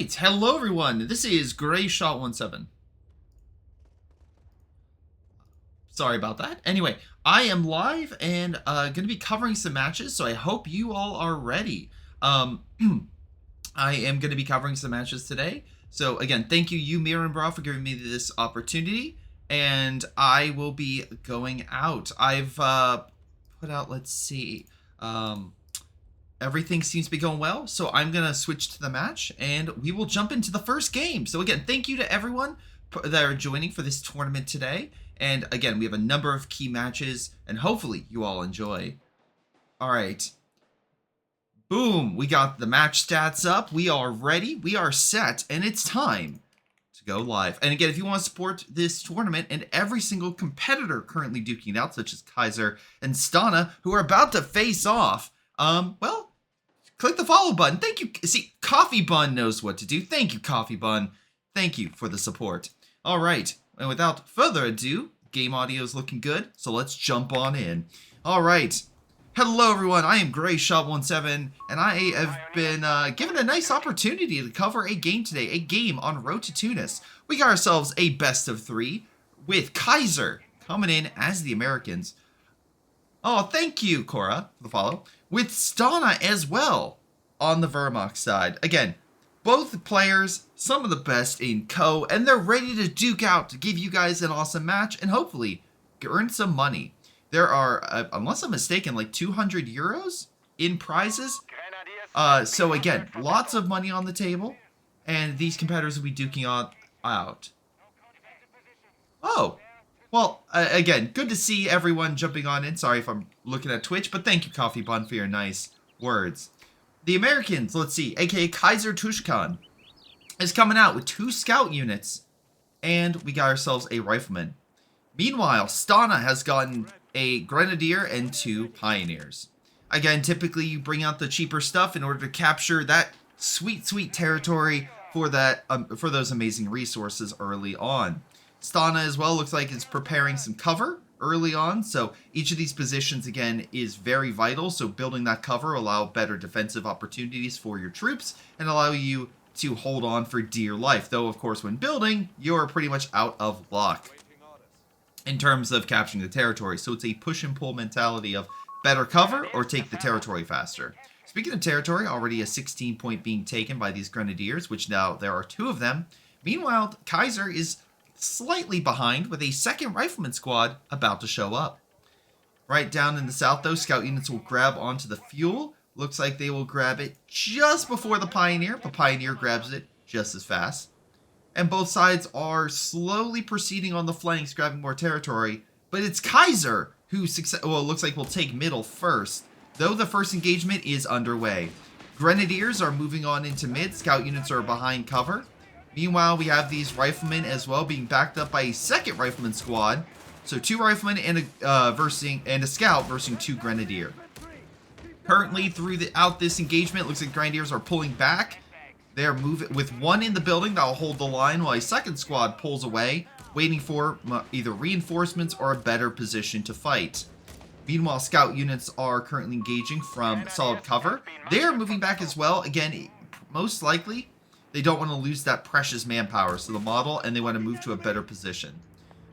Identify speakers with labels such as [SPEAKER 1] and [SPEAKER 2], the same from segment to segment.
[SPEAKER 1] Alright, hello everyone, this is GrayShot17. Sorry about that. Anyway, I am live and going to be covering some matches, so I hope you all are ready. I am going to be covering some matches today. So again, thank you, Miranbra, for giving me this opportunity. And I will be going out. I've put out, let's see, everything seems to be going well, so I'm going to switch to the match, and we will jump into the first game. So again, thank you to everyone that are joining for this tournament today. And again, we have a number of key matches, and hopefully you all enjoy. All right. Boom, we got the match stats up. We are ready, we are set, and it's time to go live. And again, if you want to support this tournament and every single competitor currently duking it out, such as Kaiser and Stana, who are about to face off, well, click the follow button. Thank you. See, Coffee Bun knows what to do. Thank you, Coffee Bun. Thank you for the support. All right. And without further ado, game audio is looking good, so let's jump on in. All right. Hello, everyone. I am GrayShot17, and I have been given a nice opportunity to cover a game today, a game on Road to Tunis. We got ourselves a best of 3 with Kaiser coming in as the Americans. Oh, thank you, Cora, for the follow. With Stana as well on the Vermox side. Again, both players, some of the best in Co, and they're ready to duke out to give you guys an awesome match and hopefully earn some money. There are, unless I'm mistaken, like 200 euros in prizes. So again, lots of money on the table, and these competitors will be duking out. Oh. Well, again, good to see everyone jumping on in. Sorry if I'm looking at Twitch, but thank you, Coffee Bun, for your nice words. The Americans, let's see, aka Kaiser Tushkan, is coming out with 2 scout units, and we got ourselves a rifleman. Meanwhile, Stana has gotten a grenadier and 2 pioneers. Again, typically you bring out the cheaper stuff in order to capture that sweet, sweet territory for that for those amazing resources early on. Stana as well looks like it's preparing some cover early on, so each of these positions again is very vital, so building that cover will allow better defensive opportunities for your troops and allow you to hold on for dear life, though of course when building you're pretty much out of luck in terms of capturing the territory. So it's a push and pull mentality of better cover or take the territory faster. Speaking of territory, already a 16 point being taken by these grenadiers, which now there are 2 of them. Meanwhile, Kaiser is slightly behind with a 2nd rifleman squad about to show up. Right down in the south though, scout units will grab onto the fuel. Looks like they will grab it just before the pioneer. The pioneer grabs it just as fast. And both sides are slowly proceeding on the flanks, grabbing more territory. But it's Kaiser who looks like will take middle first, though the first engagement is underway. Grenadiers are moving on into mid. Scout units are behind cover. Meanwhile, we have these riflemen as well being backed up by a 2nd rifleman squad. So 2 riflemen and a scout versus 2 grenadier. Currently, throughout this engagement, looks like grenadiers are pulling back. They're moving with 1 in the building that will hold the line while a 2nd squad pulls away, waiting for either reinforcements or a better position to fight. Meanwhile, scout units are currently engaging from solid cover. They are moving back as well. Again, most likely, they don't want to lose that precious manpower, so the model, and they want to move to a better position.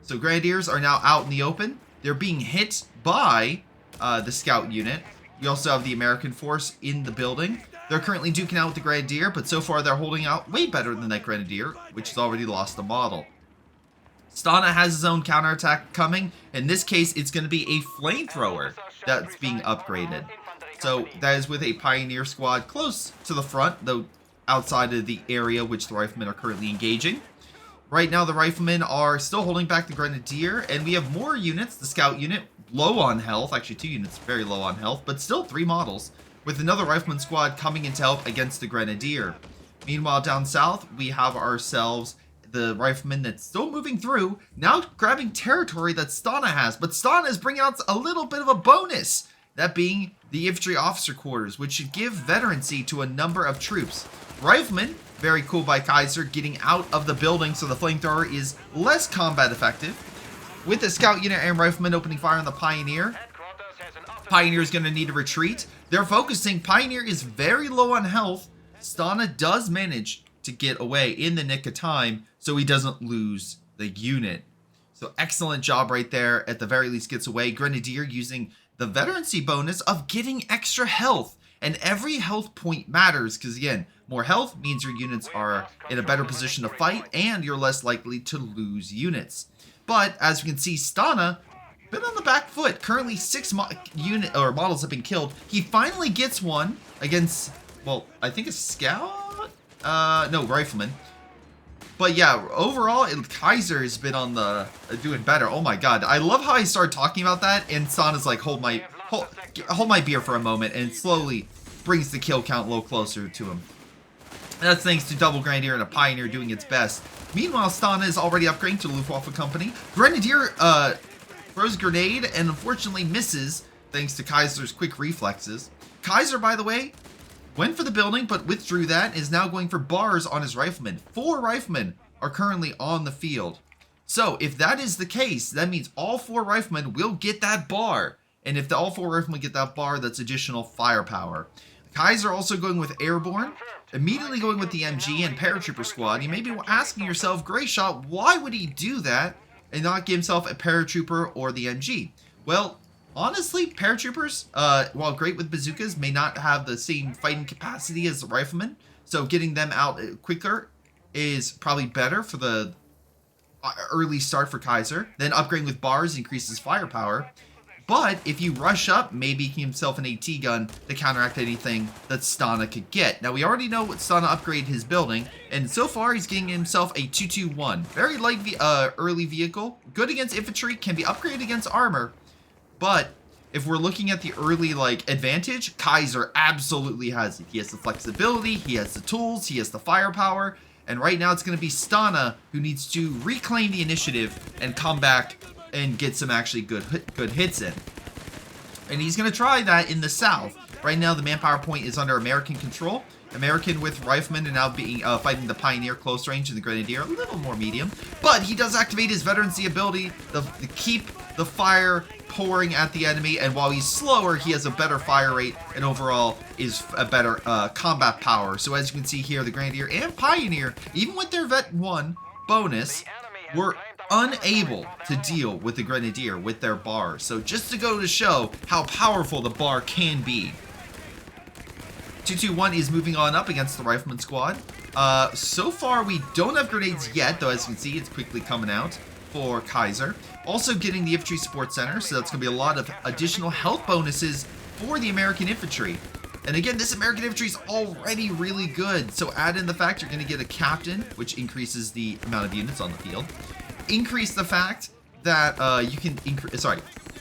[SPEAKER 1] So grenadiers are now out in the open. They're being hit by the scout unit. We also have the American force in the building. They're currently duking out with the grenadier, but so far they're holding out way better than that grenadier, which has already lost the model. Stana has his own counterattack coming. In this case, it's going to be a flamethrower that's being upgraded. So that is with a pioneer squad close to the front, though outside of the area which the riflemen are currently engaging. Right now the riflemen are still holding back the grenadier, and we have more units. The scout unit low on health, actually 2 units very low on health, but still 3 models, with another rifleman squad coming in to help against the grenadier. Meanwhile down south we have ourselves the rifleman that's still moving through, now grabbing territory that Stana has, but Stana is bringing out a little bit of a bonus, that being the infantry officer quarters, which should give veterancy to a number of troops. Rifleman, very cool by Kaiser, getting out of the building so the flamethrower is less combat effective. With the scout unit and rifleman opening fire on the pioneer, Pioneer is going to need to retreat. They're focusing. Pioneer is very low on health. Stana does manage to get away in the nick of time so he doesn't lose the unit. So excellent job right there. At the very least gets away. Grenadier using the veterancy bonus of getting extra health. And every health point matters because, again, more health means your units are in a better position to fight and you're less likely to lose units. But as we can see, Stana been on the back foot. Currently 6 models have been killed. He finally gets one against, well, I think a scout? No, rifleman. But yeah, overall, Kaiser has been on the doing better. Oh my god, I love how I started talking about that, and Stana's like, hold my beer for a moment, and slowly brings the kill count a little closer to him. And that's thanks to Double Grenadier and a Pioneer doing its best. Meanwhile, Stana is already upgrading to Luftwaffe Company. Grenadier throws a grenade and unfortunately misses thanks to Kaiser's quick reflexes. Kaiser, by the way, went for the building, but withdrew that, is now going for bars on his riflemen. 4 riflemen are currently on the field. So, if that is the case, that means all 4 riflemen will get that bar. And if all 4 riflemen get that bar, that's additional firepower. Kaiser also going with Airborne, immediately going with the MG and Paratrooper squad. You may be asking yourself, Greyshot, why would he do that and not give himself a Paratrooper or the MG? Well, honestly, paratroopers, while great with bazookas, may not have the same fighting capacity as the riflemen. So getting them out quicker is probably better for the early start for Kaiser. Then upgrading with bars increases firepower. But if you rush up, maybe he himself an AT gun to counteract anything that Stana could get. Now, we already know what Stana upgraded his building, and so far he's getting himself a 221. Very light early vehicle. Good against infantry, can be upgraded against armor. But if we're looking at the early advantage, Kaiser absolutely has it. He has the flexibility, he has the tools, he has the firepower, and right now it's going to be Stana who needs to reclaim the initiative and come back and get some actually good hits in. And he's going to try that in the south. Right now the manpower point is under American control. American with riflemen and now being fighting the Pioneer close range and the Grenadier a little more medium. But he does activate his veterancy ability to keep the fire pouring at the enemy, and while he's slower, he has a better fire rate and overall is a better combat power. So as you can see here, the Grenadier and Pioneer, even with their Vet 1 bonus, were unable to deal with the Grenadier with their bar. So just to go to show how powerful the bar can be. 221 is moving on up against the Rifleman squad. So far, we don't have grenades yet, though as you can see, it's quickly coming out for Kaiser. Also getting the Infantry Support Center, so that's going to be a lot of additional health bonuses for the American Infantry. And again, this American Infantry is already really good, so add in the fact you're going to get a Captain, which increases the amount of units on the field. Increase the fact that you can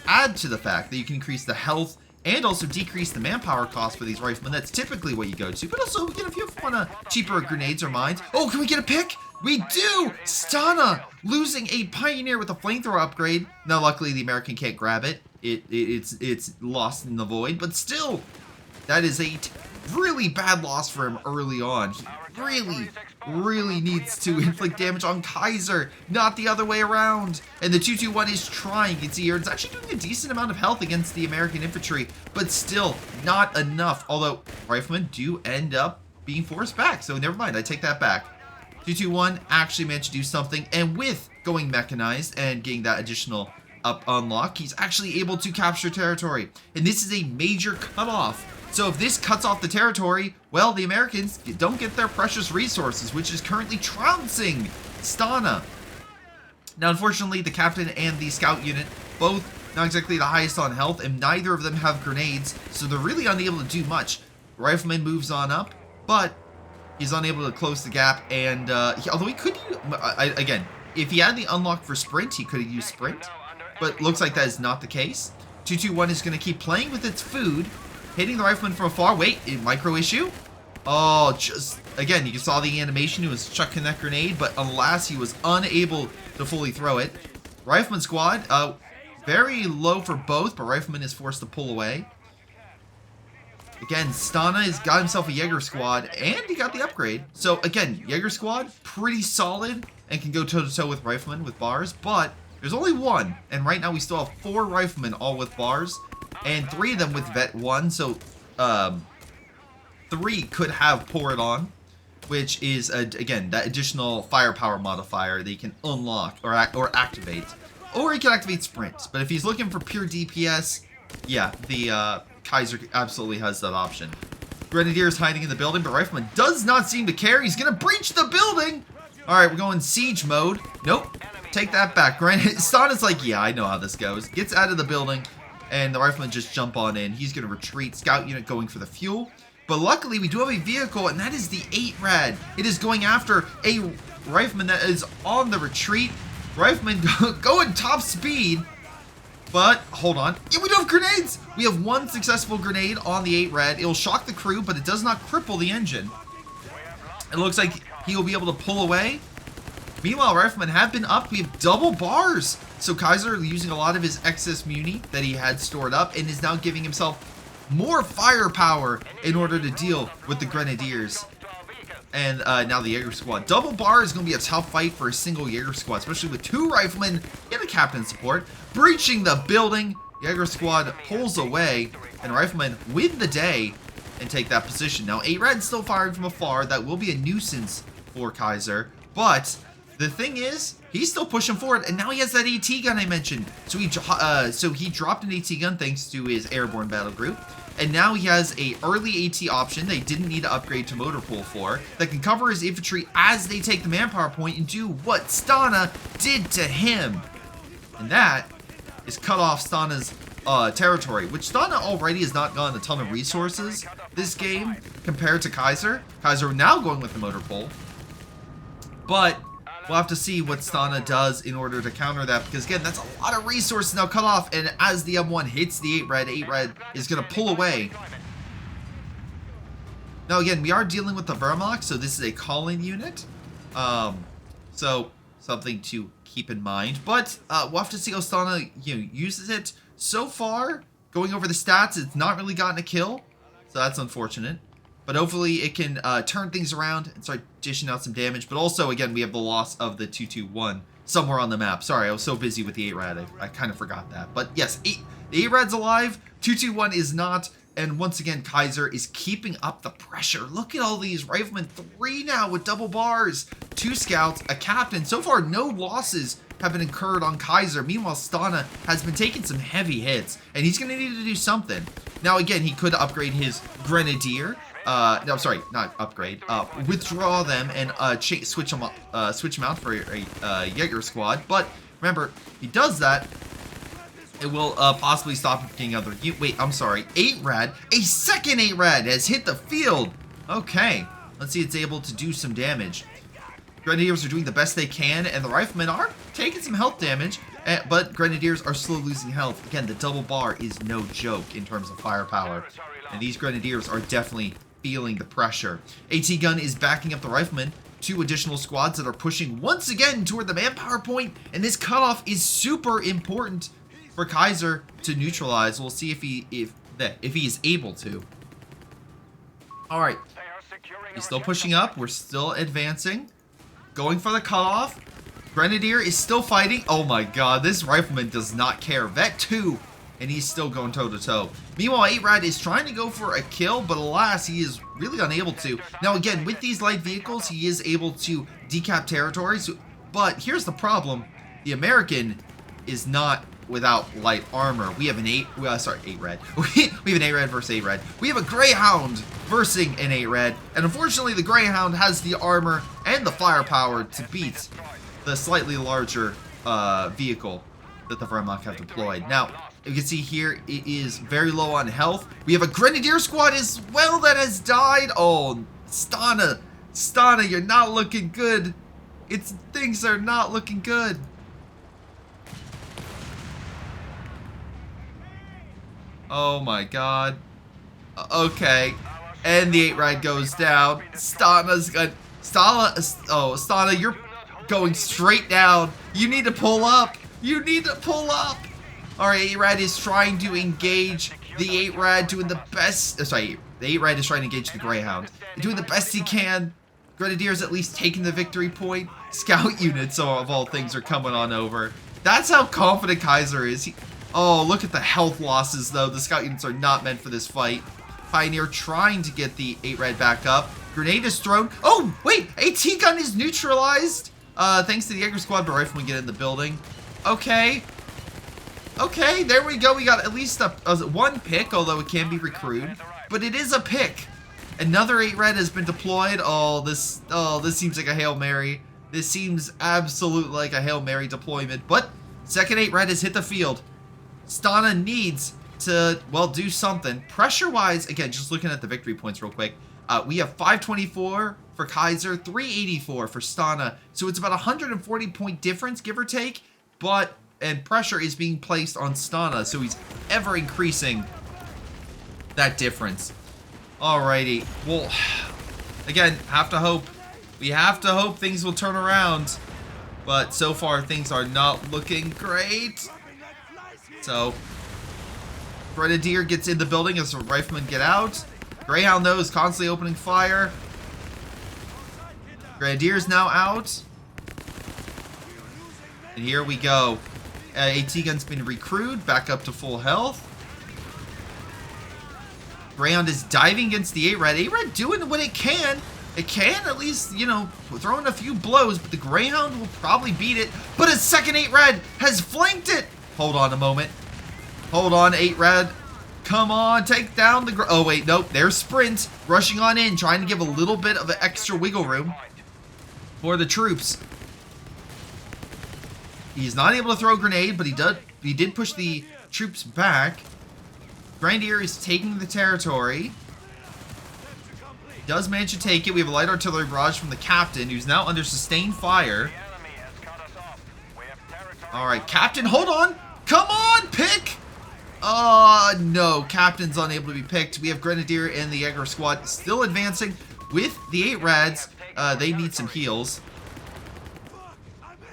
[SPEAKER 1] add to the fact that you can increase the health and also decrease the manpower cost for these riflemen. That's typically what you go to. But also, if you want cheaper grenades or mines. Oh, can we get a pick? We do! Stana losing a Pioneer with a flamethrower upgrade. Now, luckily, the American can't grab it. It's lost in the void. But still, that is a really bad loss for him early on. He really needs to inflict damage on Kaiser, not the other way around. And the 221 is trying. You can see here, it's actually doing a decent amount of health against the American infantry, but still not enough. Although riflemen do end up being forced back, so never mind, I take that back. 221 actually managed to do something, and with going mechanized and getting that additional unlock, he's actually able to capture territory. And this is a major cutoff. So if this cuts off the territory, well, the Americans don't get their precious resources, which is currently trouncing Stana. Now, unfortunately, the captain and the scout unit, both not exactly the highest on health, and neither of them have grenades, so they're really unable to do much. Rifleman moves on up, but he's unable to close the gap, and although he could use, again, if he had the unlock for sprint, he could have used sprint, but looks like that is not the case. 221 is going to keep playing with its food, hitting the rifleman from afar. Wait, a micro issue? Oh, again, you saw the animation. He was chucking that grenade, but alas, he was unable to fully throw it. Rifleman squad, very low for both, but Rifleman is forced to pull away. Again, Stana has got himself a Jaeger squad, and he got the upgrade. So again, Jaeger squad, pretty solid, and can go toe-to-toe with Rifleman with bars, but there's only one, and right now we still have 4 Riflemen all with bars, and 3 of them with Vet 1, so 3 could have Pour It On. which is, again, that additional firepower modifier that you can unlock or activate. Or he can activate Sprint. But if he's looking for pure DPS, yeah, the Kaiser absolutely has that option. Grenadier's hiding in the building, but Rifleman does not seem to care. He's going to breach the building. All right, we're going siege mode. Nope. Take that back. Stana's like, yeah, I know how this goes. Gets out of the building, and the Rifleman just jump on in. He's going to retreat. Scout unit going for the fuel. But luckily, we do have a vehicle, and that is the 8-Rad. It is going after a Rifleman that is on the retreat. Rifleman going top speed. But, hold on. Yeah, we do have grenades! We have one successful grenade on the 8-Rad. It'll shock the crew, but it does not cripple the engine. It looks like he will be able to pull away. Meanwhile, Riflemen have been up. We have double bars. So Kaiser using a lot of his excess muni that he had stored up and is now giving himself more firepower in order to deal with the Grenadiers. And now the Jaeger squad. Double bar is going to be a tough fight for a single Jaeger squad, especially with 2 Riflemen and a captain support. Breaching the building, Jaeger squad pulls away, and Riflemen win the day and take that position. Now, 8-Rad still firing from afar. That will be a nuisance for Kaiser, but the thing is, he's still pushing forward, and now he has that AT gun I mentioned. So he dropped an AT gun thanks to his airborne battle group, and now he has a early AT option they didn't need to upgrade to motor pool for that can cover his infantry as they take the manpower point and do what Stana did to him, and that is cut off Stana's territory, which Stana already has not gotten a ton of resources this game compared to Kaiser. Kaiser now going with the motor pole, but we'll have to see what Stana does in order to counter that, because again, that's a lot of resources now cut off, and as the M1 hits the 8-Rad, 8-Rad is going to pull away. Now again, we are dealing with the Wehrmacht, so this is a calling unit, so something to keep in mind, but we'll have to see how Stana uses it. So far, going over the stats, it's not really gotten a kill, so that's unfortunate. But hopefully it can turn things around and start dishing out some damage. But also, again, we have the loss of the 221 somewhere on the map. Sorry, I was so busy with the 8-Rad, I kind of forgot that. But yes, the 8-Rad's alive, 221 is not. And once again, Kaiser is keeping up the pressure. Look at all these Riflemen, 3 now with double bars, 2 scouts, a captain. So far, no losses have been incurred on Kaiser. Meanwhile, Stana has been taking some heavy hits, and he's going to need to do something. Now, again, he could upgrade his Grenadier. No, sorry, not upgrade. Withdraw them and switch them out for a Jaeger squad. But remember, he does that, it will possibly stop him from getting other. Wait, I'm sorry. 8-Rad, a second 8-Rad has hit the field. Okay, let's see, it's able to do some damage. Grenadiers are doing the best they can, and the Riflemen are taking some health damage, but Grenadiers are still losing health. Again, the double bar is no joke in terms of firepower, and these Grenadiers are definitely feeling the pressure. AT gun is backing up the Riflemen. 2 additional squads that are pushing once again toward the manpower point, and this cutoff is super important for Kaiser to neutralize. We'll see if he is able to. All right, he's still pushing up. We're still advancing. Going for the cutoff. Grenadier is still fighting. Oh my god, this Rifleman does not care. Vet 2, and he's still going toe-to-toe. Meanwhile, 8-Rad is trying to go for a kill, but alas, he is really unable to. Now again, with these light vehicles, he is able to decap territories, but here's the problem. The American is not without light armor. We have an 8-Rad. We have an 8-Rad versus 8-Rad. We have a Greyhound versus an 8-Rad, and unfortunately the Greyhound has the armor and the firepower to beat the slightly larger vehicle that the Wehrmacht have deployed. Now, you can see here, it is very low on health. We have a Grenadier squad as well that has died. Oh, Stana, you're not looking good. Things are not looking good. Oh my god. Okay. And the 8-Rad goes down. Stana, you're going straight down. You need to pull up. You need to pull up. Alright, 8-Rad is trying to engage the 8-Rad, doing the best. The 8-Rad is trying to engage the Greyhound. Doing the best he can. Grenadiers at least taking the victory point. Scout units, of all things, are coming on over. That's how confident Kaiser is. Oh, look at the health losses, though. The scout units are not meant for this fight. Pioneer trying to get the 8-Rad back up. Grenade is thrown. Oh, wait, AT gun is neutralized. Thanks to the Jaeger squad, but Rifleman get in the building. Okay. Okay, there we go. We got at least one pick, although it can be recruited. But it is a pick. Another 8 red has been deployed. Oh, this seems like a Hail Mary. This seems absolutely like a Hail Mary deployment. But second 8 red has hit the field. Stana needs to, well, do something. Pressure-wise, again, just looking at the victory points real quick. We have 524 for Kaiser, 384 for Stana. So it's about a 140 point difference, give or take. And pressure is being placed on Stana, so he's ever increasing that difference. Alrighty, well, again, have to hope. We have to hope things will turn around. But so far, things are not looking great. So, Grenadier gets in the building as the Riflemen get out. Greyhound, though, is constantly opening fire. Grenadier's now out. And here we go. AT gun's been recruited back up to full health. Greyhound is diving against the 8 red. 8 red doing what it can. It can at least, you know, throw in a few blows, but the Greyhound will probably beat it. But a second 8 red has flanked it. Hold on a moment. Hold on, 8 red. Come on, take down the... Oh, wait, nope. There's Sprint rushing on in, trying to give a little bit of extra wiggle room for the troops. He's not able to throw a grenade, but he did push the troops back. Grenadier is taking the territory. He does manage to take it. We have a light artillery barrage from the captain, who's now under sustained fire. Alright, captain, hold on! Come on, pick! No, captain's unable to be picked. We have Grenadier and the Jaeger squad still advancing with the 8 reds. They need some heals.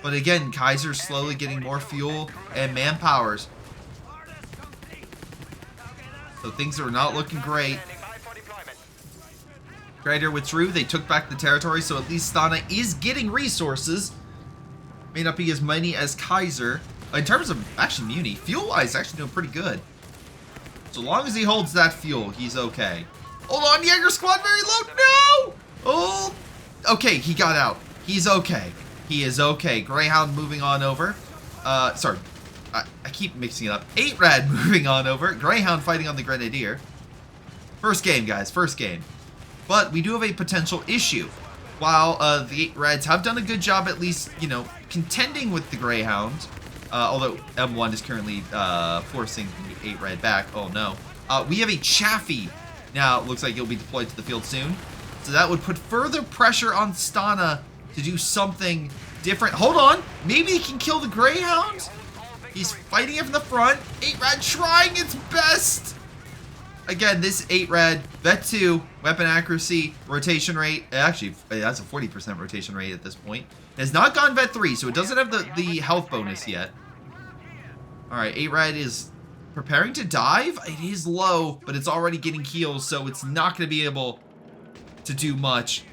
[SPEAKER 1] But again, Kaiser's slowly getting more fuel and manpowers. So things are not looking great. Grenadier withdrew. They took back the territory, so at least Stana is getting resources. May not be as many as Kaiser. In terms of actually muni, fuel-wise, actually doing pretty good. So long as he holds that fuel, he's okay. Hold on, Jaeger squad very low. No! Oh, okay, he got out. He's okay. He is okay. Greyhound moving on over. Sorry, I keep mixing it up. 8 red moving on over. Greyhound fighting on the Grenadier. First game, guys, first game. But we do have a potential issue. While the 8 reds have done a good job, at least, you know, contending with the Greyhound. Although M1 is currently forcing the 8 red back. Oh no. We have a Chaffee. Now, it looks like he'll be deployed to the field soon. So that would put further pressure on Stana to do something different. Hold on. Maybe he can kill the Greyhound? He's fighting it from the front. 8 red trying its best. Again, this 8 red, Vet 2, weapon accuracy, rotation rate. Actually, it has a 40% rotation rate at this point. It has not gone Vet 3, so it doesn't have the health bonus yet. Alright, 8 red is preparing to dive. It is low, but it's already getting heals, so it's not going to be able to do much.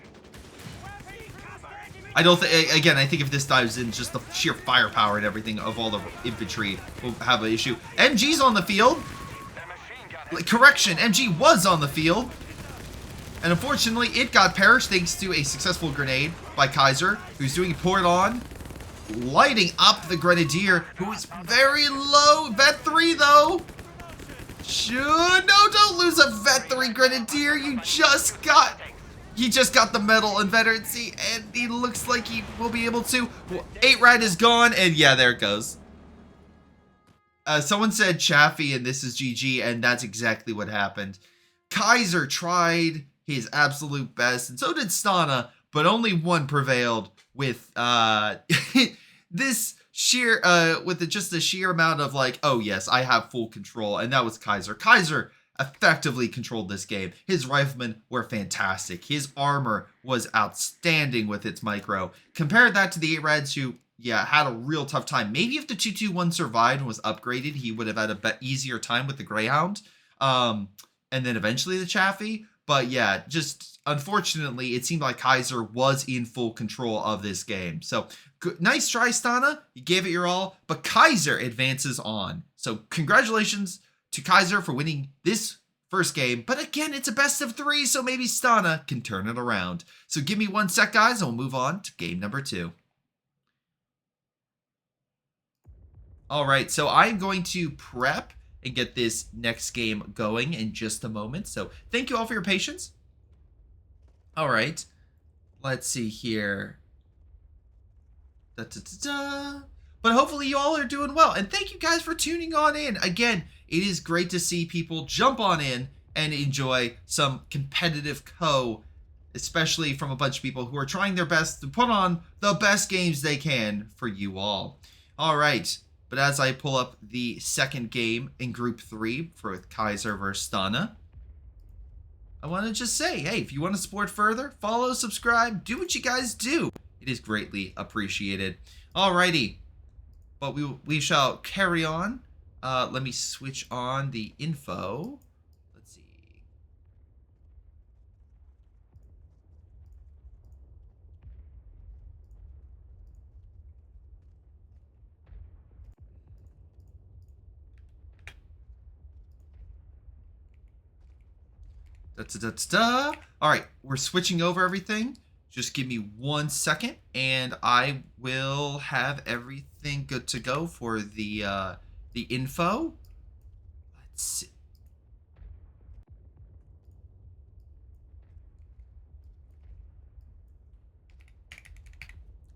[SPEAKER 1] I don't think, again, I think if this dives in, just the sheer firepower and everything of all the infantry will have an issue. MG's on the field. Correction, MG was on the field. And unfortunately, it got perished thanks to a successful grenade by Kaiser, who's doing port on. Lighting up the Grenadier, who is very low. Vet 3, though. No, don't lose a Vet 3 Grenadier. He just got the medal and veterancy, and he looks like he will be able to. Well, 8 red is gone, and yeah, there it goes. Someone said Chaffee, and this is GG, and that's exactly what happened. Kaiser tried his absolute best, and so did Stana, but only one prevailed with this sheer, just the sheer amount of like, oh yes, I have full control, and that was Kaiser. Kaiser effectively controlled this game. His riflemen were fantastic. His armor was outstanding with its micro. Compare that to the 8 reds who, yeah, had a real tough time. Maybe if the 221 survived and was upgraded, he would have had a easier time with the Greyhound. And then eventually the Chaffee. But yeah, just unfortunately, it seemed like Kaiser was in full control of this game. So good, nice try, Stana. You gave it your all, but Kaiser advances on. So congratulations to Kaiser for winning this first game. But again, it's a best of 3, so maybe Stana can turn it around. So give me 1 sec, guys, and we'll move on to game number 2. All right, so I'm going to prep and get this next game going in just a moment. So thank you all for your patience. All right, let's see here. Da, da, da, da. But hopefully you all are doing well. And thank you guys for tuning on in. Again, it is great to see people jump on in and enjoy some competitive especially from a bunch of people who are trying their best to put on the best games they can for you all. All right. But as I pull up the second game in Group 3 for Kaiser versus Stana, I want to just say, hey, if you want to support further, follow, subscribe, do what you guys do. It is greatly appreciated. Alrighty. But we shall carry on. Let me switch on the info. Let's see. All right, we're switching over everything. Just give me 1 second, and I will have everything good to go for the info. Let's see.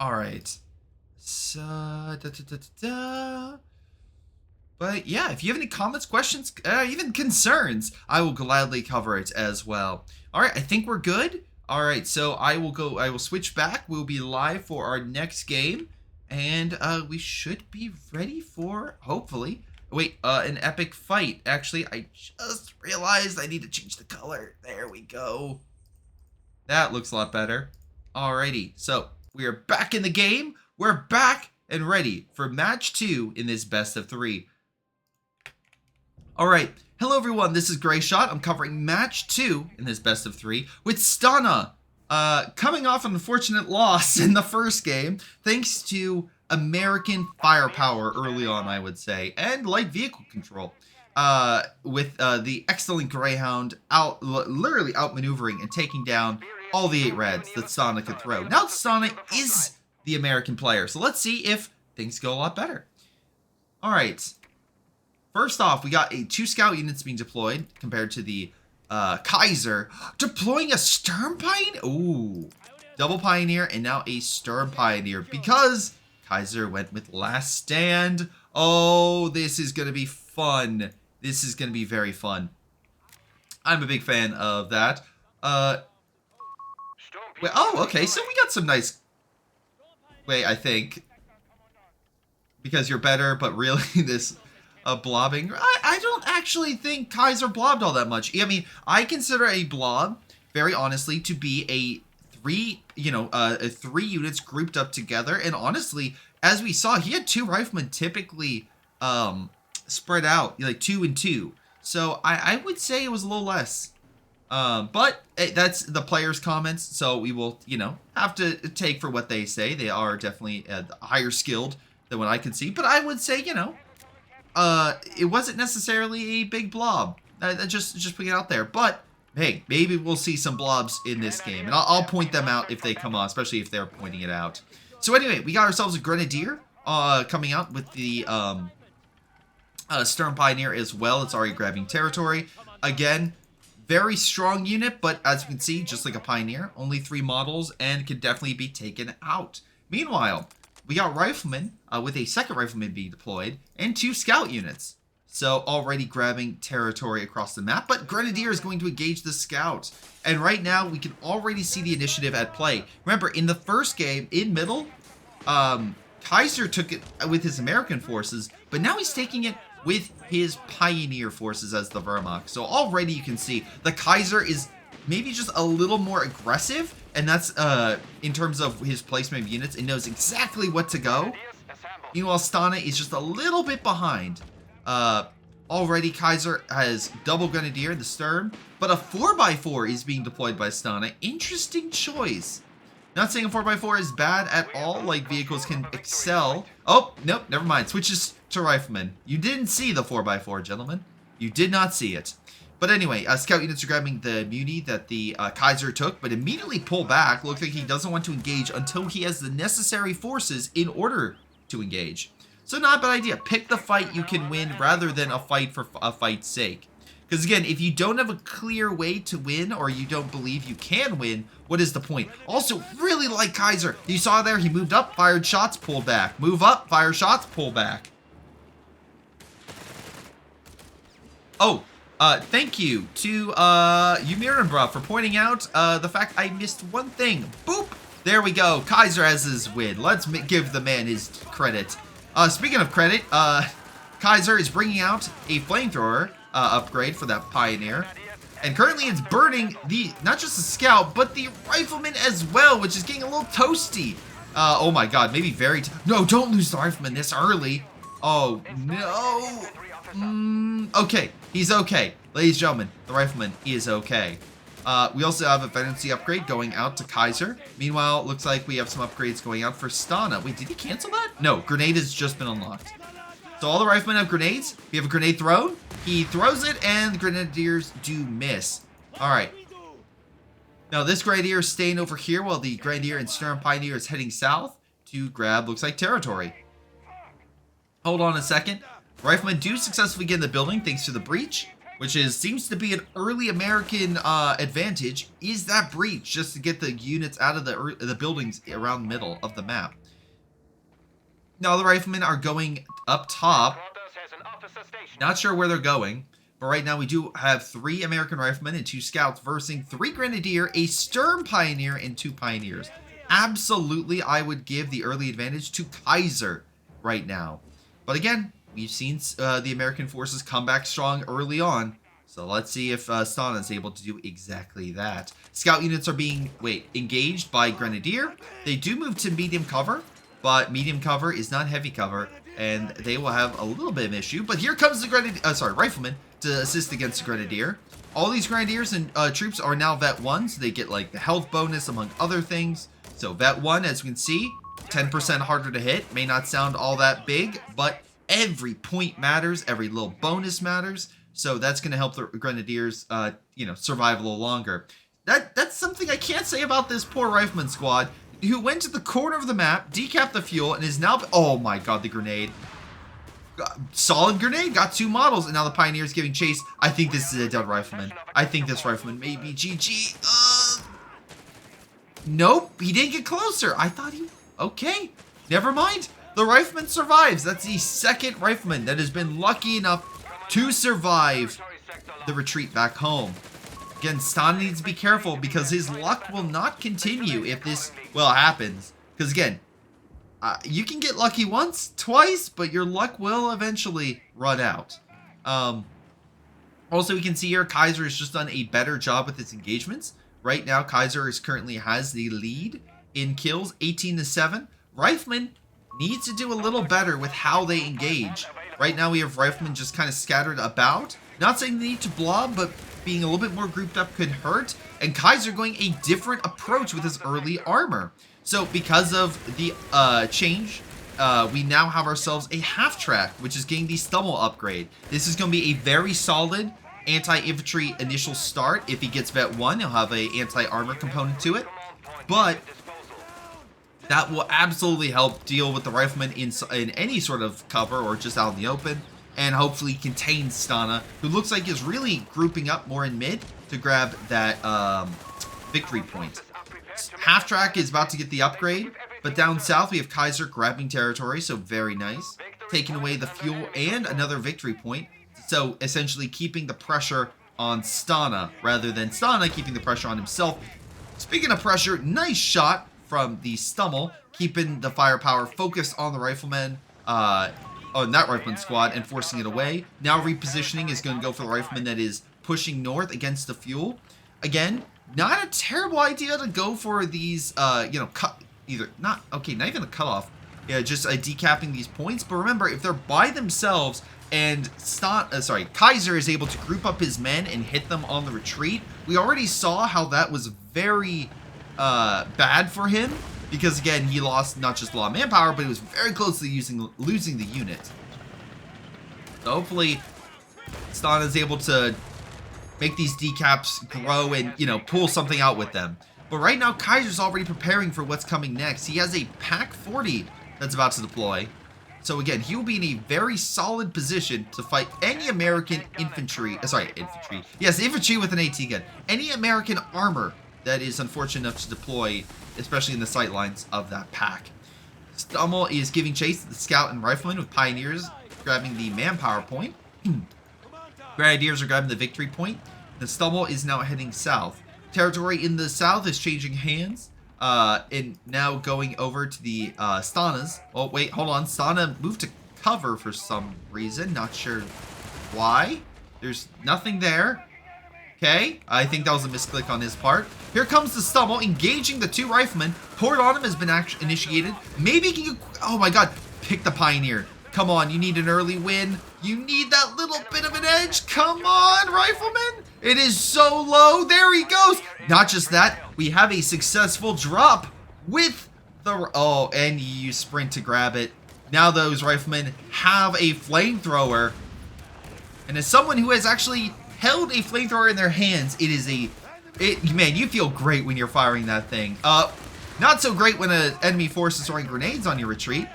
[SPEAKER 1] All right. So, But yeah, if you have any comments, questions, even concerns, I will gladly cover it as well. All right, I think we're good. All right, so I will switch back. We'll be live for our next game, and we should be ready for, hopefully, an epic fight. Actually, I just realized I need to change the color. There we go. That looks a lot better. Alrighty, so we are back in the game. We're back and ready for match 2 in this best of 3. All right, hello everyone, this is Gray Shot. I'm covering match 2 in this best of 3 with Stana coming off an unfortunate loss in the first game, thanks to American firepower early on, I would say, and light vehicle control, with the excellent Greyhound literally outmaneuvering and taking down all the 8 reds that Stana could throw. Now Stana is the American player, so let's see if things go a lot better. All right. First off, we got 2 scout units being deployed compared to the Kaiser. Deploying a Stern Pioneer? Ooh. Double Pioneer and now a Stern Pioneer because Kaiser went with Last Stand. Oh, this is going to be fun. This is going to be very fun. I'm a big fan of that. Oh, okay, so we got some nice... I think. Because you're better, but really this... blobbing. I don't actually think Kaiser blobbed all that much. I mean, I consider a blob, very honestly, to be a 3 units grouped up together. And honestly, as we saw, he had 2 riflemen typically spread out, like 2 and 2. So I would say it was a little less. But that's the players' comments, so we will, have to take for what they say. They are definitely higher skilled than what I can see. But I would say, it wasn't necessarily a big blob. Just putting it out there. But, hey, maybe we'll see some blobs in this game. And I'll point them out if they come on, especially if they're pointing it out. So anyway, we got ourselves a Grenadier coming out with the Stern Pioneer as well. It's already grabbing territory. Again, very strong unit, but as you can see, just like a Pioneer, only 3 models and can definitely be taken out. Meanwhile, we got Riflemen with a second Rifleman being deployed and 2 scout units. So already grabbing territory across the map, but Grenadier is going to engage the scouts. And right now we can already see the initiative at play. Remember, in the first game, in middle, Kaiser took it with his American forces, but now he's taking it with his Pioneer forces as the Wehrmacht. So already you can see the Kaiser is maybe just a little more aggressive, and that's in terms of his placement of units. It knows exactly what to go. Meanwhile, Stana is just a little bit behind. Already Kaiser has double Grenadier in the stern, but a 4x4 is being deployed by Stana. Interesting choice. Not saying a 4x4 is bad at all, like vehicles can excel. Oh, nope, never mind. Switches to Rifleman. You didn't see the 4x4, gentlemen. You did not see it. But anyway, scout units are grabbing the muni that the Kaiser took, but immediately pull back. Looks like he doesn't want to engage until he has the necessary forces in order to engage. So not a bad idea. Pick the fight you can win rather than a fight for a fight's sake. Because again, if you don't have a clear way to win or you don't believe you can win, what is the point? Also, really like Kaiser. You saw there, he moved up, fired shots, pulled back. Move up, fire shots, pull back. Oh, thank you to Umiranbra for pointing out the fact I missed one thing. Boop! There we go. Kaiser has his win. Let's give the man his credit. Speaking of credit, Kaiser is bringing out a flamethrower upgrade for that Pioneer. And currently it's burning not just the Scout, but the Rifleman as well, which is getting a little toasty. Oh my god, maybe very... No, don't lose the Rifleman this early. Oh, no. Okay, he's okay. Ladies and gentlemen, the Rifleman is okay. We also have a Venancy upgrade going out to Kaiser. Meanwhile, looks like we have some upgrades going out for Stana. Wait, did he cancel that? No, Grenade has just been unlocked. So all the Riflemen have grenades. We have a grenade thrown. He throws it, and the Grenadiers do miss. All right. Now, this Grenadier is staying over here while the Grenadier and Sturm Pioneer is heading south to grab, looks like, territory. Hold on a second. Riflemen do successfully get in the building thanks to the breach, which seems to be an early American advantage. Is that breach just to get the units out of the buildings around the middle of the map? Now the Riflemen are going up top. Not sure where they're going, but right now we do have 3 American Riflemen and 2 Scouts versus 3 Grenadier, a Sturm Pioneer, and 2 Pioneers. Absolutely, I would give the early advantage to Kaiser right now. But again, we've seen the American forces come back strong early on. So let's see if Stana is able to do exactly that. Scout units are being, engaged by Grenadier. They do move to medium cover, but medium cover is not heavy cover, and they will have a little bit of an issue. But here comes the Rifleman to assist against the Grenadier. All these Grenadiers and troops are now Vet 1, so they get like the health bonus among other things. So Vet 1, as you can see, 10% harder to hit. May not sound all that big, but every point matters, every little bonus matters, so that's going to help the Grenadiers, survive a little longer. That's something I can't say about this poor Rifleman squad, who went to the corner of the map, decapped the fuel, and is now... Oh my god, the grenade. Solid grenade, got 2 models, and now the Pioneer is giving chase. I think this is a dead Rifleman. I think this Rifleman may be GG. Nope, he didn't get closer. I thought he... Okay, never mind. The Rifleman survives. That's the 2nd Rifleman that has been lucky enough to survive the retreat back home. Again, Stan needs to be careful because his luck will not continue if this, happens. Because again, you can get lucky once, twice, but your luck will eventually run out. Also, we can see here Kaiser has just done a better job with his engagements. Right now, Kaiser currently has the lead in kills, 18-7. Rifleman needs to do a little better with how they engage. Right now we have Riflemen just kind of scattered about. Not saying they need to blob, but being a little bit more grouped up could hurt. And Kaiser going a different approach with his early armor. So because of the change, we now have ourselves a half-track, which is getting the Stummel upgrade. This is going to be a very solid anti-infantry initial start. If he gets Vet 1, he'll have an anti-armor component to it. But that will absolutely help deal with the Rifleman in any sort of cover or just out in the open, and hopefully contain Stana, who looks like is really grouping up more in mid to grab that victory point. Half-track is about to get the upgrade, but down south we have Kaiser grabbing territory, so very nice. Taking away the fuel and another victory point, so essentially keeping the pressure on Stana, rather than Stana keeping the pressure on himself. Speaking of pressure, nice shot from the Stummel, keeping the firepower focused on the Riflemen, on that Rifleman squad, and forcing it away. Now repositioning is going to go for the Rifleman that is pushing north against the fuel. Again, not a terrible idea to go for these, not even a cutoff, just decapping these points. But remember, if they're by themselves and Kaiser is able to group up his men and hit them on the retreat, we already saw how that was very bad for him, because again, he lost not just a lot of manpower, but he was very close to losing the unit. So hopefully Stan is able to make these decaps grow and, you know, pull something out with them. But right now, Kaiser's already preparing for what's coming next. He has a Pack 40 that's about to deploy. So again, he will be in a very solid position to fight any American infantry. Infantry. Yes, infantry with an AT gun. Any American armor that is unfortunate enough to deploy, especially in the sight lines of that pack. Stummel is giving chase to the scout and rifleman with pioneers grabbing the manpower point. Grenadiers are grabbing the victory point. The Stummel is now heading south. Territory in the south is changing hands. And now going over to the Stanas. Oh, wait, hold on. Stana moved to cover for some reason. Not sure why. There's nothing there. Okay, I think that was a misclick on his part. Here comes the Stummel, engaging the two riflemen. Port on him has been initiated. Maybe he can... Oh my god, pick the Pioneer. Come on, you need an early win. You need that little bit of an edge. Come on, rifleman. It is so low. There he goes. Not just that, we have a successful drop with the... Oh, and you sprint to grab it. Now those riflemen have a flamethrower. And as someone who has actually held a flamethrower in their hands, it is a... man, you feel great when you're firing that thing. Not so great when an enemy force is throwing grenades on your retreat.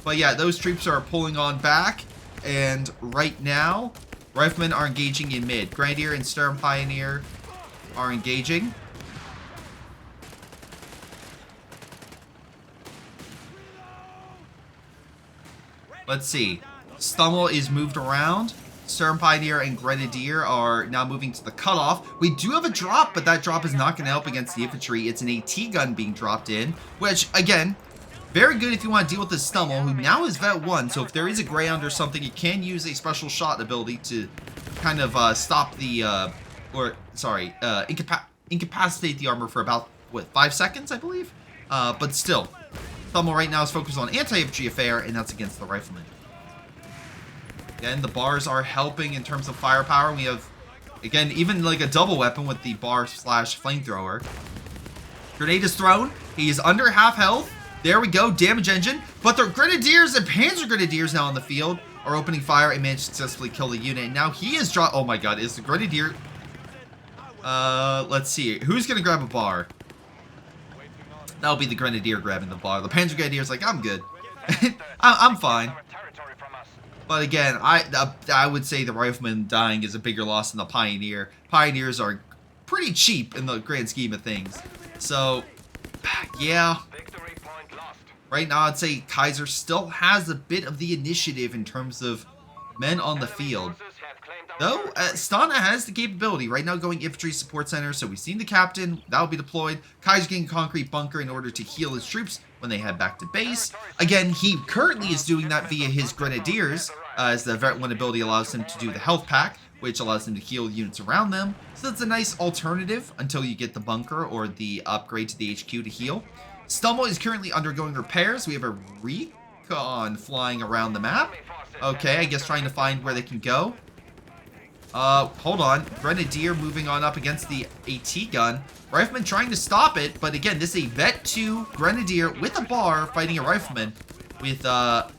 [SPEAKER 1] But yeah, those troops are pulling on back. And right now, riflemen are engaging in mid. Grenadier and Stern Pioneer are engaging. Let's see. Stummel is moved around. Stern Pioneer and Grenadier are now moving to the cutoff. We do have a drop, but that drop is not going to help against the infantry. It's an AT gun being dropped in, which, again, very good if you want to deal with this Stummel, who now is Vet 1, so if there is a ground or something, you can use a special shot ability to kind of stop the, incapacitate the armor for about, what, 5 seconds, I believe? But still, Stummel right now is focused on anti-infantry affair, and that's against the riflemen. Again, the bars are helping in terms of firepower. We have, again, even like a double weapon with the bar/flamethrower. Grenade is thrown. He is under half health. There we go, damage engine. But the Grenadiers and Panzer Grenadiers now on the field are opening fire and managed to successfully kill the unit. And now he is dropped. Oh my god, is the Grenadier... let's see. Who's going to grab a bar? That'll be the Grenadier grabbing the bar. The Panzer Grenadier's like, I'm good. I'm fine. But again, I would say the Rifleman dying is a bigger loss than the Pioneer. Pioneers are pretty cheap in the grand scheme of things. So, yeah. Right now, I'd say Kaiser still has a bit of the initiative in terms of men on the field. Though, Stana has the capability. Right now, going infantry support center. So we've seen the captain. That will be deployed. Kaiser getting a concrete bunker in order to heal his troops when they head back to base. Again, he currently is doing that via his Grenadiers, as the Vet 1 ability allows him to do the health pack, which allows him to heal units around them. So that's a nice alternative until you get the bunker or the upgrade to the HQ to heal. Stummel is currently undergoing repairs. We have a recon flying around the map. Okay, I guess trying to find where they can go. Hold on. Grenadier moving on up against the AT gun. Rifleman trying to stop it, but again, this is a Vet 2 Grenadier with a bar fighting a Rifleman with a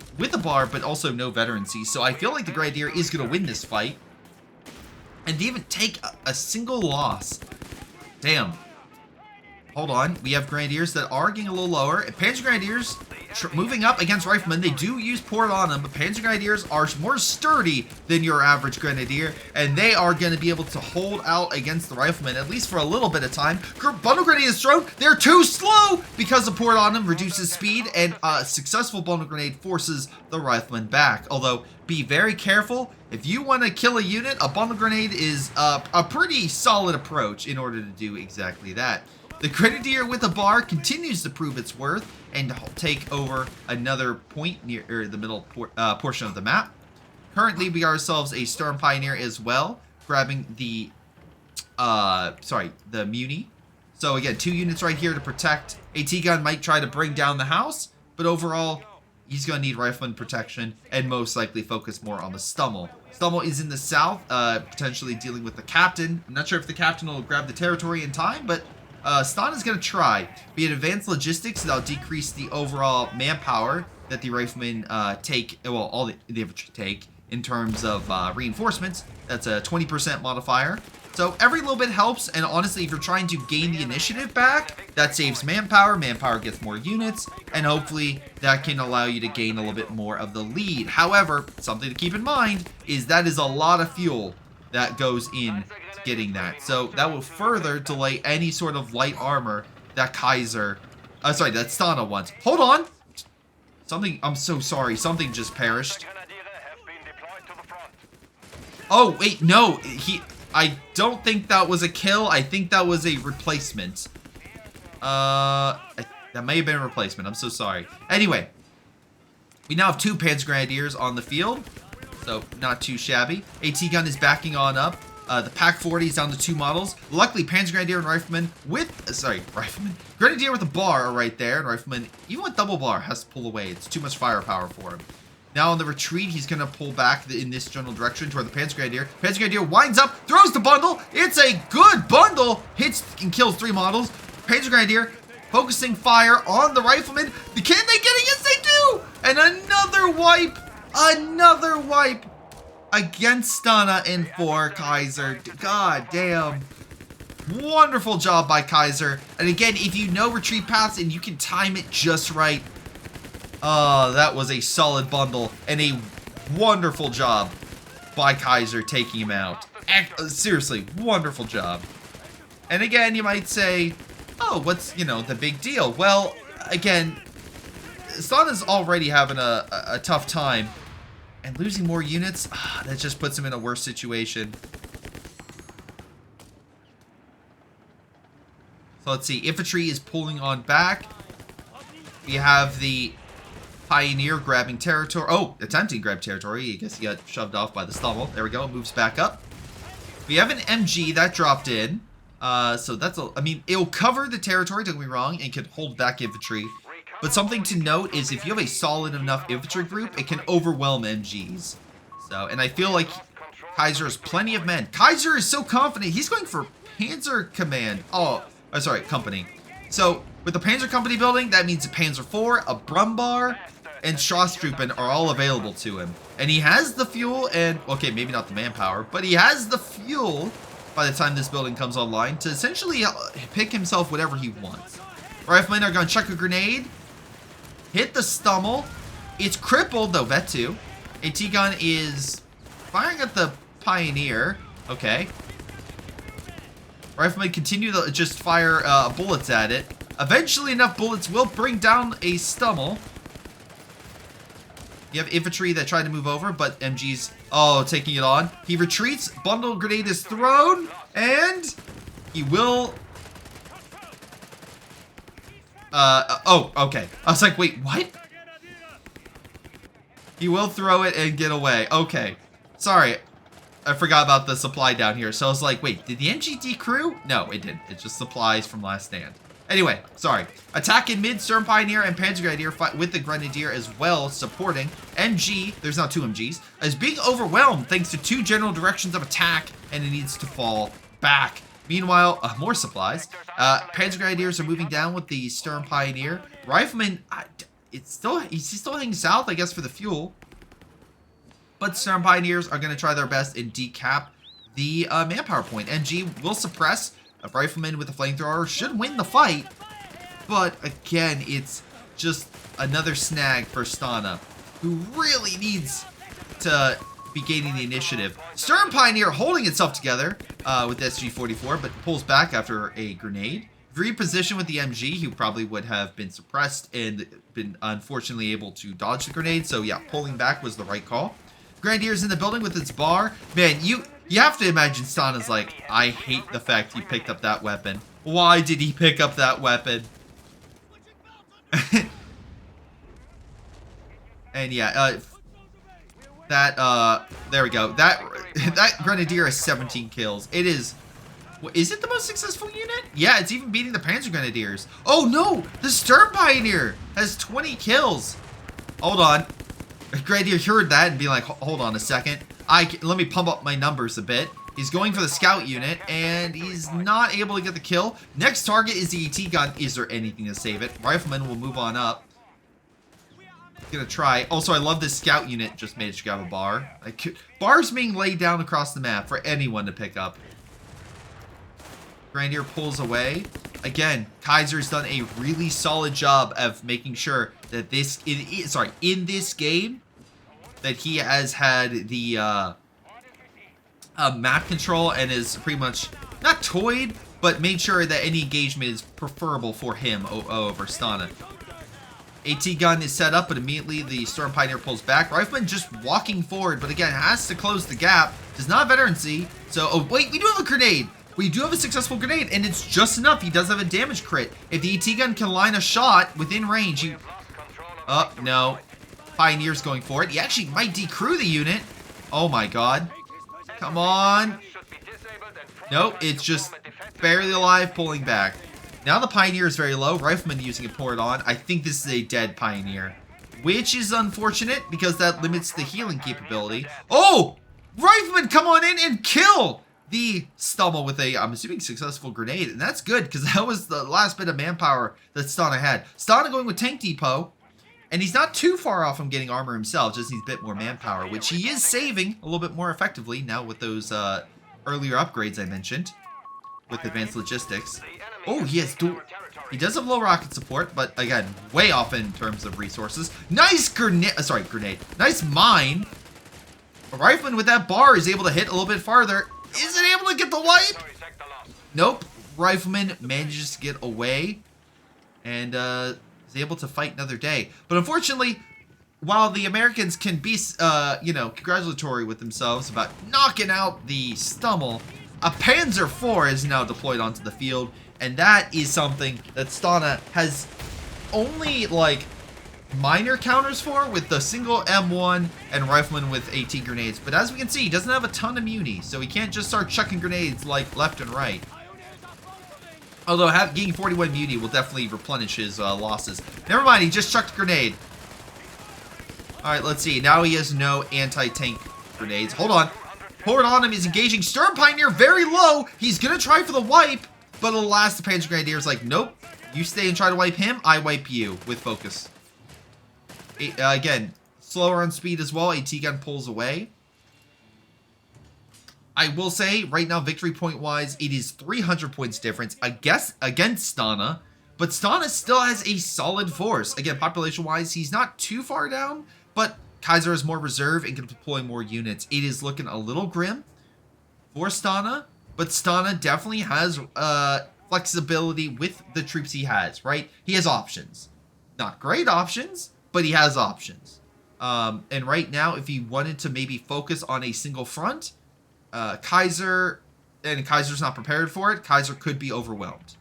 [SPEAKER 1] bar, but also no veterancy. So I feel like the Grenadier is going to win this fight. And they even take a single loss. Damn. Hold on. We have Grenadiers that are getting a little lower. Panzer Grenadiers moving up against Riflemen. They do use port on them, but Panzer Grenadiers are more sturdy than your average Grenadier, and they are going to be able to hold out against the Riflemen, at least for a little bit of time. Bundle Grenade is thrown. They're too slow because the port on them reduces speed, and a successful Bundle Grenade forces the Riflemen back. Although, be very careful. If you want to kill a unit, a Bundle Grenade is a pretty solid approach in order to do exactly that. The Grenadier with a bar continues to prove its worth and take over another point near the middle portion of the map. Currently, we ourselves a Stern Pioneer as well, grabbing the Muni. So again, 2 units right here to protect. AT gun might try to bring down the house, but overall, he's going to need Rifleman protection and most likely focus more on the Stummel. Stummel is in the south, potentially dealing with the captain. I'm not sure if the captain will grab the territory in time, but Stan is going to try. Be it advanced logistics, that'll decrease the overall manpower that the Riflemen take, well, all the infantry take in terms of reinforcements. That's a 20% modifier. So every little bit helps, and honestly, if you're trying to gain the initiative back, that saves manpower. Manpower gets more units, and hopefully that can allow you to gain a little bit more of the lead. However, something to keep in mind is that is a lot of fuel that goes in getting that. So that will further delay any sort of light armor that that Stana wants. Hold on! Something, I'm so sorry, something just perished. Oh, wait, no, I don't think that was a kill. I think that was a replacement. That may have been a replacement. I'm so sorry. Anyway, we now have 2 Panzer Grenadiers on the field, so not too shabby. AT gun is backing on up. The Pack 40 is down to 2 models. Luckily, Panzer Grenadier and Rifleman Rifleman. Grenadier with a bar are right there, and Rifleman, even with double bar, has to pull away. It's too much firepower for him. Now on the retreat, he's going to pull back in this general direction toward the Panzer Grenadier. Panzer Grenadier winds up, throws the bundle. It's a good bundle. Hits and kills 3 models. Panzer Grenadier focusing fire on the Rifleman. Can they get it? Yes, they do. And another wipe. Another wipe against Stana and for Kaiser. God damn. Wonderful job by Kaiser. And again, if you know retreat paths and you can time it just right, that was a solid bundle and a wonderful job by Kaiser taking him out. Seriously, wonderful job. And again, you might say, oh, what's, the big deal? Well, again, Stana's already having a tough time, and losing more units, that just puts him in a worse situation. So let's see, infantry is pulling on back. We have the Pioneer grabbing territory. Oh, attempting to grab territory. I guess he got shoved off by the Stummel. There we go. Moves back up. We have an MG that dropped in. So that's it'll cover the territory, don't get me wrong, and can hold back infantry. But something to note is if you have a solid enough infantry group, it can overwhelm MGs. So, and I feel like Kaiser has plenty of men. Kaiser is so confident. He's going for Panzer Command. Company. So, with the Panzer Company building, that means a Panzer IV, a Brumbar, and Strasstruppen are all available to him. And he has the fuel and, okay, maybe not the manpower, but he has the fuel by the time this building comes online to essentially pick himself whatever he wants. Riflemen are going to chuck a grenade, hit the Stummel. It's crippled, though, Vet 2. AT gun is firing at the Pioneer. Okay. Riflemen continue to just fire bullets at it. Eventually, enough bullets will bring down a Stummel. You have infantry that tried to move over, but MG's, taking it on. He retreats, bundle grenade is thrown, and he will... okay. I was like, wait, what? He will throw it and get away. Okay. Sorry, I forgot about the supply down here. So I was like, wait, did the MG decrew? No, it didn't. It's just supplies from last stand. Anyway, sorry. Attack in mid, Sturm Pioneer and Panzer Grenadier fight with the Grenadier as well, supporting. MG, there's now 2 MGs, is being overwhelmed thanks to 2 general directions of attack, and it needs to fall back. Meanwhile, more supplies. Panzer Grenadiers are moving down with the Sturm Pioneer. Rifleman, he's still heading south, I guess, for the fuel. But Sturm Pioneers are going to try their best and decap the manpower point. MG will suppress. A Rifleman with a flamethrower should win the fight, but again, it's just another snag for Stana, who really needs to be gaining the initiative. Sturm Pioneer holding itself together with SG-44, but pulls back after a grenade. Reposition with the MG, who probably would have been suppressed and been unfortunately able to dodge the grenade, so yeah, pulling back was the right call. Grenadier's in the building with its bar. Man, you have to imagine Stana's like, I hate the fact he picked up that weapon. Why did he pick up that weapon? And yeah, there we go. That Grenadier has 17 kills. It is it the most successful unit? Yeah, it's even beating the Panzer Grenadiers. Oh no, the Sturm Pioneer has 20 kills. Hold on. Grenadier heard that and be like, hold on a second. Let me pump up my numbers a bit. He's going for the scout unit, and he's not able to get the kill. Next target is the AT gun. Is there anything to save it? Rifleman will move on up. Gonna try. Also, I love this scout unit just managed to grab a bar. Like, bars being laid down across the map for anyone to pick up. Grenadier pulls away. Again, Kaiser's done a really solid job of making sure that in this game, that he has had the map control and is pretty much not toyed, but made sure that any engagement is preferable for him over Stana. AT gun is set up, but immediately the Storm Pioneer pulls back. Rifleman just walking forward, but again, has to close the gap. Does not veterancy. So, oh wait, we do have a grenade. We do have a successful grenade, and it's just enough. He does have a damage crit. If the AT gun can line a shot within range, he... Oh, no. Pioneer's going for it. He actually might decrew the unit. Oh my god. Come on. Nope, it's just barely alive, pulling back. Now the Pioneer is very low. Rifleman using it, pour it on. I think this is a dead Pioneer, which is unfortunate because that limits the healing capability. Oh! Rifleman, come on in and kill the Stummel with a, I'm assuming, successful grenade. And that's good because that was the last bit of manpower that Stana had. Stana going with Tank Depot. And he's not too far off from getting armor himself, just needs a bit more manpower, which he is saving a little bit more effectively now with those earlier upgrades I mentioned with advanced logistics. Oh, he does have low rocket support, but again, way off in terms of resources. Nice grenade. Nice mine. A Rifleman with that bar is able to hit a little bit farther. Is it able to get the wipe? Nope. Rifleman manages to get away and is able to fight another day. But unfortunately, while the Americans can be, congratulatory with themselves about knocking out the Stummel, a Panzer IV is now deployed onto the field, and that is something that Stana has only, like, minor counters for with the single M1 and Rifleman with AT grenades. But as we can see, he doesn't have a ton of muni, so he can't just start chucking grenades, like, left and right. Although getting 41 muni will definitely replenish his losses. Never mind, he just chucked a grenade. Alright, let's see. Now he has no anti-tank grenades. Hold on. Pour it on him. He's engaging. Storm Pioneer very low. He's going to try for the wipe. But alas, the Panzer Grenadier is like, nope. You stay and try to wipe him. I wipe you with focus. Again, slower on speed as well. AT gun pulls away. I will say, right now, victory point-wise, it is 300 points difference, I guess, against Stana. But Stana still has a solid force. Again, population-wise, he's not too far down, but Kaiser is more reserve and can deploy more units. It is looking a little grim for Stana, but Stana definitely has flexibility with the troops he has, right? He has options. Not great options, but he has options. And right now, if he wanted to maybe focus on a single front, Kaiser's not prepared for it, Kaiser could be overwhelmed.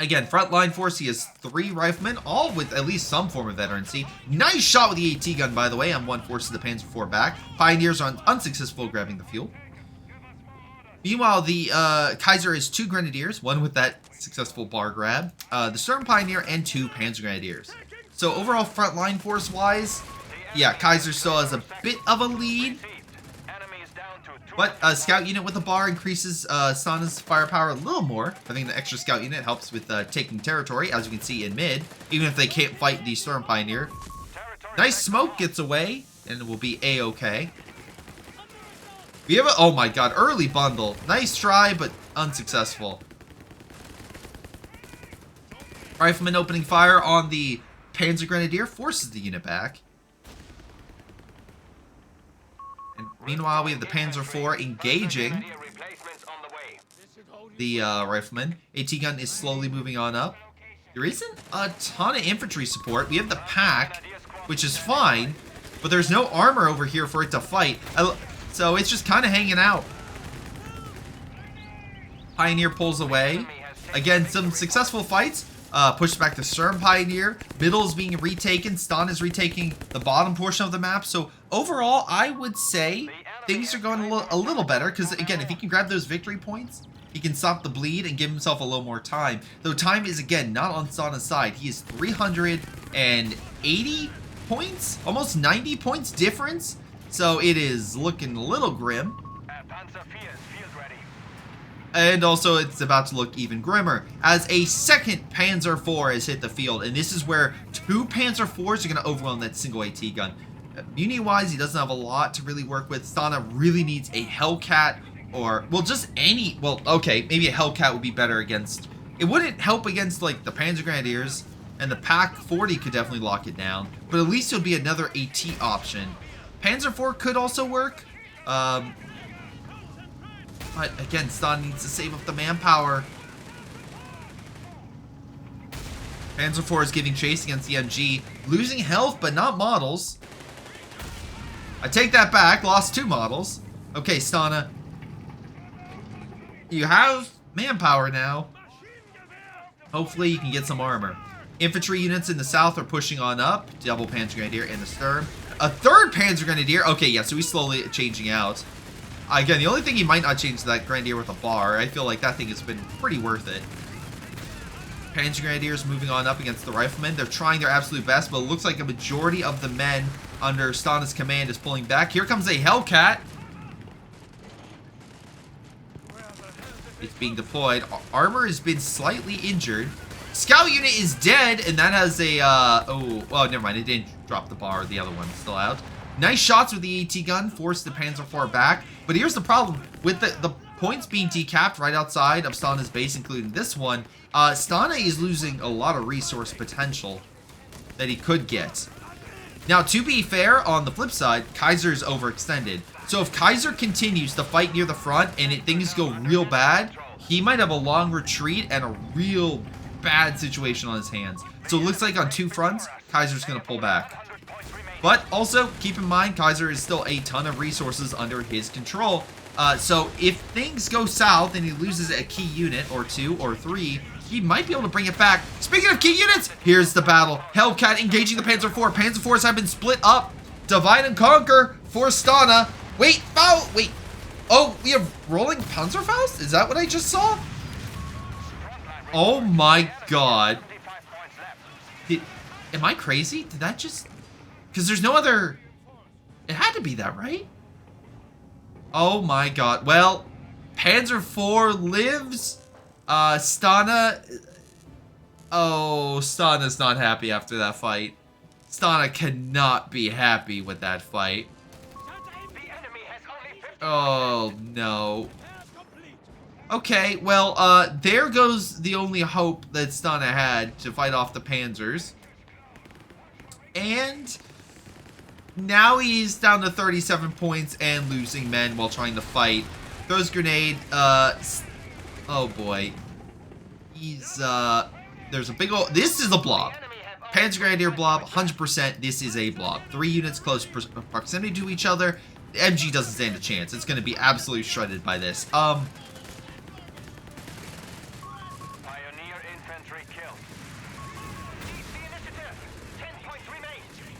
[SPEAKER 1] Again, frontline force, he has 3 riflemen, all with at least some form of veterancy. Nice shot with the AT gun, by the way. M1 forces the Panzer IV back. Pioneers are unsuccessful grabbing the fuel. Meanwhile, the Kaiser has 2 Grenadiers, one with that successful bar grab, the Storm Pioneer, and 2 Panzer Grenadiers. So overall, frontline force-wise, yeah, Kaiser still has a bit of a lead. But a scout unit with a bar increases Stana's firepower a little more. I think the extra scout unit helps with taking territory, as you can see in mid, even if they can't fight the Storm Pioneer. Nice smoke gets away, and it will be A-okay. We have a, oh my god, early bundle. Nice try, but unsuccessful. Rifleman opening fire on the Panzer Grenadier forces the unit back. And meanwhile, we have the Panzer IV engaging the Rifleman. AT gun is slowly moving on up. There isn't a ton of infantry support. We have the pack, which is fine, but there's no armor over here for it to fight. So it's just kind of hanging out. Pioneer pulls away. Again, some successful fights. Pushed back the Storm Pioneer. Middle is being retaken. Stana is retaking the bottom portion of the map. So overall, I would say things are going a little better. Because again, if he can grab those victory points, he can stop the bleed and give himself a little more time. Though time is, again, not on Stana's side. He is 380 points? Almost 90 points difference. So it is looking a little grim. And also, it's about to look even grimmer as a second Panzer IV has hit the field. And this is where 2 Panzer IVs are going to overwhelm that single AT gun. Muni-wise, he doesn't have a lot to really work with. Stana really needs a Hellcat or, well, just any, well, okay, maybe a Hellcat would be better against, it wouldn't help against, like, the Panzer Grenadiers, and the Pak 40 could definitely lock it down, but at least it would be another AT option. Panzer IV could also work, but again, Stana needs to save up the manpower. Panzer IV is giving chase against the MG, losing health, but not models. I take that back, lost 2 models. Okay, Stana. You have manpower now. Hopefully you can get some armor. Infantry units in the south are pushing on up. Double Panzer Grenadier in the stern. A 3rd Panzer Grenadier. Okay, yeah, so he's slowly changing out. Again, the only thing he might not change is that Grenadier with a bar. I feel like that thing has been pretty worth it. Panzer Grenadiers moving on up against the Riflemen. They're trying their absolute best, but it looks like a majority of the men under Stana's command is pulling back. Here comes a Hellcat. It's being deployed. Armor has been slightly injured. Scout unit is dead, and that has a, oh, never mind. It didn't drop the bar. The other one's still out. Nice shots with the AT gun. Forced the Panzer IV back. But here's the problem. With the points being decapped right outside of Stana's base, including this one, Stana is losing a lot of resource potential that he could get. Now, to be fair, on the flip side, Kaiser's overextended. So if Kaiser continues to fight near the front and things go real bad, he might have a long retreat and a real bad situation on his hands. So it looks like on 2 fronts, Kaiser's going to pull back. But also, keep in mind, Kaiser is still a ton of resources under his control. So if things go south and he loses a key unit or 2 or 3, he might be able to bring it back. Speaking of key units, here's the battle. Hellcat engaging the Panzer IV. Panzer IVs have been split up. Divide and conquer for Stana. Wait, foul, wait. Oh, we have rolling Panzerfaust? Is that what I just saw? Oh my god. Am I crazy? Did that just... Because there's no other... It had to be that, right? Oh my god. Well, Panzer IV lives. Stana... Oh, Stana's not happy after that fight. Stana cannot be happy with that fight. Oh, no. Okay, well, there goes the only hope that Stana had to fight off the Panzers. And now he's down to 37 points and losing men while trying to fight. Throws grenade. Oh boy. He's, there's a big old... This is a blob. Panzer Grenadier blob, 100%. This is a blob. 3 units close proximity to each other. The MG doesn't stand a chance. It's going to be absolutely shredded by this.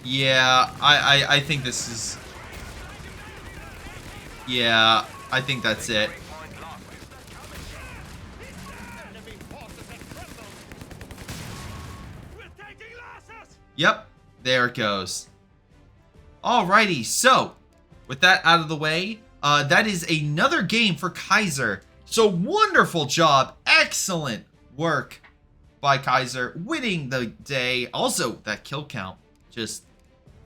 [SPEAKER 1] Yeah, I think this is... Yeah, I think that's it. Yep, there it goes. Alrighty, so, with that out of the way, that is another game for Kaiser. So, wonderful job, excellent work by Kaiser, winning the day. Also, that kill count, just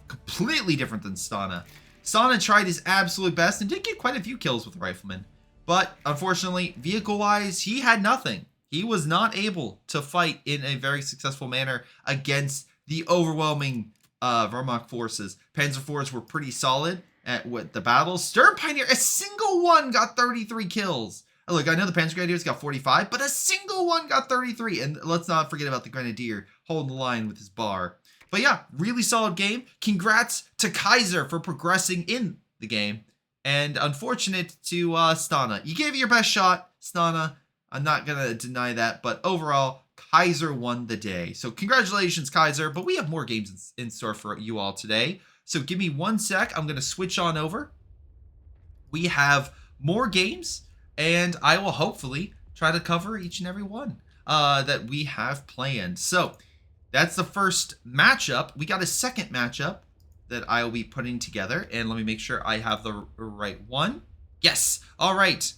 [SPEAKER 1] completely different than Stana. Stana tried his absolute best and did get quite a few kills with the Rifleman. But, unfortunately, vehicle-wise, he had nothing. He was not able to fight in a very successful manner against the overwhelming Wehrmacht forces. Panzer IVs were pretty solid at the battles. Stern Pioneer, a single one got 33 kills. Look, I know the Panzer Grenadiers got 45, but a single one got 33. And let's not forget about the Grenadier holding the line with his bar. But yeah, really solid game. Congrats to Kaiser for progressing in the game. And unfortunate to Stana. You gave it your best shot, Stana. I'm not going to deny that. But overall, Kaiser won the day. So congratulations, Kaiser. But we have more games in store for you all today. So give me 1 sec. I'm going to switch on over. We have more games. And I will hopefully try to cover each and every one that we have planned. So that's the first matchup. We got a second matchup that I will be putting together. And let me make sure I have the right one. Yes. All right.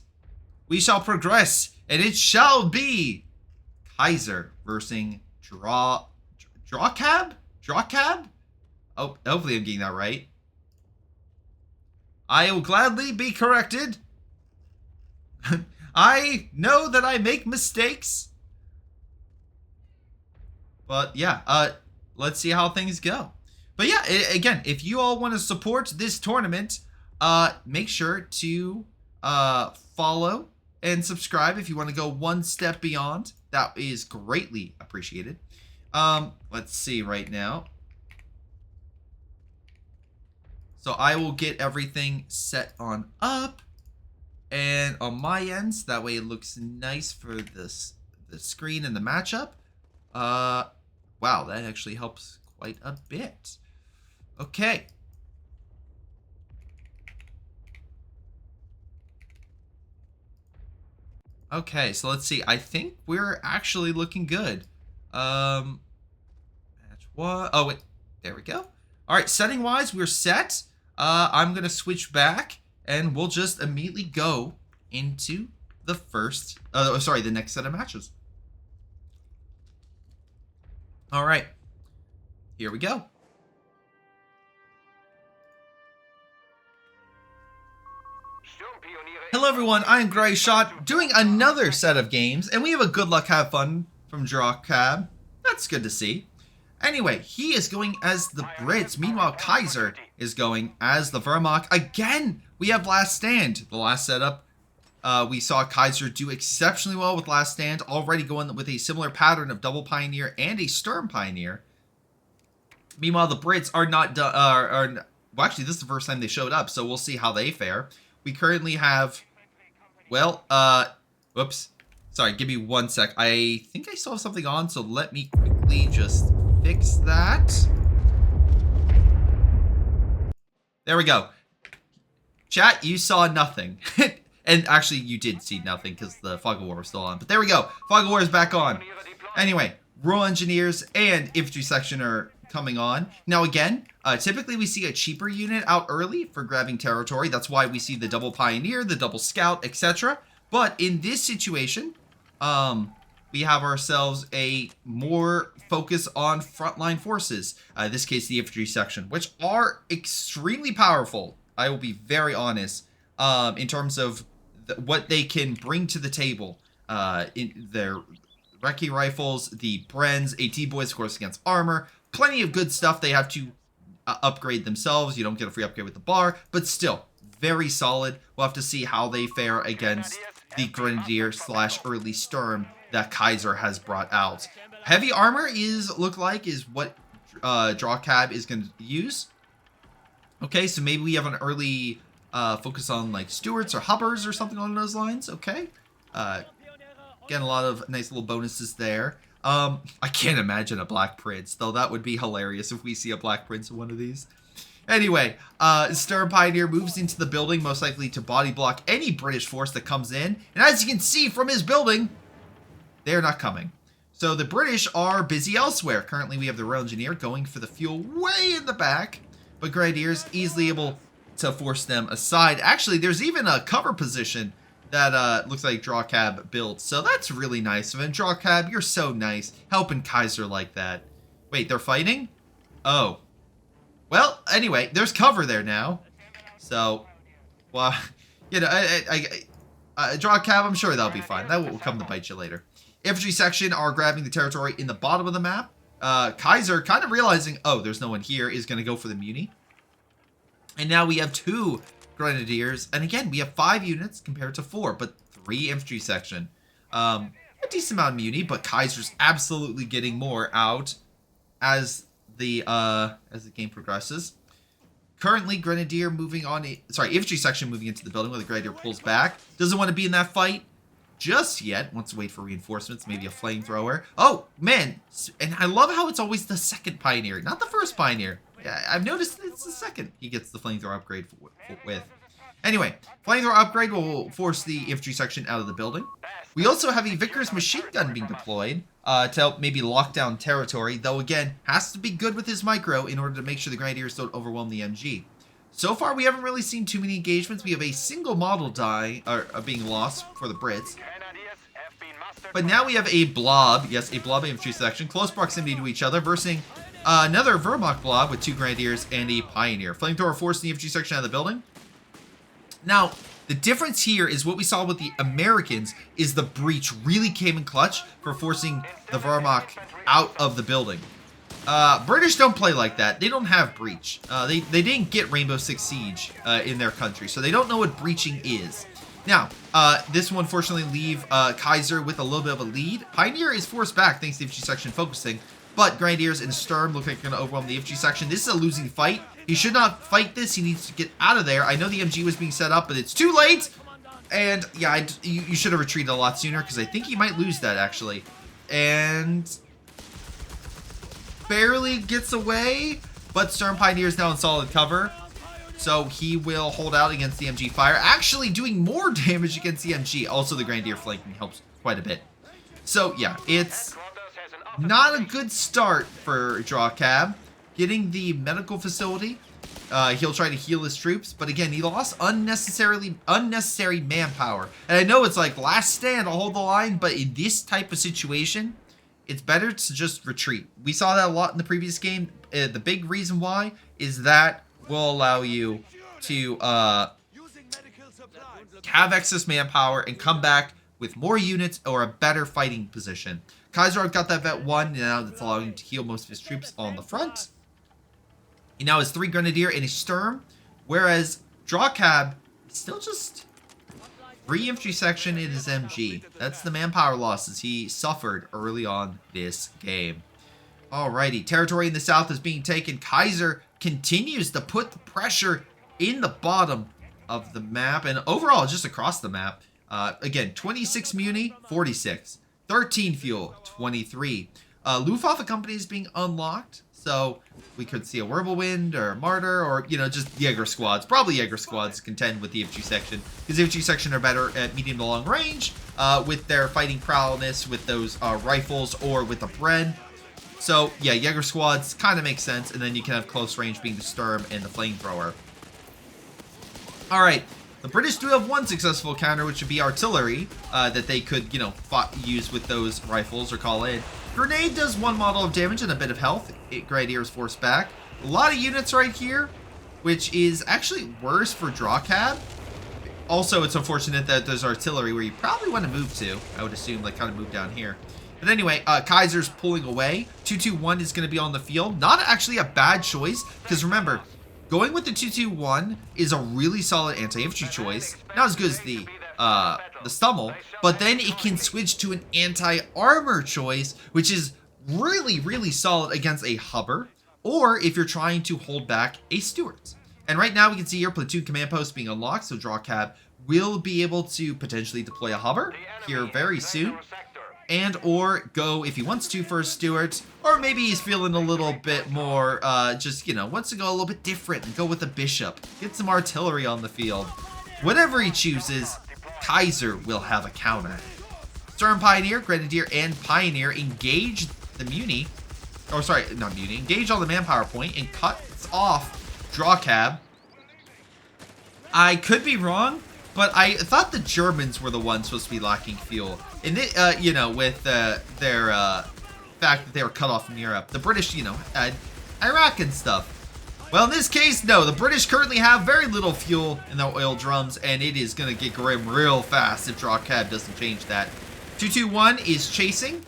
[SPEAKER 1] We shall progress. And it shall be Kaiser versus Drawcab? Drawcab? Oh, hopefully I'm getting that right. I will gladly be corrected. I know that I make mistakes. But yeah, let's see how things go. But yeah, again, if you all want to support this tournament, make sure to follow and subscribe if you want to go one step beyond. That is greatly appreciated. Let's see right now. So I will get everything set on up and on my ends. That way it looks nice for the screen and the matchup. Wow, that actually helps quite a bit. Okay. Okay, so let's see. I think we're actually looking good. Match one. Oh, wait. There we go. All right, setting-wise, we're set. I'm going to switch back, and we'll just immediately go into the first... the next set of matches. All right. Here we go. Hello everyone, I am Gray Shot, doing another set of games, and we have a good luck have fun from Drawcab. That's good to see. Anyway, he is going as the Brits. Meanwhile, Kaiser is going as the Wehrmacht. Again, we have Last Stand. The last setup, we saw Kaiser do exceptionally well with Last Stand, already going with a similar pattern of Double Pioneer and a Sturm Pioneer. Meanwhile, the Brits are not done. Well, actually, this is the first time they showed up, so we'll see how they fare. We currently have, well, whoops. Sorry, give me one sec. I think I still have something on, so let me quickly just fix that. There we go. Chat, you saw nothing. And actually, you did see nothing because the Fog of War was still on. But there we go. Fog of War is back on. Anyway, Royal Engineers and Infantry Section are coming on. Now again, typically we see a cheaper unit out early for grabbing territory. That's why we see the Double Pioneer, the Double Scout, etc. But in this situation, we have ourselves a more focus on frontline forces. In this case, the Infantry Section, which are extremely powerful. I will be very honest in terms of what they can bring to the table in their Recce rifles, the Brens, AT boys, of course, against armor. Plenty of good stuff. They have to upgrade themselves. You don't get a free upgrade with the bar, but still very solid. We'll have to see how they fare against the Grenadier / early Sturm that Kaiser has brought out. Heavy armor is what Drawcab is going to use. Okay, so maybe we have an early focus on like Stuarts or Hubbers or something along those lines. Okay, getting a lot of nice little bonuses there. I can't imagine a Black Prince, though that would be hilarious if we see a Black Prince in one of these. Anyway, Sturm Pioneer moves into the building, most likely to body block any British force that comes in. And as you can see from his building, they're not coming. So the British are busy elsewhere. Currently, we have the Royal Engineer going for the fuel way in the back, but Grenadiers easily able to force them aside. Actually, there's even a cover position that looks like Drawcab built. So that's really nice of him. Drawcab, you're so nice. Helping Kaiser like that. Wait, they're fighting? Oh. Well, anyway, there's cover there now. So, well, you know, Drawcab, I'm sure that'll be fine. That will come to bite you later. Infantry Section are grabbing the territory in the bottom of the map. Kaiser, kind of realizing, oh, there's no one here, is going to go for the Muni. And now we have 2 Grenadiers, and again, we have 5 units compared to 4, but 3 Infantry Section. A decent amount of Muni, but Kaiser's absolutely getting more out as the game progresses. Currently, Grenadier moving on. Infantry Section moving into the building where the Grenadier pulls back. Doesn't want to be in that fight just yet. Wants to wait for reinforcements, maybe a flamethrower. Oh man, and I love how it's always the second Pioneer, not the first Pioneer. I've noticed it's the second he gets the flamethrower upgrade with. Anyway, flamethrower upgrade will force the Infantry Section out of the building. We also have a Vickers machine gun being deployed to help maybe lock down territory, though again, has to be good with his micro in order to make sure the Grenadiers don't overwhelm the MG. So far, we haven't really seen too many engagements. We have a single model being lost for the Brits. But now we have a blob. Yes, a blob infantry section. Close proximity to each other versus another Wehrmacht blob with 2 Grenadiers and a Pioneer. Flamethrower forced the infantry section out of the building. Now, the difference here is what we saw with the Americans is the breach really came in clutch for forcing the Wehrmacht out of the building. British don't play like that. They don't have breach. They didn't get Rainbow Six Siege in their country, so they don't know what breaching is. Now, this will unfortunately leave Kaiser with a little bit of a lead. Pioneer is forced back thanks to the infantry section focusing, but Grenadiers and Sturm look like they're going to overwhelm the infantry section. This is a losing fight. He should not fight this. He needs to get out of there. I know the MG was being set up, but it's too late. And yeah, you should have retreated a lot sooner because I think he might lose that actually. And barely gets away, but Sturm Pioneer is now in solid cover. So he will hold out against the MG fire, actually doing more damage against the MG. Also, the Grenadier flanking helps quite a bit. So yeah, it's not a good start for Drawcab. Getting the medical facility, he'll try to heal his troops, but again, he lost unnecessary manpower. And I know it's like last stand, I'll hold the line, but in this type of situation, it's better to just retreat. We saw that a lot in the previous game. The big reason why is that will allow you to have excess manpower and come back with more units or a better fighting position. Kaiser got that vet 1, and now that's allowing him to heal most of his troops on the front. He now has 3 Grenadier and a Sturm, whereas Drawcab is still just 3 infantry section in his MG. That's the manpower losses he suffered early on this game. Alrighty, territory in the south is being taken. Kaiser continues to put the pressure in the bottom of the map and overall just across the map. Again, 26 muni, 46. 13 fuel, 23. Luftwaffe company is being unlocked. So we could see a Whirlwind or a Martyr or, you know, just Jaeger squads. Probably Jaeger squads contend with the infantry section. Because the infantry section are better at medium to long range with their fighting prowess with those rifles or with the bread. So, yeah, Jaeger squads kind of make sense. And then you can have close range being the Sturm and the Flamethrower. Alright, the British do have one successful counter, which would be artillery that they could, you know, use with those rifles or call in. Grenade does 1 model of damage and a bit of health. Grenadier is forced back. A lot of units right here, which is actually worse for Drawcab. Also, it's unfortunate that there's artillery where you probably want to move to. I would assume, like, kind of move down here. But anyway, Kaiser's pulling away. 221 is going to be on the field. Not actually a bad choice, because remember, going with the 221 is a really solid anti-infantry choice. Not as good as the Stummel, but then it can switch to an anti-armor choice, which is really, really solid against a Hubber, or if you're trying to hold back a Stuart. And right now we can see here platoon command post being unlocked, so Drawcab will be able to potentially deploy a Hubber here very soon, and or go, if he wants to, for a Stuart, or maybe he's feeling a little bit more, just, you know, wants to go a little bit different and go with a Bishop, get some artillery on the field. Whatever he chooses, Kaiser will have a counter. Sturm Pioneer, Grenadier, and Pioneer engage the Muni, or sorry, not Muni, engage on the manpower point and cuts off Drawcab. I could be wrong, but I thought the Germans were the ones supposed to be lacking fuel. And you know, with their fact that they were cut off from Europe. The British, you know, had Iraq and stuff. Well, in this case, no. The British currently have very little fuel in their oil drums, and it is going to get grim real fast if Drawcab doesn't change that. 221 is chasing,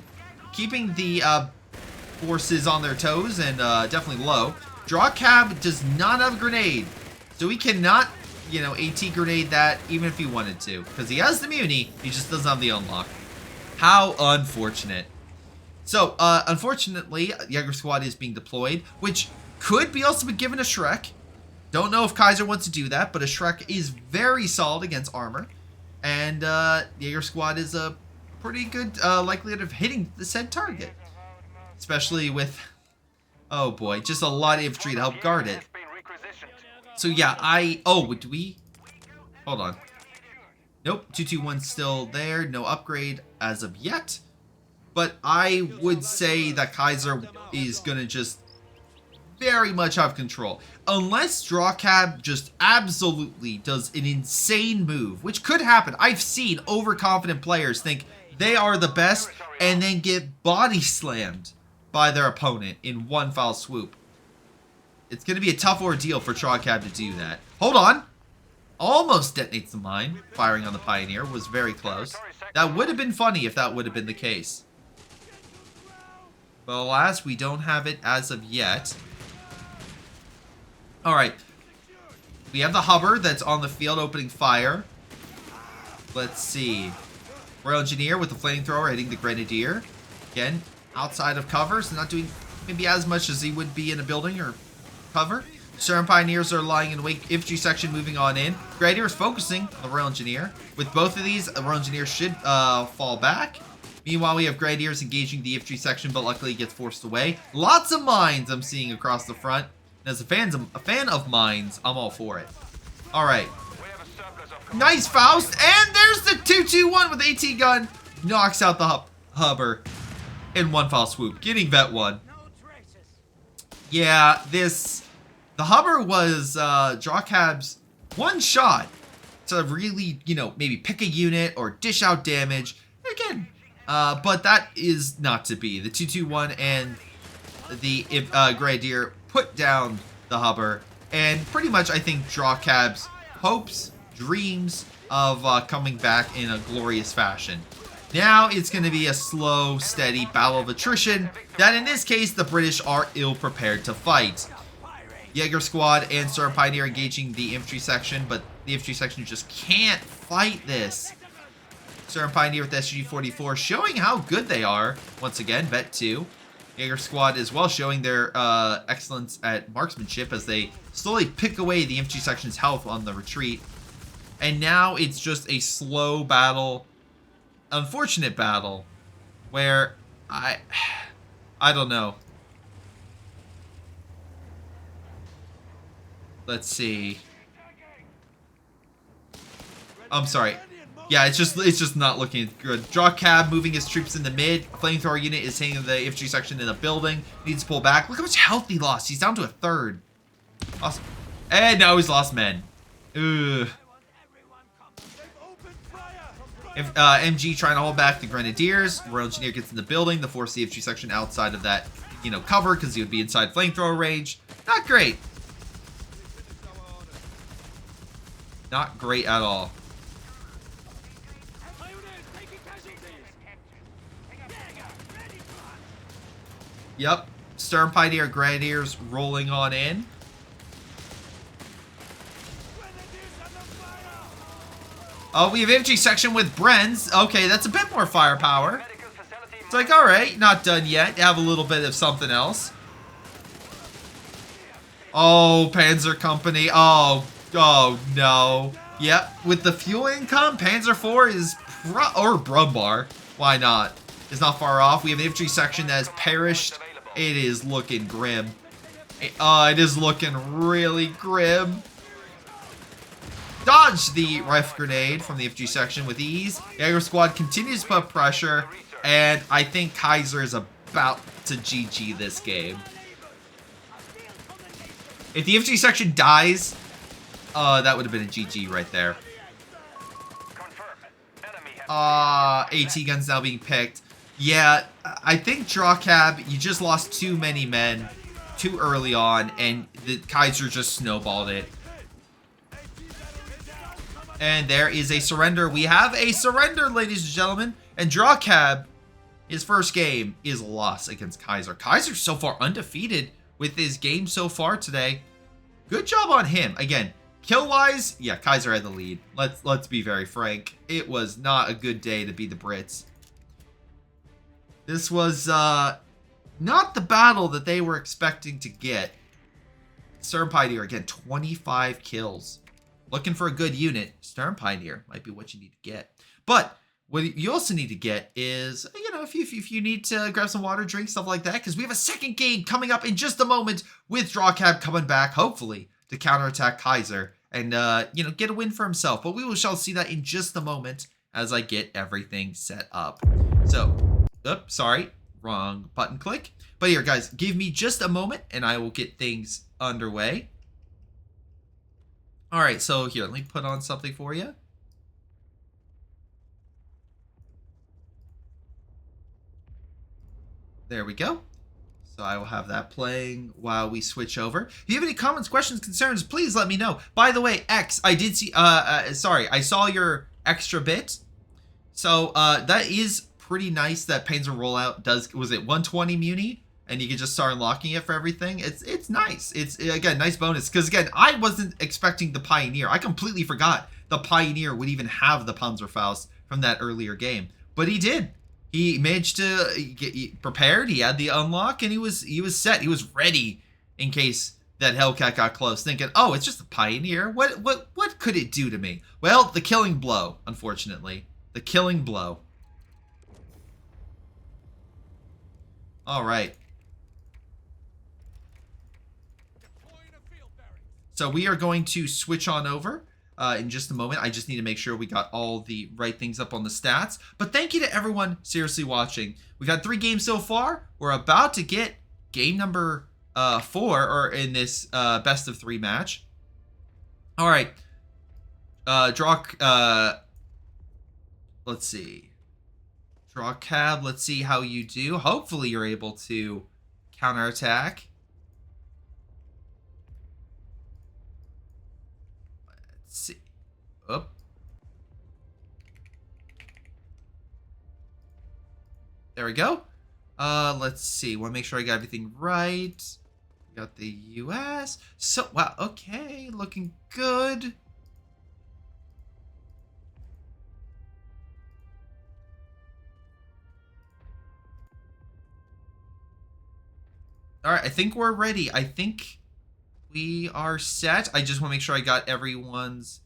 [SPEAKER 1] keeping the forces on their toes and definitely low. Drawcab does not have a grenade, so he cannot, you know, AT grenade that even if he wanted to, because he has the Muni, he just doesn't have the unlock. How unfortunate. So, unfortunately, Jaeger Squad is being deployed, which could be also be given a Shrek. Don't know if Kaiser wants to do that, but a Shrek is very solid against armor. And Jaeger Squad is a pretty good likelihood of hitting the said target. Especially with, oh boy, just a lot of infantry to help guard it. So yeah, do we? Hold on. Nope, 221's still there. No upgrade as of yet. But I would say that Kaiser is going to just very much have control. Unless Drawcab just absolutely does an insane move, which could happen. I've seen overconfident players think They are the best, and then get body slammed by their opponent in one foul swoop. It's going to be a tough ordeal for Drawcab to do that. Hold on. Almost detonates the mine. Firing on the Pioneer was very close. That would have been funny if that would have been the case. But alas, we don't have it as of yet. Alright. We have the Hubbard that's on the field opening fire. Let's see. Royal Engineer with the flamethrower hitting the Grenadier. Again, outside of cover, so not doing maybe as much as he would be in a building or cover. Stern Pioneers are lying in wait. Infantry section moving on in. Grenadier is focusing on the Royal Engineer. With both of these, the Royal Engineer should fall back. Meanwhile, we have Grenadiers engaging the infantry section, but luckily it gets forced away. Lots of mines I'm seeing across the front. And as a fan of mines, I'm all for it. All right. Nice Faust, and there's the 2-2-1 with AT gun. Knocks out the Hubber in one foul swoop, getting vet one. Yeah, the Hubber was Drawcab's one shot to really, maybe pick a unit or dish out damage. Again, but that is not to be. The 2-2-1 and the Grenadier put down the Hubber, and pretty much I think Drawcab's hopes, dreams of coming back in a glorious fashion. Now it's going to be a slow, steady battle of attrition that in this case the British are ill prepared to fight. Jaeger Squad and Sir Pioneer engaging the infantry section, but the infantry section just can't fight this. Sir Pioneer with SG-44 showing how good they are. Once again, Vet 2. Jaeger Squad as well showing their excellence at marksmanship as they slowly pick away the infantry section's health on the retreat. And now it's just a slow battle, unfortunate battle, where I don't know. Let's see. I'm sorry. Yeah, it's just not looking good. Drawcab moving his troops in the mid. Flamethrower unit is hitting the infantry section in the building. Needs to pull back. Look how much health he lost. He's down to a third. Awesome. And now he's lost men. Ugh. If MG trying to hold back the Grenadiers. Royal Engineer gets in the building. The force the infantry section outside of that, cover because he would be inside flamethrower range. Not great. Not great at all. Yep. Stern Pioneer Grenadiers rolling on in. Oh, we have infantry section with Bren's. Okay, that's a bit more firepower. It's like, alright, not done yet. Have a little bit of something else. Oh, Panzer Company. Oh no. Yep, with the fuel income, Panzer IV is or Brumbar. Why not? Is not far off. We have an infantry section that has perished. It is looking grim. It is looking really grim. Dodge the rifle grenade from the infantry section with ease. Jaeger Squad continues to put pressure, and I think Kaiser is about to GG this game. If the infantry section dies, that would have been a GG right there. AT guns now being picked. Yeah, I think Drawcab, you just lost too many men too early on, and the Kaiser just snowballed it. And there is a surrender. We have a surrender, ladies and gentlemen. And Drawcab, his first game is a loss against Kaiser. Kaiser's so far undefeated with his game so far today. Good job on him. Again, kill-wise, yeah, Kaiser had the lead. Let's be very frank. It was not a good day to be the Brits. This was not the battle that they were expecting to get. Stern Pioneer, again, 25 kills. Looking for a good unit, Stern Pioneer might be what you need to get. But what you also need to get is, if you need to grab some water, drink, stuff like that, because we have a second game coming up in just a moment with Drawcab coming back, hopefully, to counterattack Kaiser and, get a win for himself. But we shall see that in just a moment as I get everything set up. So, oops, sorry, wrong button click. But here, guys, give me just a moment and I will get things underway. All right, so here, let me put on something for you. There we go. So I will have that playing while we switch over. If you have any comments, questions, concerns, please let me know. By the way, X, I did see, sorry, I saw your extra bit. So that is pretty nice that Panzer Rollout does, was it 120 Muni? And you can just start unlocking it for everything. It's nice. It's, again, nice bonus. Because, again, I wasn't expecting the Pioneer. I completely forgot the Pioneer would even have the Panzerfaust from that earlier game. But he did. He managed to get prepared. He had the unlock, and he was set. He was ready in case that Hellcat got close, thinking, "Oh, it's just a Pioneer. What could it do to me?" Well, the killing blow, unfortunately. The killing blow. All right. So we are going to switch on over in just a moment. I just need to make sure we got all the right things up on the stats. But thank you to everyone seriously watching. We've had 3 games so far. We're about to get game number 4, or in this best of 3 match. All right. Let's see. Draw cab. Let's see how you do. Hopefully you're able to counterattack. See. Up. There we go. Let's see. Want to make sure I got everything right. Got the US. So, wow. Okay. Looking good. All right. I think we're ready. I think we are set. I just want to make sure I got everyone's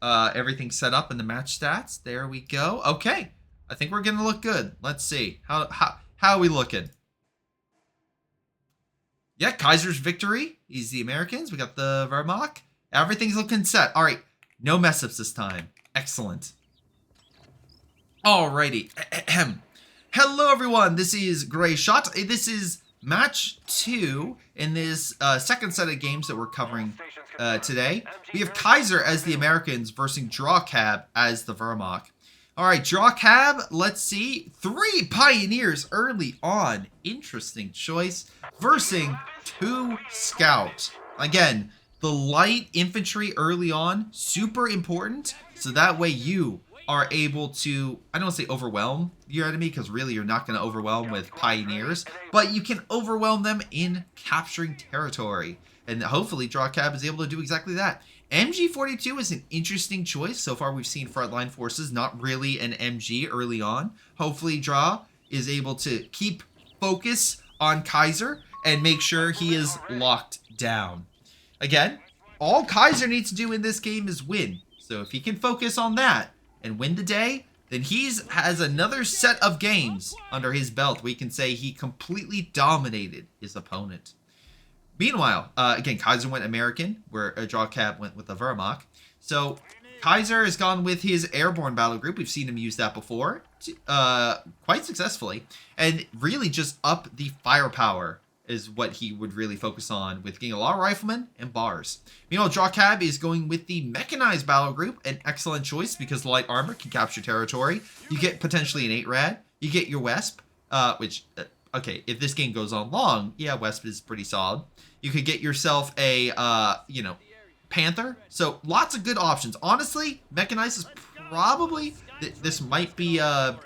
[SPEAKER 1] everything set up in the match stats. There we go. Okay. I think we're going to look good. Let's see. How are we looking? Yeah, Kaiser's victory. He's the Americans. We got the Wehrmacht. Everything's looking set. All right. No mess ups this time. Excellent. Alrighty. Hello, everyone. This is Gray Shot. This is match 2 in this second set of games that we're covering today. We have Kaiser as the Americans versus Draw Cab as the Wehrmacht. All right, Draw Cab, let's see. 3 Pioneers early on. Interesting choice. Versus 2 Scout. Again, the light infantry early on, super important. So that way you are able to, I don't want to say overwhelm your enemy, because really you're not going to overwhelm with Pioneers, but you can overwhelm them in capturing territory. And hopefully Draw Cab is able to do exactly that. MG42 is an interesting choice. So far we've seen Frontline Forces, not really an MG early on. Hopefully Draw is able to keep focus on Kaiser and make sure he is locked down. Again, all Kaiser needs to do in this game is win. So if he can focus on that and win the day, then has another set of games under his belt. We can say he completely dominated his opponent. Meanwhile, again, Kaiser went American, where Draw Cab went with the Wehrmacht. So Kaiser has gone with his airborne battle group. We've seen him use that before, quite successfully. And really just up the firepower is what he would really focus on, with getting a lot of riflemen and bars. Meanwhile, Draw Cab is going with the mechanized battle group, an excellent choice because light armor can capture territory. You get potentially an 8-rad. You get your Wesp, which, okay, if this game goes on long, yeah, Wesp is pretty solid. You could get yourself a, Panther. So lots of good options. Honestly, mechanized is probably, this might be a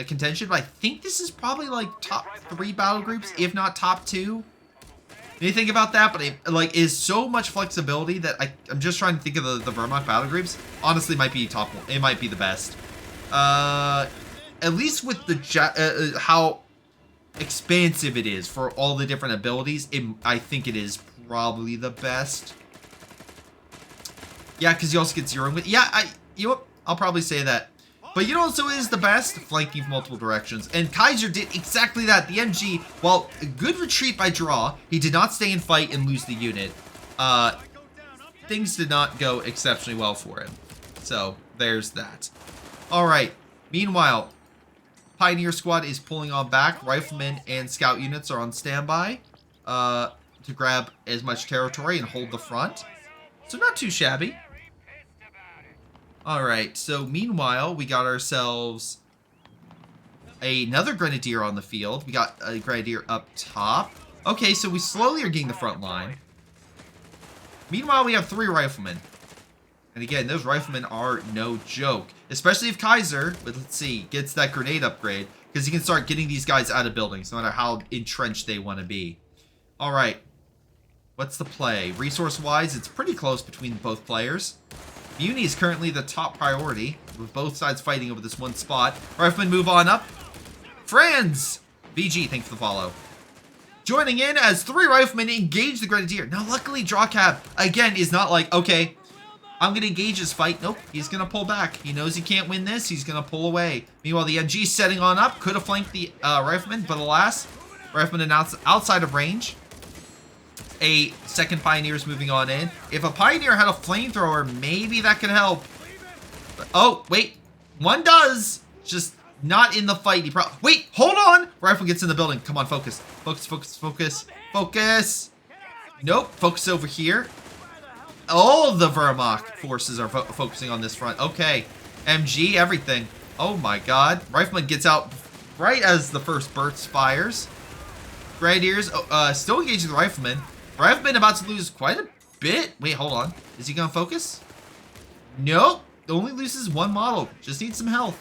[SPEAKER 1] contention, but I think this is probably like top 3 battle groups, if not top 2. When you think about that, but it is so much flexibility that I'm just trying to think of the Wehrmacht battle groups. Honestly, might be top 1. It might be the best. At least with the how expansive it is for all the different abilities, I think it is probably the best. Yeah, because you also get zeroing with. Yeah, I'll probably say that. But you know also is the best? Flanking from multiple directions. And Kaiser did exactly that. The MG, while a good retreat by Draw, he did not stay and fight and lose the unit. Things did not go exceptionally well for him. So, there's that. Alright, meanwhile, Pioneer Squad is pulling on back. Riflemen and Scout units are on standby to grab as much territory and hold the front. So not too shabby. Alright, so meanwhile, we got ourselves another Grenadier on the field. We got a Grenadier up top. Okay, so we slowly are getting the front line. Meanwhile, we have 3 Riflemen. And again, those Riflemen are no joke. Especially if Kaiser, but let's see, gets that grenade upgrade. Because he can start getting these guys out of buildings, no matter how entrenched they want to be. Alright. What's the play? Resource-wise, it's pretty close between both players. Muni is currently the top priority, with both sides fighting over this one spot. Riflemen move on up. Franz! VG, thanks for the follow. Joining in as 3 Riflemen engage the Grenadier. Now, luckily, Drawcab, again, is not like, okay, I'm going to engage his fight. Nope, he's going to pull back. He knows he can't win this. He's going to pull away. Meanwhile, the MG setting on up. Could have flanked the Rifleman, but alas, Rifleman announced outside of range. A second Pioneer is moving on in. If a Pioneer had a flamethrower, maybe that could help. But, oh, wait. One does. Just not in the fight. Wait, hold on. Rifle gets in the building. Come on, focus. Focus, focus, focus. Focus. Nope, focus over here. All the Wehrmacht forces are focusing on this front. Okay. MG, everything. Oh my god. Rifleman gets out right as the first burst fires. Grenadiers still engaging the Rifleman. Rifleman about to lose quite a bit. Wait, hold on. Is he going to focus? Nope. Only loses 1 model. Just needs some health.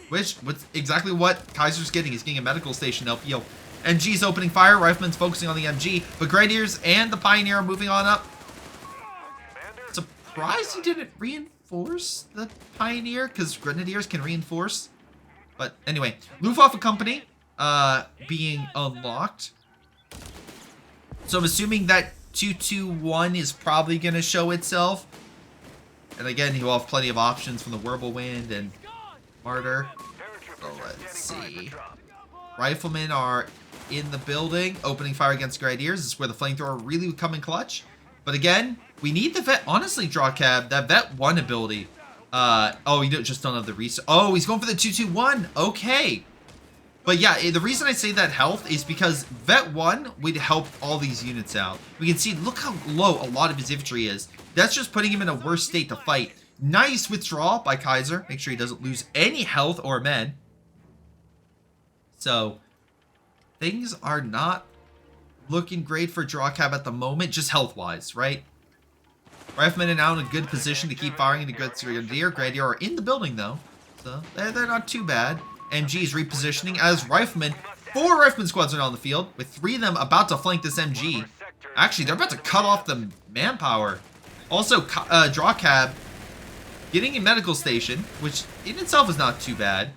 [SPEAKER 1] Which, exactly what Kaiser's getting. He's getting a medical station to help heal. MG's opening fire. Rifleman's focusing on the MG. But Grenadiers and the Pioneer are moving on up. Surprised he didn't reinforce the Pioneer, because Grenadiers can reinforce. But anyway, Luftwaffe Company being unlocked. So I'm assuming that 221 is probably going to show itself. And again, he'll have plenty of options from the Whirlwind and Martyr. So let's see. Riflemen are in the building, opening fire against Grenadiers. This is where the flamethrower really would come in clutch. But again, we need the vet. Honestly, Drawcab, that vet 1 ability. Oh, you just don't have the resource. Oh, he's going for the 221. Okay. But yeah, the reason I say that health is because vet 1 would help all these units out. We can see, look how low a lot of his infantry is. That's just putting him in a worse state to fight. Nice withdrawal by Kaiser. Make sure he doesn't lose any health or men. So, things are not looking great for Drawcab at the moment, just health-wise, right? Riflemen are now in a good position to keep firing into Grenadier. Grenadier are in the building, though, so they're not too bad. MG is repositioning as Riflemen. 4 Rifleman squads are now on the field, with 3 of them about to flank this MG. Actually, they're about to cut off the manpower. Also, Drawcab getting a medical station, which in itself is not too bad.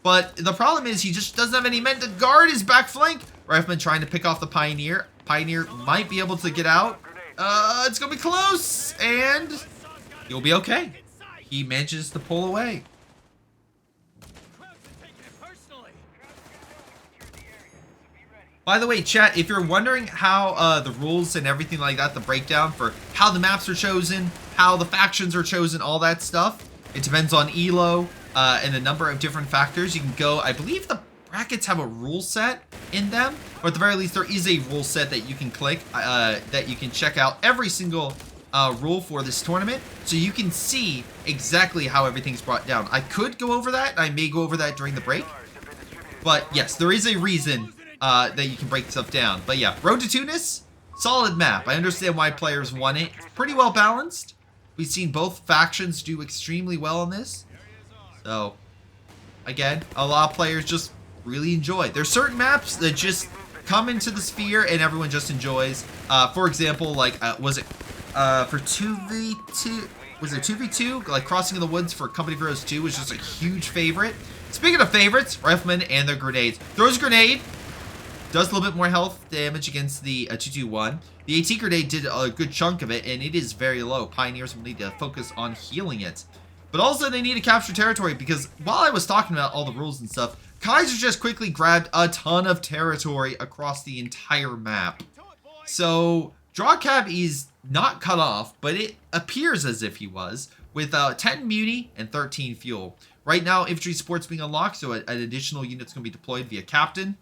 [SPEAKER 1] But the problem is he just doesn't have any men to guard his back flank. Rifleman trying to pick off the Pioneer. Pioneer might be able to get out. It's going to be close, and he'll be okay. He manages to pull away. By the way, chat, if you're wondering how the rules and everything like that, the breakdown for how the maps are chosen, how the factions are chosen, all that stuff, it depends on ELO and a number of different factors. You can go, I believe the brackets have a rule set in them, or at the very least, there is a rule set that you can click, that you can check out every single rule for this tournament, so you can see exactly how everything's brought down. I could go over that, and I may go over that during the break, but yes, there is a reason that you can break stuff down. But yeah, Road to Tunis, solid map. I understand why players want it. It's pretty well balanced. We've seen both factions do extremely well on this. So, again, a lot of players just really enjoy. There's certain maps that just come into the sphere and everyone just enjoys. For example, like, was it for 2v2? Was it 2v2? Like, Crossing of the Woods for Company of Heroes 2 was just a huge favorite. Speaking of favorites, Riflemen and their grenades. Throws a grenade. Does a little bit more health damage against the 221. The AT grenade did a good chunk of it, and it is very low. Pioneers will need to focus on healing it. But also, they need to capture territory, because while I was talking about all the rules and stuff, Kaiser just quickly grabbed a ton of territory across the entire map. So, Drawcab is not cut off, but it appears as if he was, with 10 muni and 13 fuel. Right now, infantry support's being unlocked, so an additional unit's going to be deployed via captain.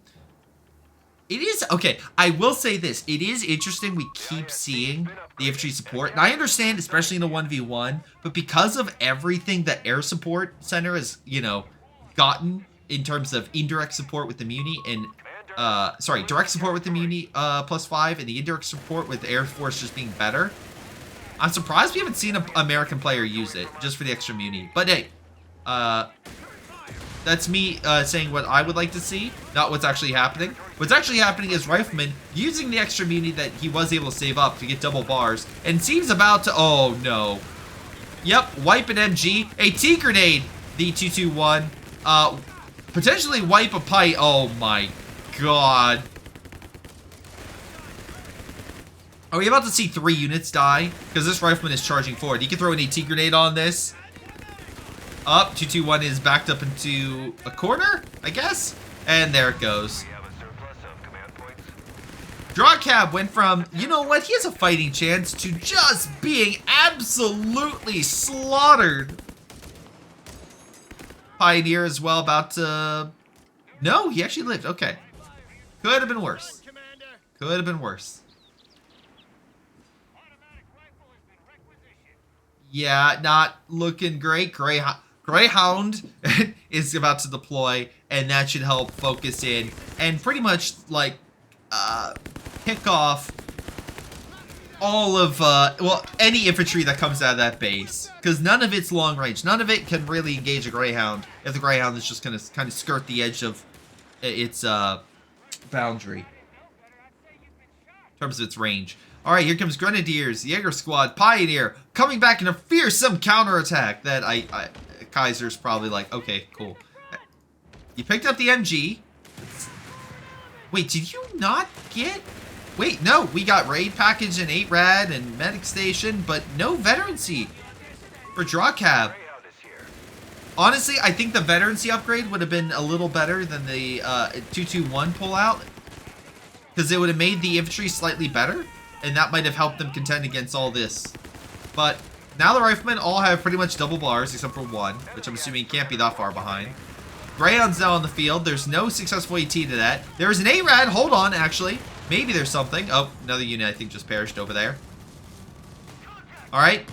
[SPEAKER 1] It is, okay, I will say this. It is interesting we keep seeing the infantry support. And I understand, especially in the 1v1, but because of everything that Air Support Center has, you know, gotten in terms of indirect support with the Muni and sorry, direct support with the Muni +5 and the indirect support with the Air Force just being better. I'm surprised we haven't seen an American player use it just for the extra Muni. But hey, that's me saying what I would like to see, not what's actually happening. What's actually happening is Rifleman using the extra Muni that he was able to save up to get double bars, and seems about to, oh no. Yep, wipe an MG, a T-grenade, the 221, potentially wipe a pipe, oh my god. Are we about to see 3 units die? Because this Rifleman is charging forward. He can throw an AT grenade on this. Up, 221 is backed up into a corner, I guess? And there it goes. Draw Cab went from, you know what, he has a fighting chance, to just being absolutely slaughtered. Pioneer as well, about to... No, he actually lived, okay. Could have been worse. Could have been worse. Yeah, not looking great. Greyhound is about to deploy, and that should help focus in and pretty much like pick off all of well, any infantry that comes out of that base, because none of it's long range. None of it can really engage a Greyhound if the Greyhound is just going to kind of skirt the edge of its boundary in terms of its range. All right, here comes Grenadiers, Jaeger Squad, Pioneer, coming back in a fearsome counterattack that Kaiser's probably like, okay, cool. You picked up the MG. Wait, did you not get... Wait, no, we got Raid Package and 8 Rad and Medic Station, but no Veterancy for Draw Cab. Honestly, I think the Veterancy upgrade would have been a little better than the 221 pullout, because it would have made the infantry slightly better. And that might have helped them contend against all this. But now the Riflemen all have pretty much double bars, except for one, which I'm assuming can't be that far behind. Greyhound's now on the field. There's no successful AT to that. There's an ARAD. Hold on, actually. Maybe there's something. Oh, another unit I think just perished over there. All right.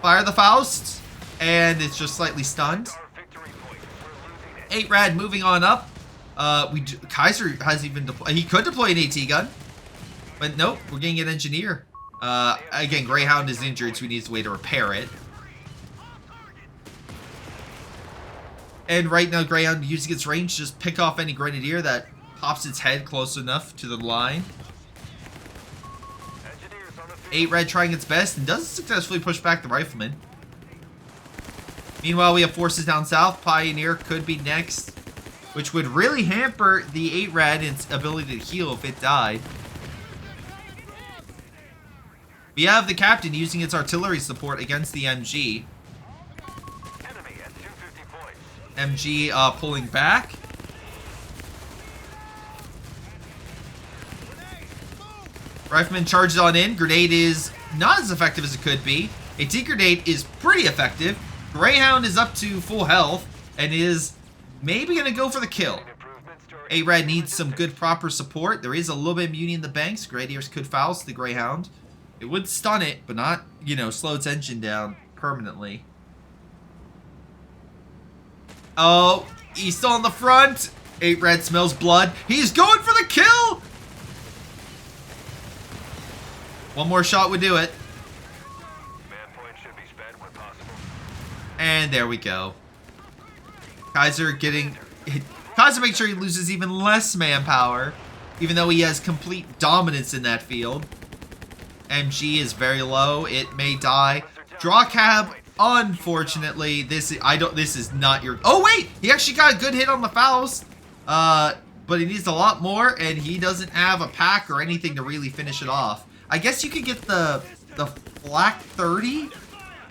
[SPEAKER 1] Fire the Faust. And it's just slightly stunned. 8 Rad moving on up. Kaiser has even deployed. He could deploy an AT gun. But nope, we're getting an engineer. Again, Greyhound is injured, so he needs a way to repair it. And right now, Greyhound, using its range, just pick off any Grenadier that pops its head close enough to the line. 8 Red trying its best and doesn't successfully push back the Rifleman. Meanwhile, we have forces down south. Pioneer could be next, which would really hamper the 8 Red and its ability to heal if it died. We have the Captain using its artillery support against the MG. MG pulling back. Rifleman charges on in. Grenade is not as effective as it could be. A T-grenade is pretty effective. Greyhound is up to full health and is maybe going to go for the kill. A-Rad needs some good proper support. There is a little bit of Muni in the banks. Grenadiers could foul the Greyhound. It would stun it, but not, you know, slow its engine down permanently. Oh, he's still on the front. 8 Red smells blood. He's going for the kill. One more shot would do it. And there we go. Kaiser getting... Kaiser makes sure he loses even less manpower, even though he has complete dominance in that field. MG is very low. It may die. Draw Cab, unfortunately, this is not your... Oh, wait! He actually got a good hit on the Faust. But he needs a lot more, and he doesn't have a pack or anything to really finish it off. I guess you could get the Flak 30,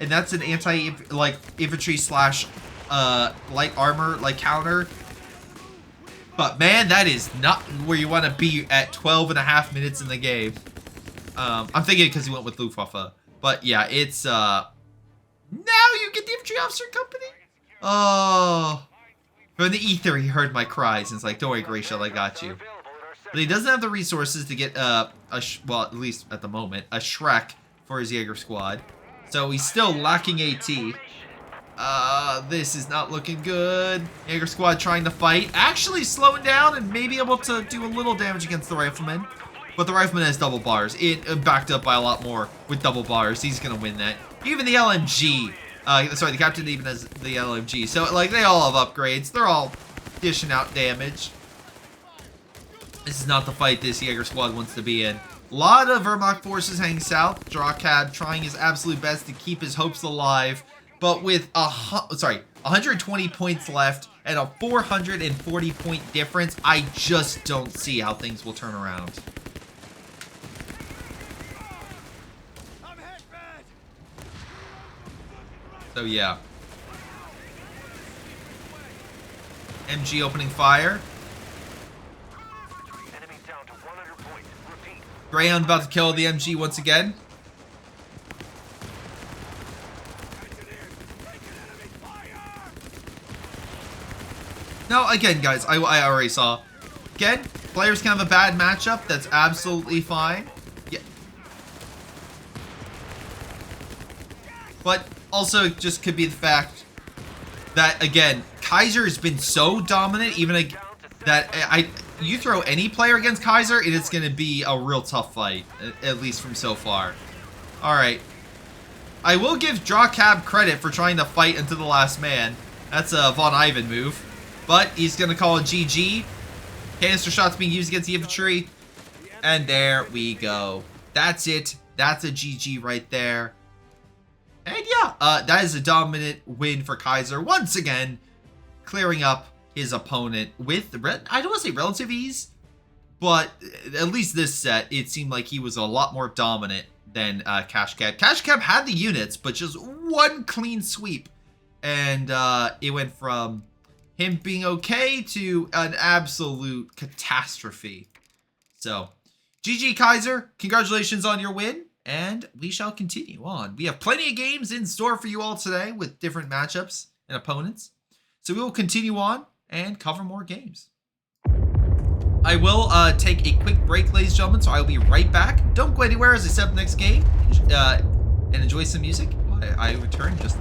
[SPEAKER 1] and that's an infantry slash light armor counter. But man, that is not where you want to be at 12.5 minutes in the game. I'm thinking because he went with Luftwaffe. But yeah, it's now you get the infantry officer company. Oh, from the ether he heard my cries and it's like, don't worry, Grayshield, I got you. But he doesn't have the resources to get well, at least at the moment, a Shrek for his Jaeger squad. So he's still lacking AT. This is not looking good. Jaeger squad trying to fight. Actually slowing down and maybe able to do a little damage against the rifleman. But the rifleman has double bars. It backed up by a lot more with double bars. He's gonna win that. Even the LMG. Sorry, the captain even has the LMG. So, like, they all have upgrades. They're all dishing out damage. This is not the fight this Jaeger squad wants to be in. A lot of Wehrmacht forces heading south. Drawcab trying his absolute best to keep his hopes alive. But with 120 points left and a 440 point difference, I just don't see how things will turn around. So yeah. MG opening fire. Greyhound about to kill the MG once again. Now, again, guys, I already saw. Again, players can have a bad matchup. That's absolutely fine. Yeah. But also, it just could be the fact that, again, Kaiser has been so dominant, even that you throw any player against Kaiser, and it's going to be a real tough fight, at least from so far. Alright. I will give Drawcab credit for trying to fight into the last man. That's a Von Ivan move. But he's going to call it GG. Canister shots being used against the infantry. And there we go. That's it. That's a GG right there. And yeah, that is a dominant win for Kaiser. Once again, clearing up his opponent with, I don't want to say relative ease, but at least this set, it seemed like he was a lot more dominant than Kashkab. Kashkab had the units, but just one clean sweep. And it went from him being okay to an absolute catastrophe. So, GG Kaiser, congratulations on your win, and we shall continue on. We have plenty of games in store for you all today with different matchups and opponents. So we will continue on and cover more games. I will take a quick break, ladies and gentlemen, so I'll be right back. Don't go anywhere as I set up the next game and enjoy some music. I return just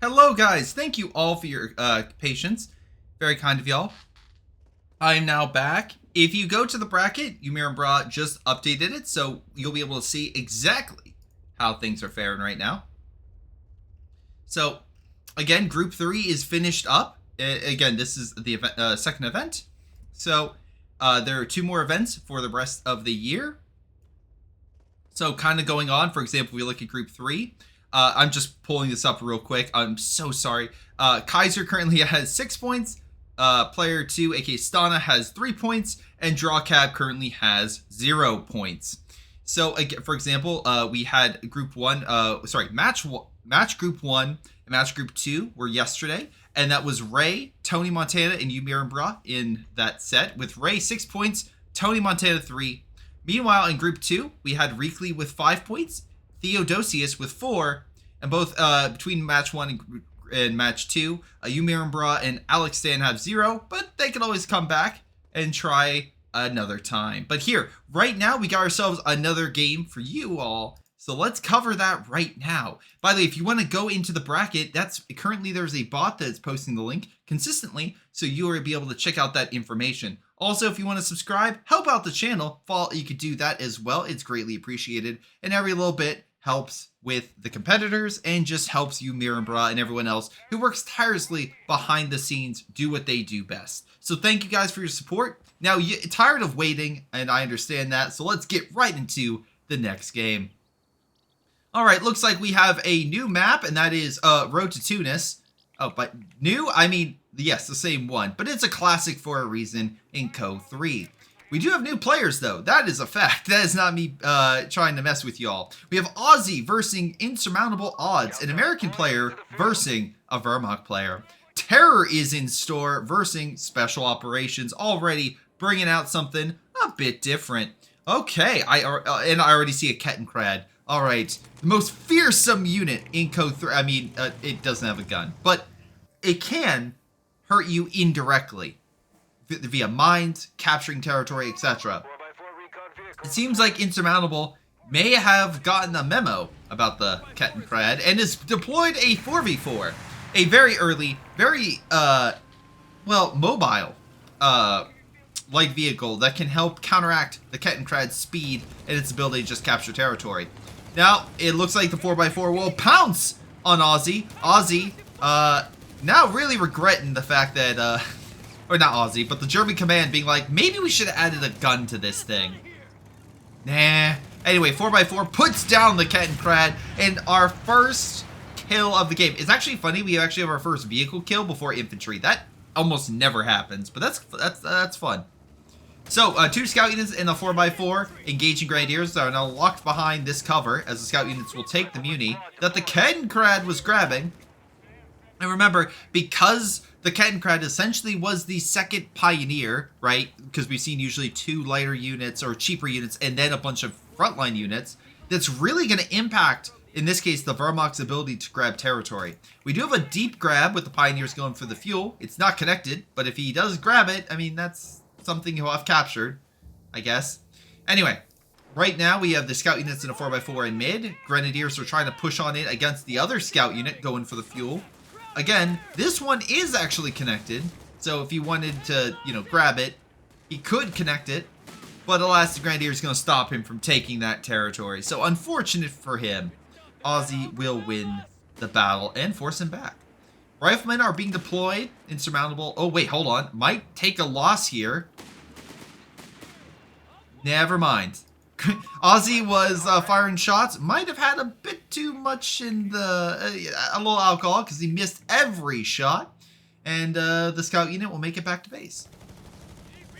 [SPEAKER 1] Hello, guys. Thank you all for your patience. Very kind of y'all. I'm now back. If you go to the bracket, Ymir and Bra just updated it, so you'll be able to see exactly how things are faring right now. So, again, Group 3 is finished up. Again, this is the event, second event. So, there are 2 more events for the rest of the year. So, kind of going on, for example, we look at Group 3. I'm just pulling this up real quick. I'm so sorry. Kaiser currently has 6 points. Player 2, aka Stana, has 3 points. And Drawcab currently has 0 points. So, again, for example, we had Group 1, match Group 1 and match Group 2 were yesterday. And that was Ray, Tony Montana, and Ymir and Bra in that set. With Ray 6 points, Tony Montana 3. Meanwhile, in Group 2, we had Reekley with 5 points. Theodosius with 4, and both between match 1 and match 2, Ymir and Bra and Alex Stan have 0, but they can always come back and try another time. But here, right now, we got ourselves another game for you all, so let's cover that right now. By the way, if you want to go into the bracket, currently there's a bot that's posting the link consistently, so you will be able to check out that information. Also, if you want to subscribe, help out the channel, you could do that as well. It's greatly appreciated, and every little bit helps with the competitors and just helps you, Ymir and Bra, and everyone else who works tirelessly behind the scenes do what they do best. So thank you guys for your support. Now, you're tired of waiting, and I understand that, so let's get right into the next game. All right, looks like we have a new map, and that is Road to Tunis. Oh, but new? I mean, yes, the same one, but it's a classic for a reason in COH3. We do have new players, though. That is a fact. That is not me trying to mess with y'all. We have Aussie versing Insurmountable Odds, an American player versing a Wehrmacht player. Terror is in store versing Special Operations, already bringing out something a bit different. Okay, and I already see a Kettenkrad. All right, the most fearsome unit in COH3. I mean, it doesn't have a gun, but it can hurt you indirectly via mines, capturing territory, etc. It seems like Insurmountable may have gotten a memo about the Kettenkrad and has deployed a 4v4, a very early, very mobile light vehicle that can help counteract the Kettenkrad's speed and its ability to just capture territory. Now, it looks like the 4x4 will pounce on Aussie. Aussie, now really regretting the fact that, or not Aussie, but the German command being like, maybe we should have added a gun to this thing. Nah. Anyway, 4x4 puts down the Kettenkrad, and our first kill of the game. It's actually funny, we actually have our first vehicle kill before infantry. That almost never happens, but that's fun. So, 2 scout units in a 4x4 engaging grenadiers are now locked behind this cover as the scout units will take the muni that the Kettenkrad was grabbing. And remember, because the Kettenkrad essentially was the second pioneer, right? Because we've seen usually 2 lighter units or cheaper units and then a bunch of frontline units. That's really going to impact, in this case, the Wehrmacht's ability to grab territory. We do have a deep grab with the pioneers going for the fuel. It's not connected, but if he does grab it, I mean, that's something he'll have captured, I guess. Anyway, right now we have the scout units in a 4x4 in mid. Grenadiers are trying to push on it against the other scout unit going for the fuel. Again, this one is actually connected, so if he wanted to, grab it, he could connect it, but alas, the Grenadier is going to stop him from taking that territory. So unfortunate for him, Aussie will win the battle and force him back. Riflemen are being deployed. Insurmountable. Oh, wait, hold on. Might take a loss here. Never mind. Aussie was firing shots. Might have had a bit too much in the... a little alcohol because he missed every shot. And the scout unit will make it back to base.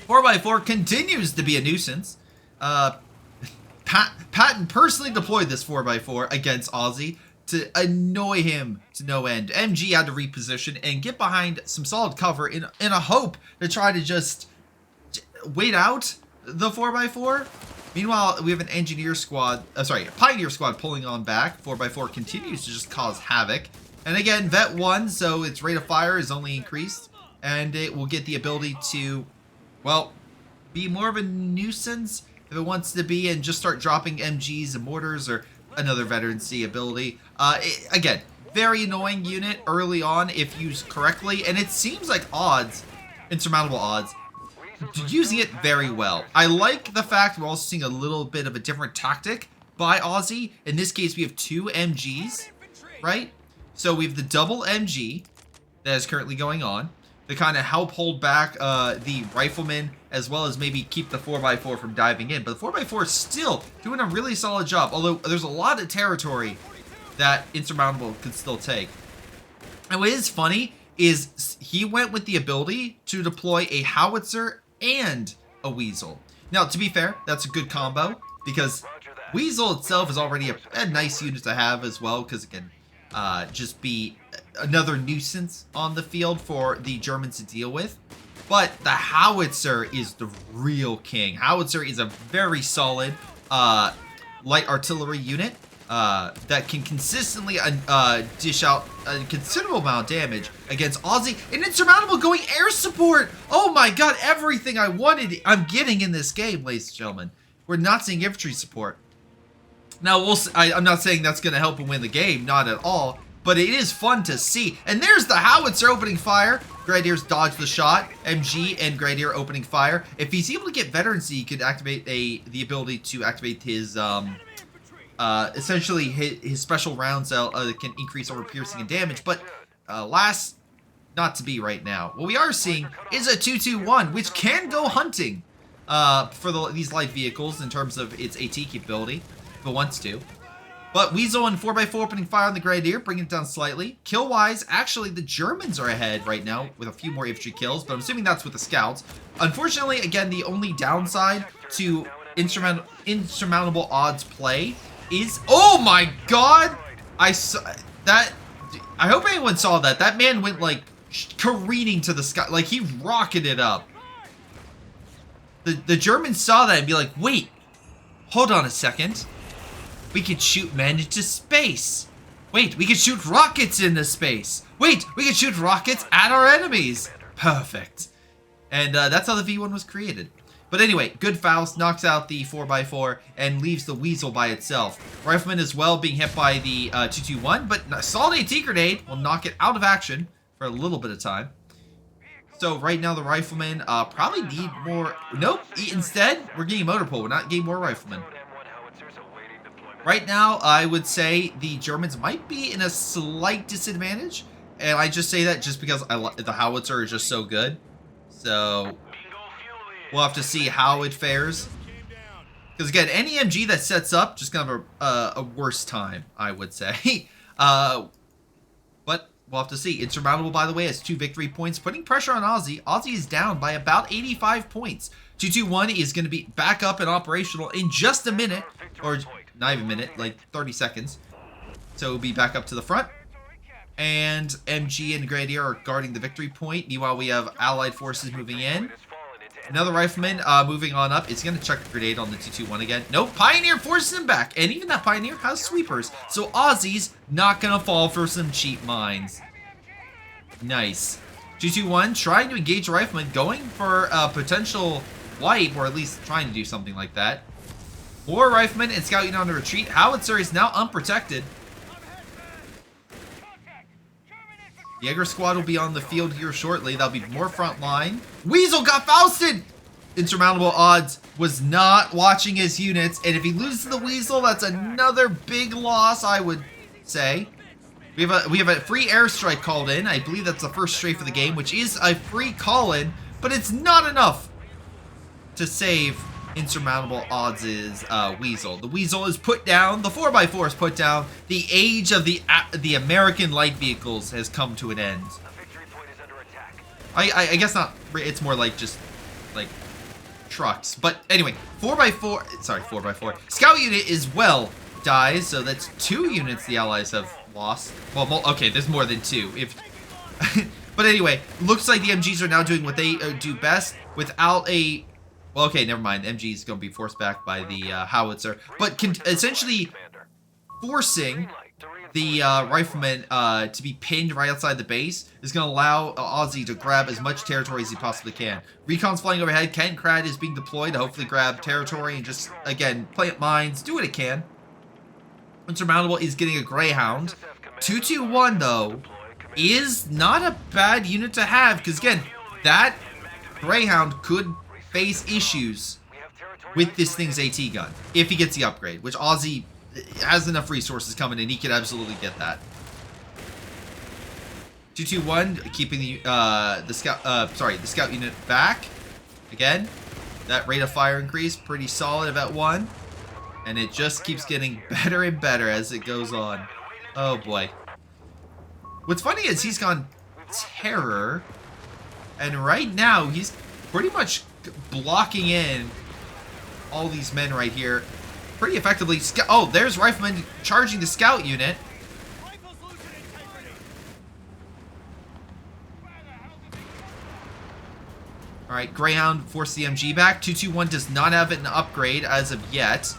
[SPEAKER 1] 4x4 continues to be a nuisance. Patton personally deployed this 4x4 against Aussie to annoy him to no end. MG had to reposition and get behind some solid cover in a hope to try to just wait out the 4x4. Meanwhile, we have an engineer squad, a pioneer squad pulling on back. 4x4 continues to just cause havoc. And again, Vet 1, so its rate of fire is only increased. And it will get the ability to, well, be more of a nuisance if it wants to be and just start dropping MGs and mortars or another veterancy ability. Again, very annoying unit early on if used correctly, and it seems like odds, insurmountable odds, using it very well. I like the fact we're also seeing a little bit of a different tactic by Aussie. In this case, we have 2 MGs, right? So we have the double MG that is currently going on to kind of help hold back the riflemen, as well as maybe keep the 4x4 from diving in. But the 4x4 is still doing a really solid job, although there's a lot of territory that Insurmountable could still take. And what is funny is he went with the ability to deploy a howitzer and a weasel. Now, to be fair, that's a good combo, because weasel itself is already a nice unit to have as well, because again, just be another nuisance on the field for the Germans to deal with. But the howitzer is the real king. Howitzer is a very solid light artillery unit that can consistently dish out a considerable amount of damage against Aussie. And Insurmountable going air support! Oh my god, everything I wanted I'm getting in this game, ladies and gentlemen. We're not seeing infantry support. Now, I'm not saying that's going to help him win the game, not at all, but it is fun to see. And there's the howitzer opening fire. Grenadiers dodge the shot. MG and Grenadier opening fire. If he's able to get veterancy, he could activate the ability to activate his essentially his special rounds that can increase over piercing and damage. But last, not to be right now. What we are seeing is a 2-2-1, which can go hunting for these light vehicles in terms of its AT capability. If it wants to. But Weasel and 4x4 opening fire on the Grenadier, bringing it down slightly. Kill-wise, actually, the Germans are ahead right now with a few more infantry kills, but I'm assuming that's with the scouts. Unfortunately, again, the only downside to insurmountable odds play is... Oh my god! I hope anyone saw that. That man went, like, careening to the sky. Like, he rocketed up. The Germans saw that and be like, wait, hold on a second. We could shoot men into space. Wait, we could shoot rockets into space. Wait, we could shoot rockets at our enemies. Perfect. And that's how the V1 was created. But anyway, good Faust knocks out the 4x4 and leaves the Weasel by itself. Rifleman as well being hit by the 2-2-1, but a solid AT grenade will knock it out of action for a little bit of time. So right now the Riflemen probably need more... Nope, instead we're getting motor pool. We're not getting more Riflemen. Right now, I would say the Germans might be in a slight disadvantage. And I just say that just because the howitzer is just so good. So, we'll have to see how it fares. Because again, any MG that sets up, just gonna have a worse time, I would say. But we'll have to see. Insurmountable, by the way, has 2 victory points, putting pressure on Aussie. Aussie is down by about 85 points. 2-2-1 is going to be back up and operational in just a minute. Or... not even a minute, like 30 seconds. So we'll be back up to the front. And MG and Grenadier are guarding the victory point. Meanwhile, we have Allied forces moving in. Another Rifleman moving on up. It's going to chuck a grenade on the 2-2-1 again. Nope, Pioneer forces him back. And even that Pioneer has sweepers. So Aussie's not going to fall for some cheap mines. Nice. 2-2-1 trying to engage Rifleman, going for a potential wipe, or at least trying to do something like that. More Riflemen and Scout Unit on the retreat. Howitzer is now unprotected. Jaeger Squad will be on the field here shortly. That'll be more front line. Weasel got Fausted! Insurmountable Odds was not watching his units, and if he loses the Weasel, that's another big loss, I would say. We have a free airstrike called in. I believe that's the first strafe of the game, which is a free call-in, but it's not enough to save Insurmountable Odds' Weasel. The Weasel is put down. The 4x4 is put down. The age of the American light vehicles has come to an end. I guess not. It's more like just like trucks. But anyway, 4x4. Scout unit as well dies. So that's 2 units the Allies have lost. Well, okay, there's more than 2. But anyway, looks like the MGs are now doing what they do best without a... Well, okay, never mind. MG is going to be forced back by the howitzer, but essentially forcing the Rifleman to be pinned right outside the base is going to allow Aussie to grab as much territory as he possibly can. Recon's flying overhead. Ken Crad is being deployed to hopefully grab territory and just, again, plant mines, do what it can. Insurmountable is getting a Greyhound 221 though is not a bad unit to have, because again, that Greyhound could face issues with this thing's AT gun if he gets the upgrade, which Aussie has enough resources coming in. He could absolutely get that. 221 keeping the scout unit back. Again, that rate of fire increase pretty solid at 1, and it just keeps getting better and better as it goes on. Oh boy. What's funny is he's gone terror, and right now he's pretty much blocking in all these men right here pretty effectively. Oh, there's Rifleman charging the scout unit. Alright, Greyhound forced the MG back. 221 does not have an upgrade as of yet.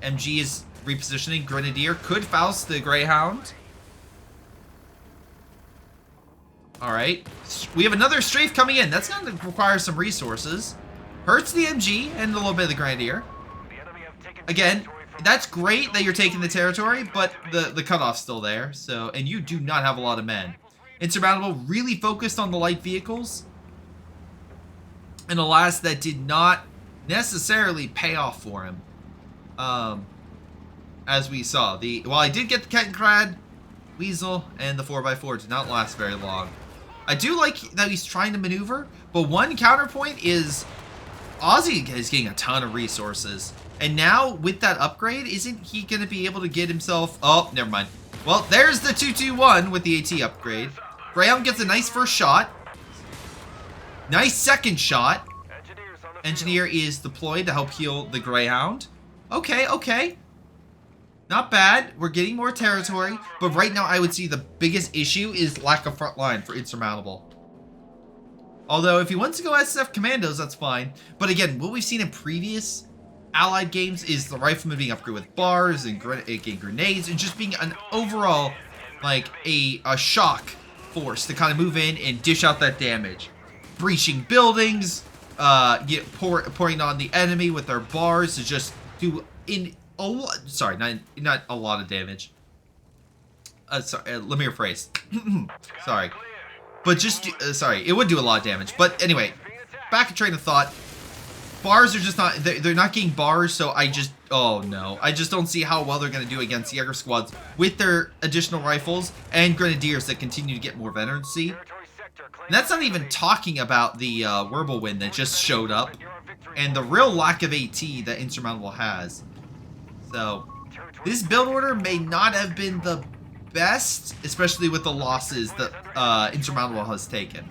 [SPEAKER 1] MG is repositioning. Grenadier could Faust the Greyhound. Alright. We have another strafe coming in. That's going to require some resources. Hurts the MG and a little bit of the Grenadier. Again, that's great that you're taking the territory, but the cutoff's still there. So, and you do not have a lot of men. Insurmountable really focused on the light vehicles. And alas, that did not necessarily pay off for him. As we saw. While I did get the Kettenkrad, Weasel, and the 4x4 did not last very long. I do like that he's trying to maneuver, but one counterpoint is Aussie is getting a ton of resources. And now, with that upgrade, isn't he going to be able to get himself... Oh, never mind. Well, there's the 221 with the AT upgrade. Greyhound gets a nice first shot. Nice second shot. Engineer is deployed to help heal the Greyhound. Okay, okay. Not bad. We're getting more territory. But right now, I would see the biggest issue is lack of front line for Insurmountable. Although, if he wants to go SF Commandos, that's fine. But again, what we've seen in previous Allied games is the Rifleman being upgraded with bars and grenades and just being an overall, like, a shock force to kind of move in and dish out that damage. Breaching buildings, pouring on the enemy with their bars to just do sorry, not a lot of damage. Sorry, let me rephrase. Sorry. But just, sorry, it would do a lot of damage. But anyway, back in train of thought. Bars are just not, they're not getting bars, so oh no. I just don't see how well they're going to do against Jäger squads with their additional rifles and Grenadiers that continue to get more veterancy. And that's not even talking about the Wirbelwind that just showed up and the real lack of AT that Insurmountable has. So, this build order may not have been the best, especially with the losses that Insurmountable has taken.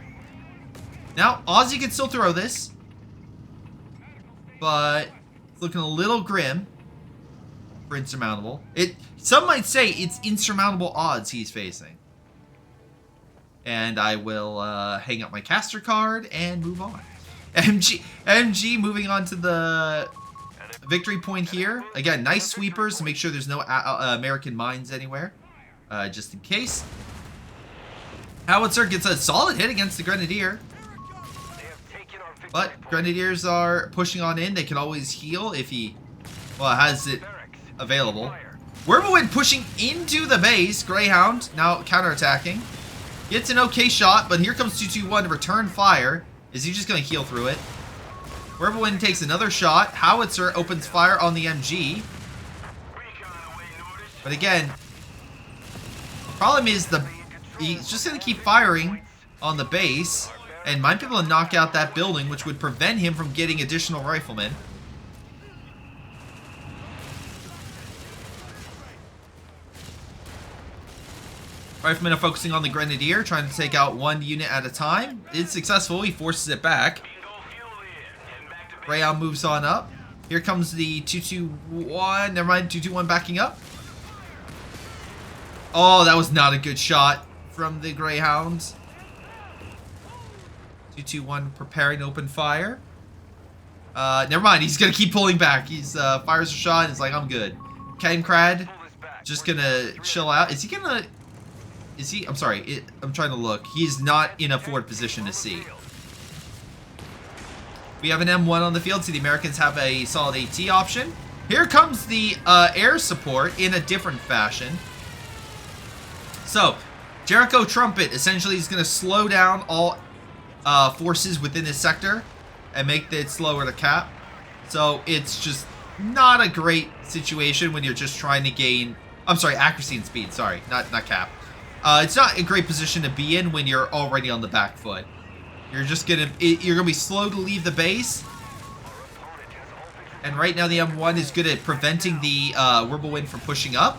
[SPEAKER 1] Now, Aussie can still throw this, but it's looking a little grim for Insurmountable. Some might say it's insurmountable odds he's facing. And I will hang up my caster card and move on. MG moving on to the victory point here. Again, nice sweepers to make sure there's no American mines anywhere, just in case. Howitzer gets a solid hit against the Grenadier. But Grenadiers are pushing on in. They can always heal if he, well, has it available. Wirbelwind pushing into the base. Greyhound now counterattacking. Gets an okay shot, but here comes 221 to return fire. Is he just going to heal through it? Wirbelwind takes another shot. Howitzer opens fire on the MG. But again, the problem is he's just going to keep firing on the base and might be able to knock out that building, which would prevent him from getting additional riflemen. Riflemen are focusing on the Grenadier, trying to take out one unit at a time. It's successful. He forces it back. Greyhound moves on up. Here comes the 221. Never mind, 221 backing up. Oh, that was not a good shot from the Greyhounds. 221 preparing to open fire. Never mind, he's going to keep pulling back. He's fires a shot and he's like, I'm good. Kettenkrad just going to chill out. Is he going to... Is he? I'm sorry. I'm trying to look. He's not in a forward position to see. We have an M1 on the field, so the Americans have a solid AT option. Here comes the air support in a different fashion. So, Jericho Trumpet essentially is going to slow down all forces within his sector and make it slower to cap. So, it's just not a great situation when you're just trying to gain... I'm sorry, accuracy and speed. Sorry, not cap. It's not a great position to be in when you're already on the back foot. You're just going to... You're going to be slow to leave the base. And right now the M1 is good at preventing the Whirlwind from pushing up.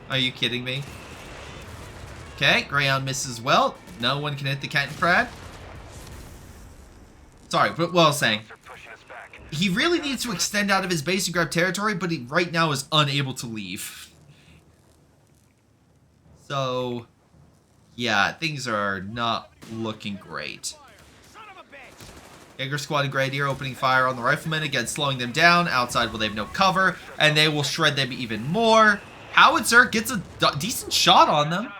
[SPEAKER 1] Are you kidding me? Okay, Greyhound misses well. No one can hit the Cat and Crad. Sorry, but what I was saying. He really needs to extend out of his base and grab territory, but he right now is unable to leave. So, yeah, things are not looking great. Jaeger Squad and Grenadier opening fire on the Riflemen, again slowing them down. Outside, well, they have no cover, and they will shred them even more. Howitzer gets a decent shot on them.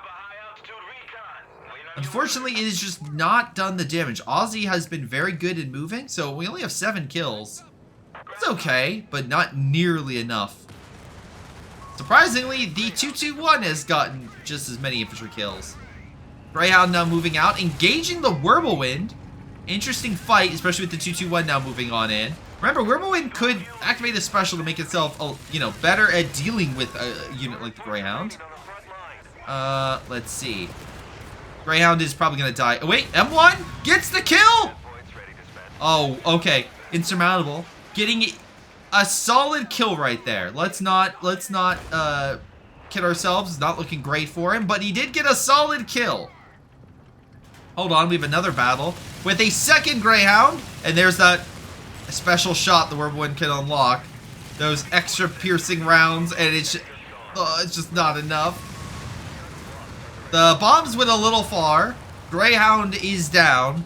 [SPEAKER 1] Unfortunately, it has just not done the damage. Aussie has been very good in moving, so we only have 7 kills. It's okay, but not nearly enough. Surprisingly, the 221 has gotten just as many infantry kills. Greyhound now moving out, engaging the Whirlwind. Interesting fight, especially with the 221 now moving on in. Remember, Whirlwind could activate a special to make itself, better at dealing with a unit like the Greyhound. Let's see. Greyhound is probably gonna die. Oh, wait, M1 gets the kill! Oh, okay. Insurmountable. Getting a solid kill right there. Let's not kid ourselves. It's not looking great for him, but he did get a solid kill. Hold on, we have another battle with a second Greyhound, and there's that special shot the Whirlwind can unlock. Those extra piercing rounds, and it's just not enough. The bombs went a little far. Greyhound is down,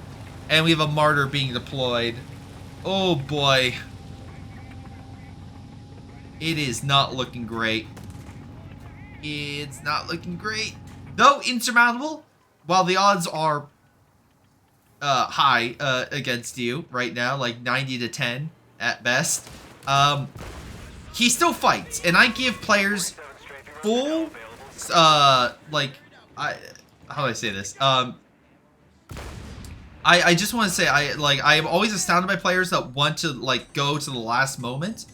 [SPEAKER 1] and we have a Martyr being deployed. Oh boy. It is not looking great. It's not looking great. Though insurmountable, while the odds are high against you right now, like 90 to 10 at best, he still fights. And I give players full, how do I say this? I just want to say, I am always astounded by players that want to, go to the last moment.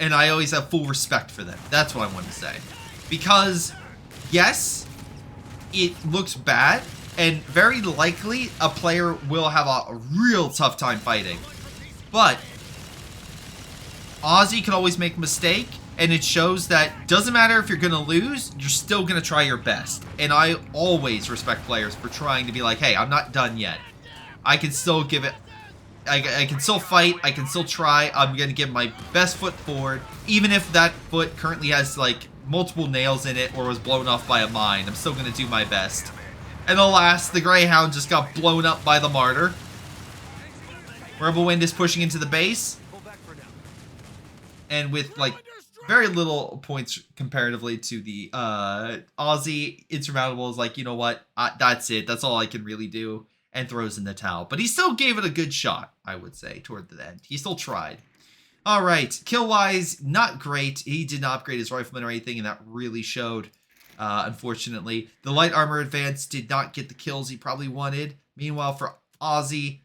[SPEAKER 1] And I always have full respect for them. That's what I want to say. Because, yes, it looks bad. And very likely, a player will have a real tough time fighting. But, Aussie can always make a mistake. And it shows that doesn't matter if you're going to lose, you're still going to try your best. And I always respect players for trying to be like, hey, I'm not done yet. I can still give it... I can still fight. I can still try. I'm going to give my best foot forward. Even if that foot currently has, multiple nails in it or was blown off by a mine. I'm still going to do my best. And alas, the Greyhound just got blown up by the Martyr. Whirlwind is pushing into the base. And with, very little points comparatively to the Aussie, Insurmountable is like, you know what? That's it. That's all I can really do. And throws in the towel. But he still gave it a good shot, I would say, toward the end. He still tried. All right. Kill-wise, not great. He did not upgrade his rifleman or anything, and that really showed, unfortunately. The light armor advance did not get the kills he probably wanted. Meanwhile, for Aussie,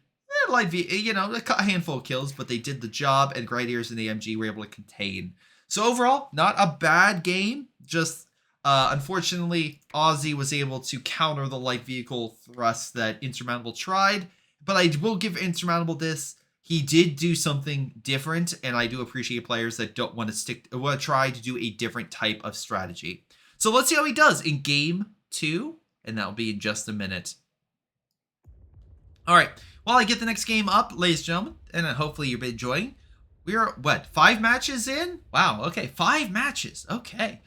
[SPEAKER 1] a handful of kills, but they did the job, and Grenadiers and the AMG were able to contain. So overall, not a bad game. Just... unfortunately, Aussie was able to counter the light vehicle thrust that Insurmountable tried, but I will give Insurmountable this. He did do something different, and I do appreciate players that don't want to try to do a different type of strategy. So let's see how he does in game 2, and that'll be in just a minute. All right, while I get the next game up, ladies and gentlemen, and hopefully you've been enjoying, we are, 5 matches in? Wow, okay, 5 matches, okay.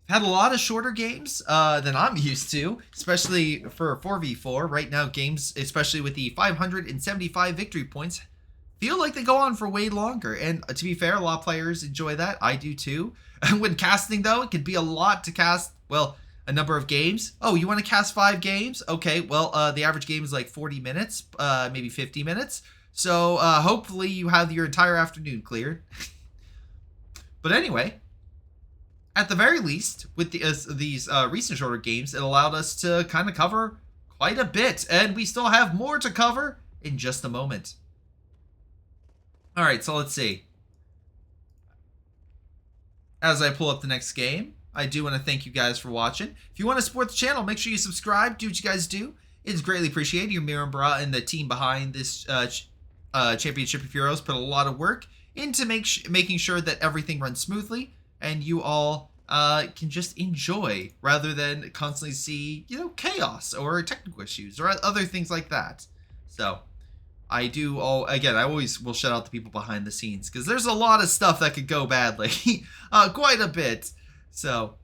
[SPEAKER 1] Had a lot of shorter games than I'm used to, especially for 4v4. Right now, games, especially with the 575 victory points, feel like they go on for way longer. And to be fair, a lot of players enjoy that. I do too. When casting, though, it can be a lot to cast, well, a number of games. Oh, you want to cast 5 games? Okay, well, the average game is like 40 minutes, maybe 50 minutes. So hopefully you have your entire afternoon cleared. But anyway... at the very least, with these recent shorter games, it allowed us to kind of cover quite a bit. And we still have more to cover in just a moment. All right, so let's see. As I pull up the next game, I do want to thank you guys for watching. If you want to support the channel, make sure you subscribe. Do what you guys do. It's greatly appreciated. You, Mirambra, and the team behind this Championship of Heroes put a lot of work into making sure that everything runs smoothly and you all can just enjoy rather than constantly see, chaos or technical issues or other things like that. So I always will shout out the people behind the scenes because there's a lot of stuff that could go badly, quite a bit. So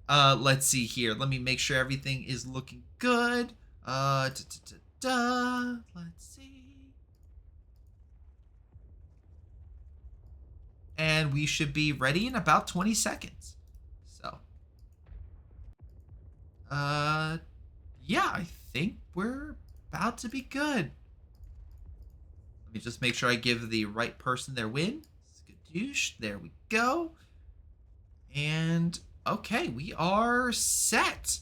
[SPEAKER 1] let's see here. Let me make sure everything is looking good. Let's see. And we should be ready in about 20 seconds. So, yeah, I think we're about to be good. Let me just make sure I give the right person their win. Skadoosh. There we go. And, okay, we are set.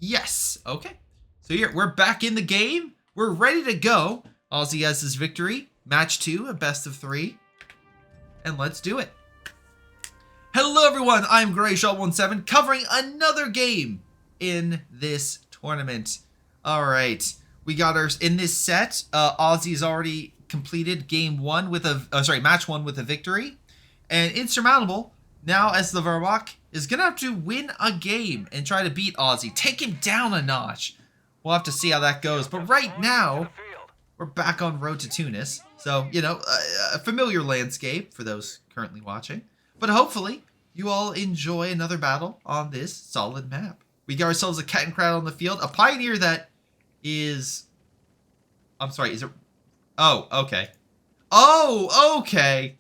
[SPEAKER 1] Yes. Okay. So here, we're back in the game. We're ready to go. Aussie has his victory. Match 2, a best of 3. And let's do it. Hello, everyone. I'm GrayShot17, covering another game in this tournament. All right. We got ours in this set. Aussie's already completed match 1 with a victory. And Insurmountable, now as the Verwalk, is going to have to win a game and try to beat Aussie. Take him down a notch. We'll have to see how that goes. But right now, we're back on Road to Tunis. So, a familiar landscape for those currently watching. But hopefully, you all enjoy another battle on this solid map. We got ourselves a Cat and Crowd on the field. A Pioneer that is... I'm sorry, is it... Oh, okay. Oh, okay.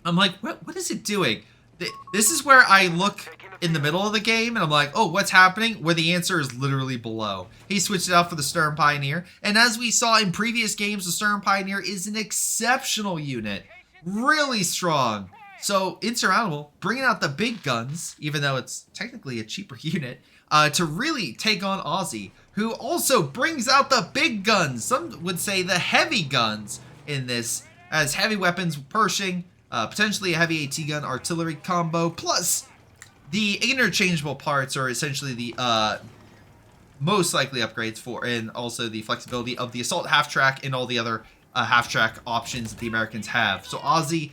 [SPEAKER 1] I'm like, what is it doing? This is where I look in the middle of the game, and I'm like, oh, what's happening? Where the answer is literally below. He switched it out for the Stern Pioneer, and as we saw in previous games, the Stern Pioneer is an exceptional unit. Really strong. So, Insurmountable, bringing out the big guns, even though it's technically a cheaper unit, to really take on Aussie, who also brings out the big guns. Some would say the heavy guns in this, as heavy weapons, Pershing, potentially a heavy AT gun artillery combo, plus the interchangeable parts are essentially the most likely upgrades for, and also the flexibility of the assault half-track and all the other half-track options that the Americans have. So Aussie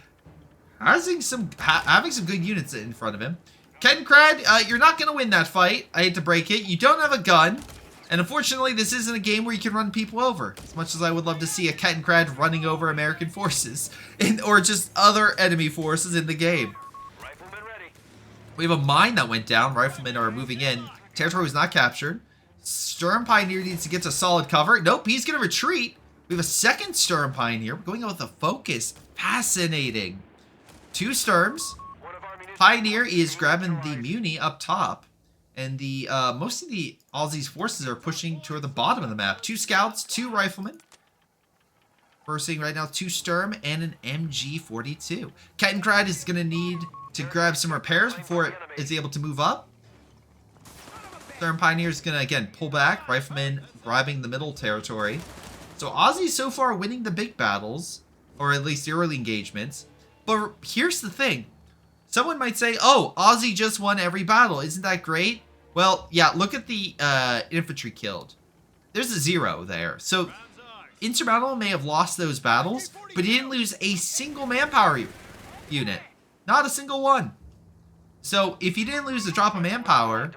[SPEAKER 1] having some good units in front of him. Kettenkrad, you're not going to win that fight. I hate to break it. You don't have a gun. And unfortunately, this isn't a game where you can run people over. As much as I would love to see a Kettenkrad running over American forces, or just other enemy forces in the game.
[SPEAKER 2] Rifleman ready.
[SPEAKER 1] We have a mine that went down. Riflemen are moving in. Territory was not captured. Sturm Pioneer needs to get to solid cover. Nope, he's going to retreat. We have a second Sturm Pioneer. We're going out with a focus. Fascinating. 2 Sturms. Pioneer is grabbing the Muni up top. And the most of the Aussie's forces are pushing toward the bottom of the map. 2 scouts, 2 riflemen. We're seeing right now 2 Sturm and an MG42. Kettenkrad is going to need to grab some repairs before it is able to move up. Sturm Pioneer is going to, again, pull back. Riflemen grabbing the middle territory. So Aussie so far winning the big battles, or at least the early engagements. But here's the thing. Someone might say, oh, Aussie just won every battle. Isn't that great? Well, yeah, look at the infantry killed. There's a 0 there. So, Insurmountable may have lost those battles, but he didn't lose a single manpower unit. Not a single one. So, if you didn't lose a drop of manpower,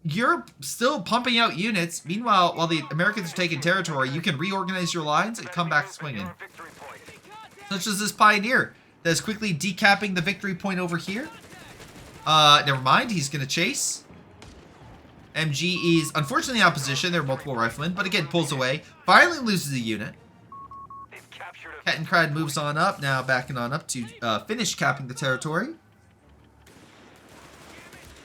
[SPEAKER 1] you're still pumping out units. Meanwhile, while the Americans are taking territory, you can reorganize your lines and come back swinging. Such as this Pioneer that's quickly decapping the victory point over here. Never mind, he's going to chase. MG is unfortunately in opposition. There are multiple riflemen, but again, pulls away. Finally loses a unit. Kettenkrad moves on up, now backing on up to finish capping the territory.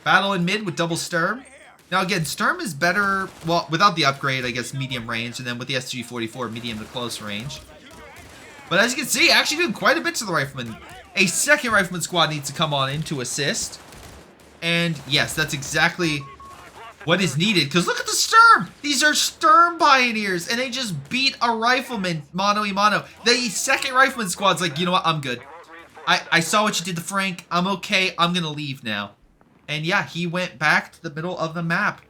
[SPEAKER 1] Battle in mid with double Sturm. Now again, Sturm is better, well, without the upgrade, I guess, medium range, and then with the SG-44, medium to close range. But as you can see, actually doing quite a bit to the riflemen. A second rifleman squad needs to come on in to assist. And yes, that's exactly what is needed. Because look at the Sturm. These are Sturm pioneers. And they just beat a rifleman mano a mano. The second rifleman squad's like, you know what? I'm good. I saw what you did to Frank. I'm okay. I'm going to leave now. And yeah, he went back to the middle of the map.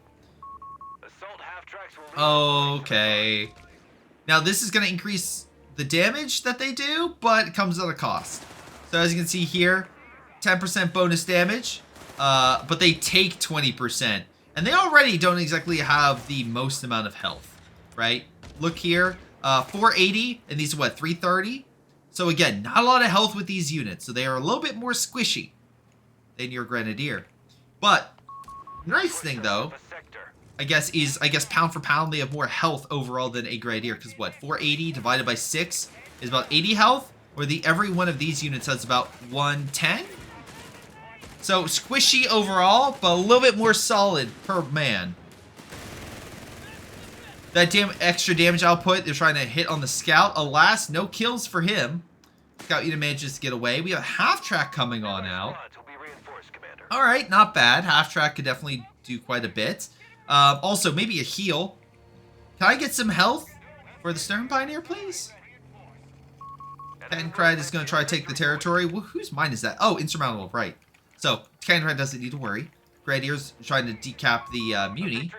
[SPEAKER 1] Okay. Now this is going to increase the damage that they do, but it comes at a cost. So as you can see here, 10% bonus damage, but they take 20%. And they already don't exactly have the most amount of health, right? Look here, 480, and these are what, 330? So again, not a lot of health with these units, so they are a little bit more squishy than your Grenadier. But, nice thing though, I guess pound for pound, they have more health overall than a Grenadier, because what, 480 divided by 6 is about 80 health, where every one of these units has about 110? So, squishy overall, but a little bit more solid per man. That extra damage output, they're trying to hit on the Scout. Alas, no kills for him. Scout unit manages to get away. We have half-track coming on out. Alright, not bad. Half-track could definitely do quite a bit. Also, maybe a heal. Can I get some health for the Sturm Pioneer, please? Tencrad is going to try to take the territory. Well, whose mine is that? Oh, Insurmountable, right. So, Tencrad doesn't need to worry. Grenadier's trying to decap the Muni.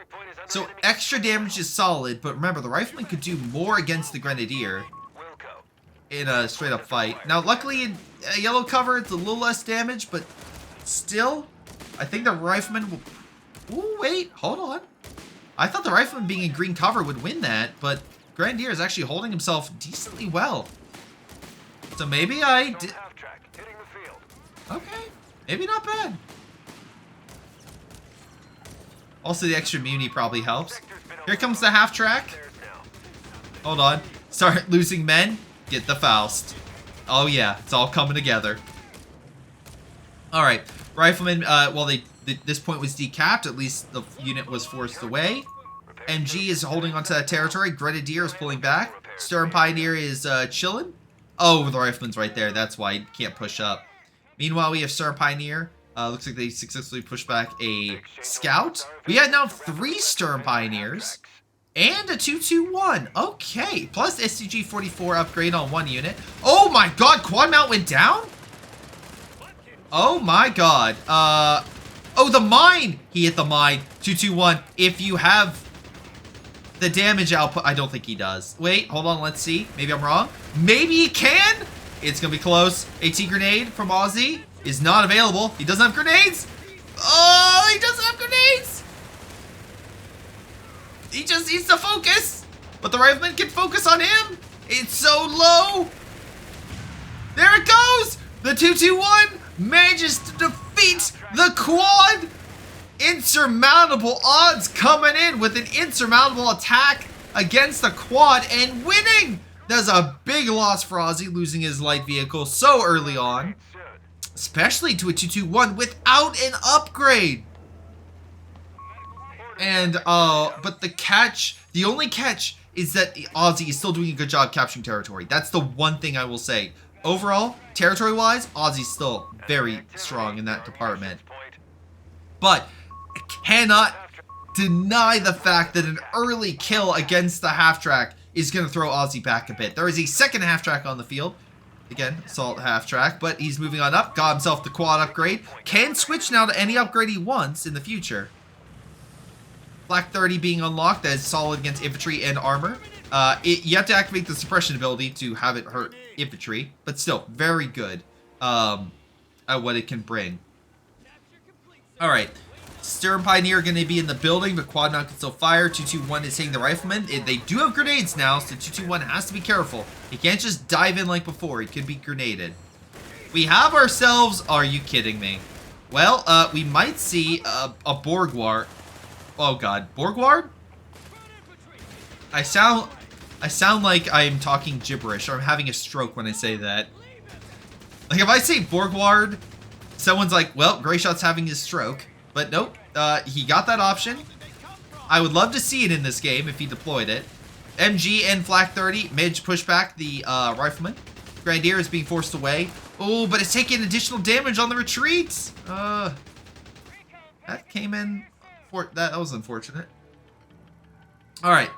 [SPEAKER 1] So, extra damage is solid, but remember, the Rifleman could do more against the Grenadier in a straight-up fight. Now, luckily, in yellow cover, it's a little less damage, but still, I think the Rifleman will... Ooh, wait, hold on. I thought the Rifleman being in green cover would win that, but Grenadier is actually holding himself decently well. So maybe I did... Okay, maybe not bad. Also, the extra Muni probably helps. Here comes the half-track. Hold on. Start losing men. Get the Faust. Oh yeah, it's all coming together. Alright, Rifleman, well, this point was decapped. At least the unit was forced away. MG is holding onto that territory. Grenadier is pulling back. Sturm Pioneer is chilling. Oh, the Rifleman's right there. That's why he can't push up. Meanwhile, we have Sturm Pioneer. Looks like they successfully pushed back a Scout. We had now 3 Sturm Pioneers. And a 221. Okay. Plus SCG-44 upgrade on 1 unit. Oh my god, quad mount went down? Oh my god. Oh, the mine! He hit the mine. 221. If you have the damage output... I don't think he does. Wait, hold on, let's see. Maybe I'm wrong. Maybe he can? It's gonna be close. AT grenade from Aussie is not available. He doesn't have grenades. Oh, he doesn't have grenades. He just needs to focus. But the Rifleman can focus on him. It's so low. There it goes. The 221 manages to defeat the quad. Insurmountable odds coming in with an insurmountable attack against the quad and winning. That's a big loss for Aussie, losing his light vehicle so early on. Especially to a 221 without an upgrade. And, but the only catch is that Aussie is still doing a good job capturing territory. That's the one thing I will say. Overall, territory-wise, Aussie's still very strong in that department. But I cannot deny the fact that an early kill against the half-track is going to throw Aussie back a bit. There is a second half-track on the field. Again, assault half-track, but he's moving on up. Got himself the quad upgrade. Can switch now to any upgrade he wants in the future. Black 30 being unlocked. That is solid against infantry and armor. You have to activate the suppression ability to have it hurt infantry, but still, very good at what it can bring. Alright. Sturm Pioneer going to be in the building, but quad mount can still fire. 221 is hitting the Rifleman. They do have grenades now, so 221 has to be careful. He can't just dive in like before. He could be grenaded. We have ourselves... Are you kidding me? Well, we might see a Borgward. Oh god, Borgward? I sound like I'm talking gibberish, or I'm having a stroke when I say that. Like, if I say Borgward, someone's like, well, Greyshot's having his stroke. But nope, he got that option. I would love to see it in this game if he deployed it. MG and Flak 30 managed to push back the Rifleman. Grenadier is being forced away. Oh, but it's taking additional damage on the retreat. That came in. That was unfortunate. All right.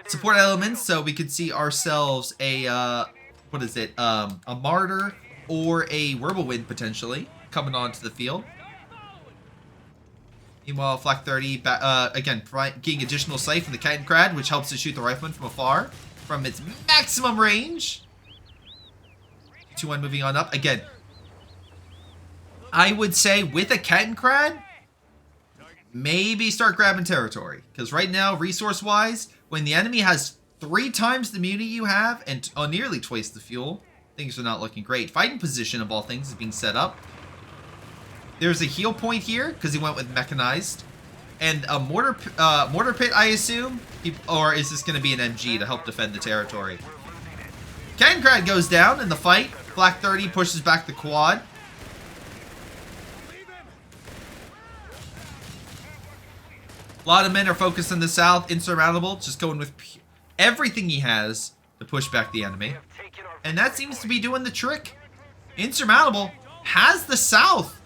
[SPEAKER 1] Support elements, so we could see ourselves a, what is it? A Martyr or a Whirlwind potentially coming onto the field. Meanwhile, Flak 30, again, getting additional sight from the Kettenkrad, which helps to shoot the rifleman from afar from its maximum range. 2-1 moving on up. Again, I would say with a Kettenkrad, maybe start grabbing territory. Because right now, resource-wise, when the enemy has 3 times the immunity you have and nearly twice the fuel, things are not looking great. Fighting position, of all things, is being set up. There's a heal point here because he went with mechanized, and a mortar pit, I assume, or is this going to be an MG to help defend the territory? Kettenkrad goes down in the fight. Black 30 pushes back the quad. A lot of men are focused on the south. Insurmountable, just going with everything he has to push back the enemy, and that seems to be doing the trick. Insurmountable has the south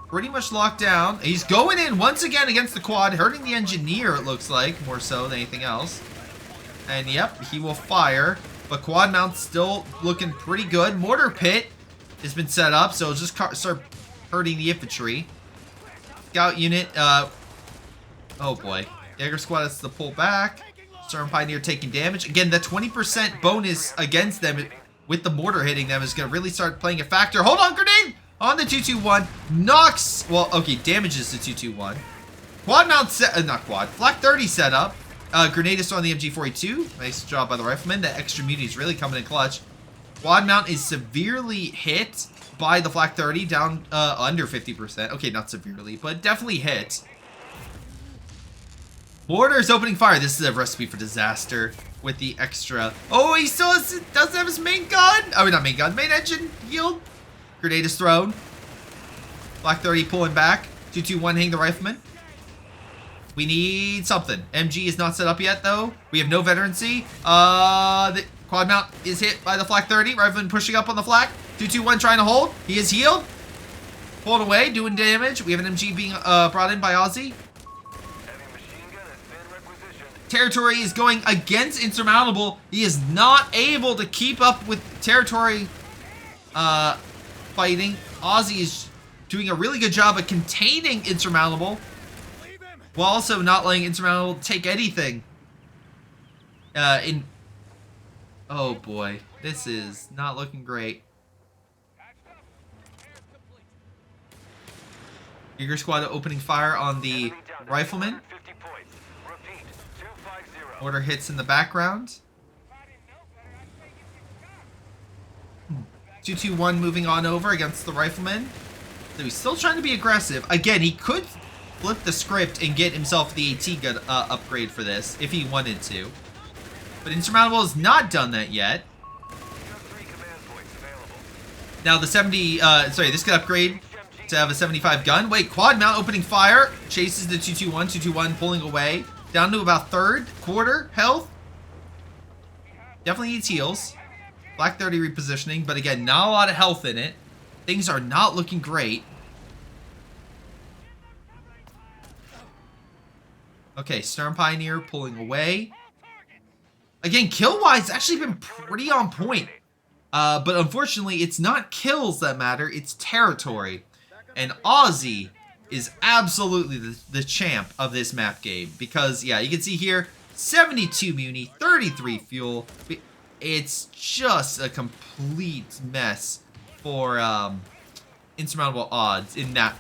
[SPEAKER 1] pretty much locked down. He's going in once again against the quad, hurting the engineer, it looks like, more so than anything else. And yep, he will fire, but quad mount's still looking pretty good. Mortar pit has been set up, so it'll just start hurting the infantry. Scout unit, oh boy. Jaeger squad has to pull back. Storm Pioneer taking damage. Again, the 20% bonus against them with the mortar hitting them is going to really start playing a factor. Hold on, grenade! On the 2-2-1, knocks, well, okay, damages the 2-2-1. Quad mount set, not quad, Flak 30 set up. Grenadist on the MG42. Nice job by the rifleman. That extra immunity is really coming in clutch. Quad mount is severely hit by the Flak 30, down under 50%. Okay, not severely, but definitely hit. Mortar is opening fire. This is a recipe for disaster with the extra. Oh, he still doesn't have his main gun. Oh, not main gun, main engine yield. Grenade is thrown. Black 30 pulling back. 2-2-1 hitting the rifleman. We need something. MG is not set up yet, though. We have no veterancy. The quad mount is hit by the Flak 30. Rifleman pushing up on the flak. 2-2-1 trying to hold. He is healed. Pulled away, doing damage. We have an MG being brought in by Aussie. Territory is going against Insurmountable. He is not able to keep up with territory fighting. Aussie is doing a really good job of containing Insurmountable while also not letting Insurmountable take anything. Oh boy, this is not looking great. Jaeger squad opening fire on the rifleman. Order hits in the background. 2-2-1 moving on over against the rifleman. So he's still trying to be aggressive. Again, he could flip the script and get himself the AT gun upgrade for this if he wanted to. But Insurmountable has not done that yet. Now the 70, this could upgrade to have a 75 gun. Wait, quad mount opening fire. Chases the 2-2-1, 2-2-1 pulling away. Down to about quarter health. Definitely needs heals. Black 30 repositioning, but again, not a lot of health in it. Things are not looking great. Okay, Storm Pioneer pulling away. Again, kill-wise, actually been pretty on point. But unfortunately, it's not kills that matter, it's territory. And Aussie is absolutely the champ of this map game. Because, yeah, you can see here, 72 muni, 33 fuel. It's just a complete mess for Insurmountable odds in that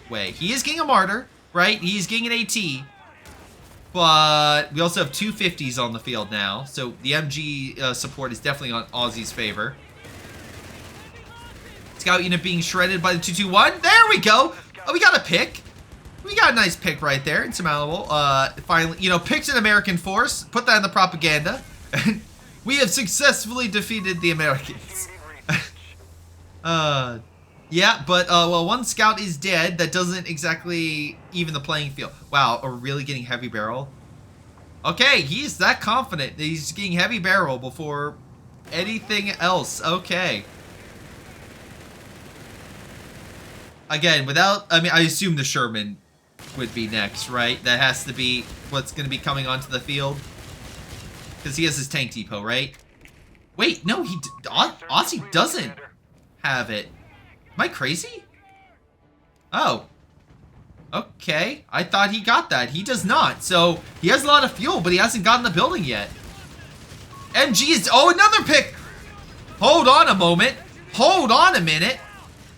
[SPEAKER 1] way. He is getting a Martyr, right? He's getting an AT. But we also have 250s on the field now. So the MG support is definitely on Aussie's favor. Scout unit being shredded by the 2-2-1. There we go. Oh, we got a pick. We got a nice pick right there. Insurmountable. Finally, picked an American force. Put that in the propaganda. We have successfully defeated the Americans. Yeah, but, well, one scout is dead. That doesn't exactly even the playing field. Wow, are we really getting heavy barrel? Okay, he's that confident that he's getting heavy barrel before anything else. Okay. Again, without... I mean, I assume the Sherman would be next, right? That has to be what's going to be coming onto the field. Because he has his tank depot, right? Wait, no, Ozzy doesn't have it. Am I crazy? Oh. Okay. I thought he got that. He does not. So, he has a lot of fuel, but he hasn't gotten the building yet. MG is... Oh, another pick! Hold on a moment. Hold on a minute.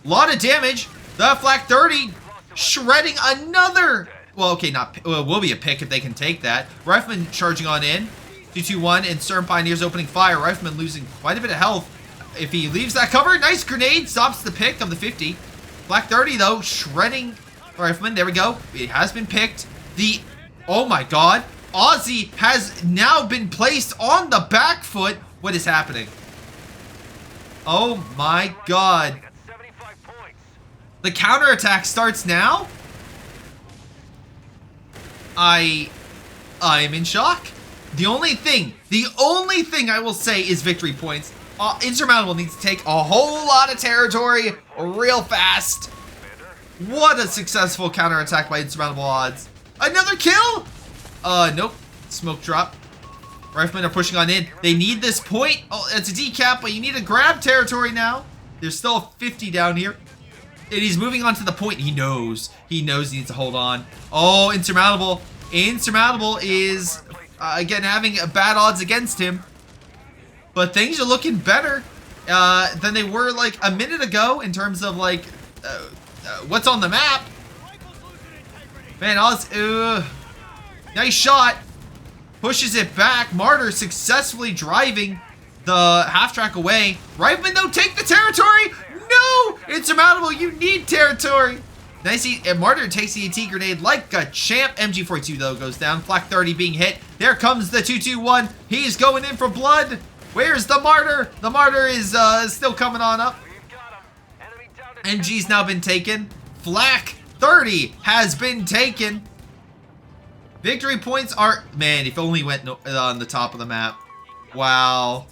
[SPEAKER 1] A lot of damage. The Flak 30 shredding another... Well, okay, not... Well, it will be a pick if they can take that. Rifleman charging on in. 2-2-1 and Stern Pioneers opening fire. Rifleman losing quite a bit of health. If he leaves that cover, nice grenade. Stops the pick of the 50. Flak 30, though, shredding Rifleman. There we go. It has been picked. Oh my god. Ozzy has now been placed on the back foot. What is happening? Oh my god. The counterattack starts now? I'm in shock. The only thing I will say is victory points. Insurmountable needs to take a whole lot of territory real fast. What a successful counterattack by Insurmountable Odds. Another kill? Nope. Smoke drop. Riflemen are pushing on in. They need this point. Oh, it's a decap, but you need to grab territory now. There's still 50 down here. And he's moving on to the point. He knows. He knows he needs to hold on. Oh, Insurmountable. Insurmountable is, again, having bad odds against him. But things are looking better than they were, like, a minute ago in terms of, like, what's on the map. Man, Oz, nice shot. Pushes it back. Martyr successfully driving the half-track away. Rifleman, though, take the territory. No! Insurmountable, you need territory. Nice. Martyr takes the AT grenade like a champ. MG42, though, goes down. Flak 30 being hit. There comes the 2-2-1. He's going in for blood. Where's the Martyr? The Martyr is still coming on up. MG's now been taken. Flak 30 has been taken. Victory points are... Man, if only went on the top of the map. Wow.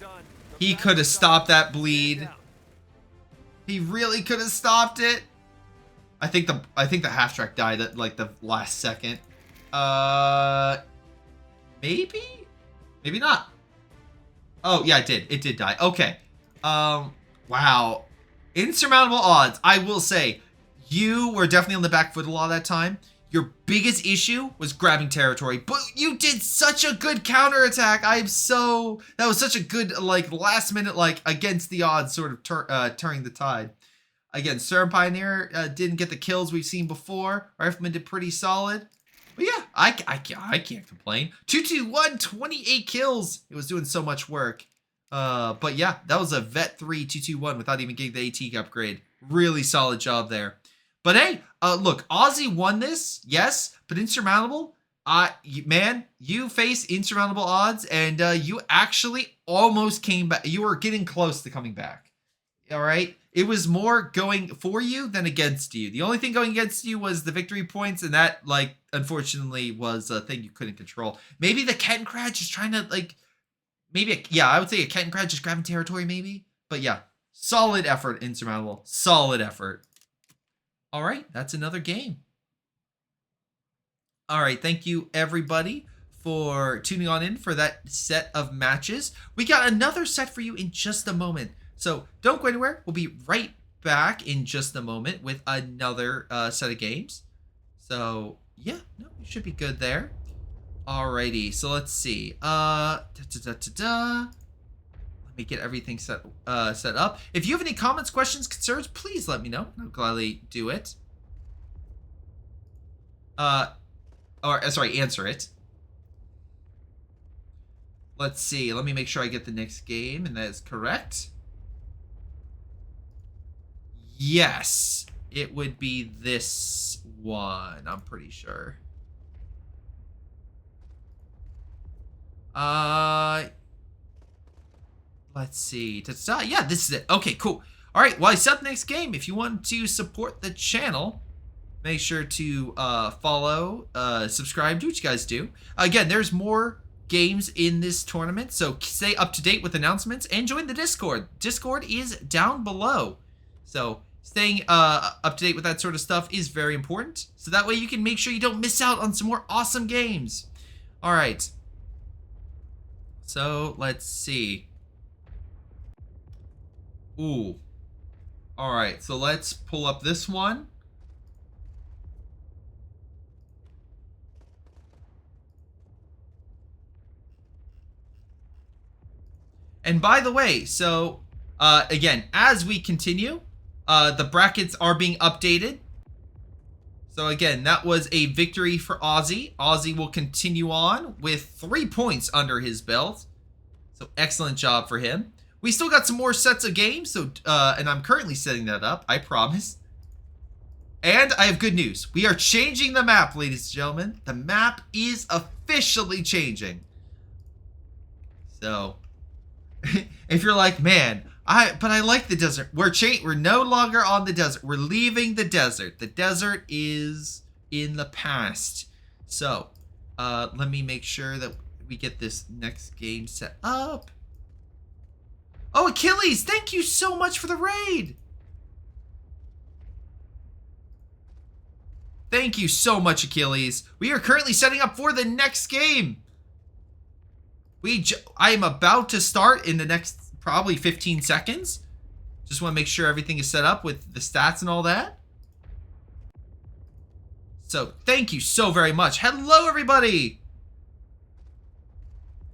[SPEAKER 1] He could have stopped that bleed. He really could have stopped it. I think the half track died at like the last second. Maybe? Maybe not. Oh, yeah, it did. It did die. Okay. Wow. Insurmountable Odds. I will say, you were definitely on the back foot a lot of that time. Your biggest issue was grabbing territory, but you did such a good counterattack. That was such a good, like, last minute, like, against the odds sort of turning the tide. Again, Stern Pioneer didn't get the kills we've seen before. Rifleman did pretty solid. But yeah, I can't complain. 2-2-1, 28 kills. It was doing so much work. But yeah, that was a Vet 3 2-2-1 without even getting the AT upgrade. Really solid job there. But hey, look, Ozzy won this, yes, but Insurmountable, man, you face Insurmountable Odds, and you actually almost came back. You were getting close to coming back. All right? It was more going for you than against you. The only thing going against you was the victory points, and that, like, unfortunately was a thing you couldn't control. Maybe the Kettencrad just trying to, like, yeah, I would say a Kettencrad just grabbing territory, maybe. But yeah, solid effort, Insurmountable. Solid effort. All right, that's another game. All right, thank you, everybody, for tuning on in for that set of matches. We got another set for you in just a moment. So don't go anywhere. We'll be right back in just a moment with another set of games. So yeah, no, you should be good there. Alrighty, so let's see. Let me get everything set up. If you have any comments, questions, concerns, please let me know. I'll gladly do it. Sorry, answer it. Let's see. Let me make sure I get the next game, and that is correct. Yes, it would be this one, I'm pretty sure. Let's see. Yeah, this is it. Okay, cool. All right, well, I set up the next game. If you want to support the channel, make sure to follow, subscribe, do what you guys do. Again, there's more games in this tournament, so stay up to date with announcements and join the Discord. Discord is down below. So staying up to date with that sort of stuff is very important. So that way you can make sure you don't miss out on some more awesome games. All right. So let's see. Ooh. All right. So let's pull up this one. And by the way, so again, as we continue, the brackets are being updated. So again, that was a victory for Ozzy. Ozzy will continue on with 3 points under his belt. So excellent job for him. We still got some more sets of games, so and I'm currently setting that up, I promise. And I have good news. We are changing the map, ladies and gentlemen. The map is officially changing. So if you're like, man, but I like the desert. We're no longer on the desert. We're leaving the desert. The desert is in the past. So, let me make sure that we get this next game set up. Oh, Achilles, thank you so much for the raid. Thank you so much, Achilles. We are currently setting up for the next game. I am about to start in the next probably 15 seconds. Just want to make sure everything is set up with the stats and all that. So thank you so very much. Hello, everybody.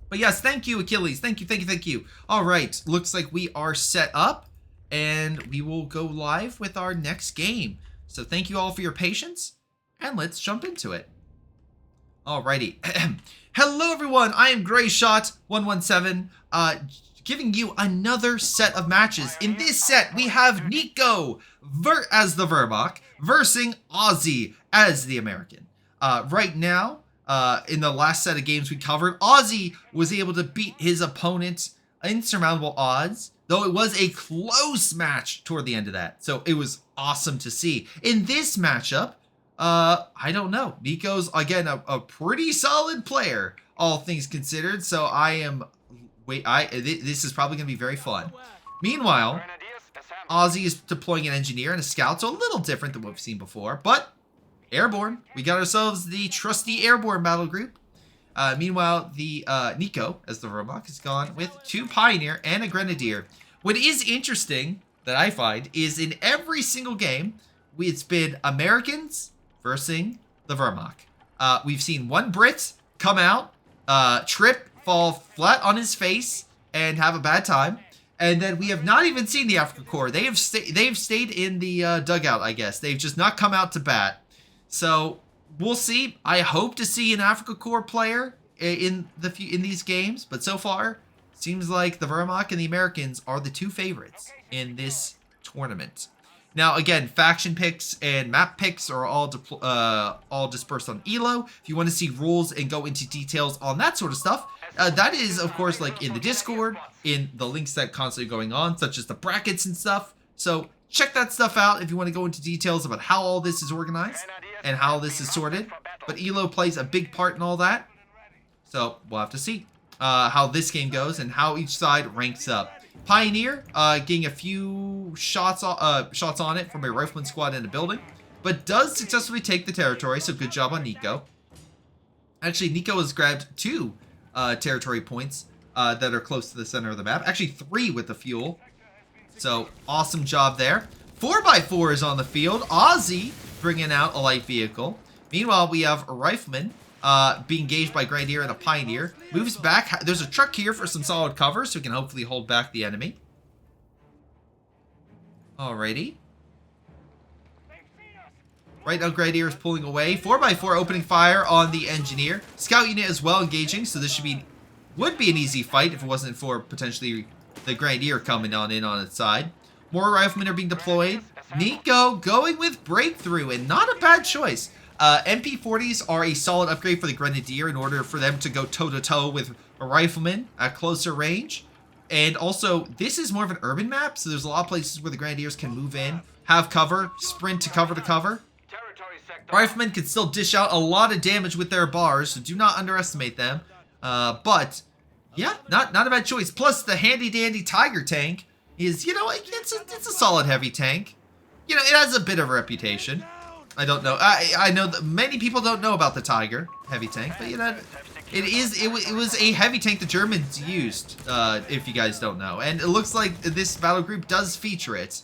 [SPEAKER 1] But yes, thank you, Achilles. Thank you, thank you, thank you. All right, looks like we are set up and we will go live with our next game. So thank you all for your patience and let's jump into it. Alrighty. Hello everyone, I am GrayShot117, giving you another set of matches. In this set, we have Nico as the Vermach versus Ozzy as the American. Right now, in the last set of games we covered, Ozzy was able to beat his opponent insurmountable odds, though it was a close match toward the end of that. So it was awesome to see. In this matchup, I don't know. Nico's, again, a pretty solid player, all things considered. So this is probably going to be very fun. Meanwhile, Ozzy is deploying an engineer and a scout, so a little different than what we've seen before, but airborne. We got ourselves the trusty airborne battle group. Meanwhile, the Nico, as the Vermach, has gone with 2 Pioneer and a Grenadier. What is interesting that I find is in every single game, it's been Americans versus the Vermach. We've seen one Brit come out, trip, fall flat on his face, and have a bad time. And then we have not even seen the Africa Corps. They've stayed in the dugout, I guess. They've just not come out to bat. So we'll see. I hope to see an Africa Corps player in these games, but so far seems like the Vermach and the Americans are the 2 favorites in this tournament. Now, again, faction picks and map picks are all dispersed on Elo. If you want to see rules and go into details on that sort of stuff, that is, of course, like in the Discord, in the links that constantly going on, such as the brackets and stuff. So check that stuff out if you want to go into details about how all this is organized and how this is sorted. But Elo plays a big part in all that. So we'll have to see how this game goes and how each side ranks up. Pioneer getting a few shots on it from a rifleman squad in a building, but does successfully take the territory, so good job on Nico. Actually, Nico has grabbed 2 territory points that are close to the center of the map. Actually, 3 with the fuel. So, awesome job there. 4x4 is on the field. Ozzy bringing out a light vehicle. Meanwhile, we have a rifleman being engaged by Grenadier and a Pioneer. Moves back. There's a truck here for some solid cover, so we can hopefully hold back the enemy. Alrighty. Right now, Grenadier is pulling away. 4x4 opening fire on the Engineer. Scout unit as well engaging, so this would be an easy fight if it wasn't for potentially the Grenadier coming in on its side. More riflemen are being deployed. Nico going with Breakthrough, and not a bad choice. MP40s are a solid upgrade for the Grenadier in order for them to go toe-to-toe with a rifleman at closer range. And also, this is more of an urban map, so there's a lot of places where the Grenadiers can move in, have cover, sprint to cover to cover. Riflemen can still dish out a lot of damage with their bars, so do not underestimate them. But, yeah, not a bad choice. Plus, the handy-dandy Tiger tank is, you know, it's a solid heavy tank. you know, it has a bit of a reputation. I don't know. I know that many people don't know about the Tiger heavy tank, but you know, it was a heavy tank the Germans used, if you guys don't know. And it looks like this battle group does feature it.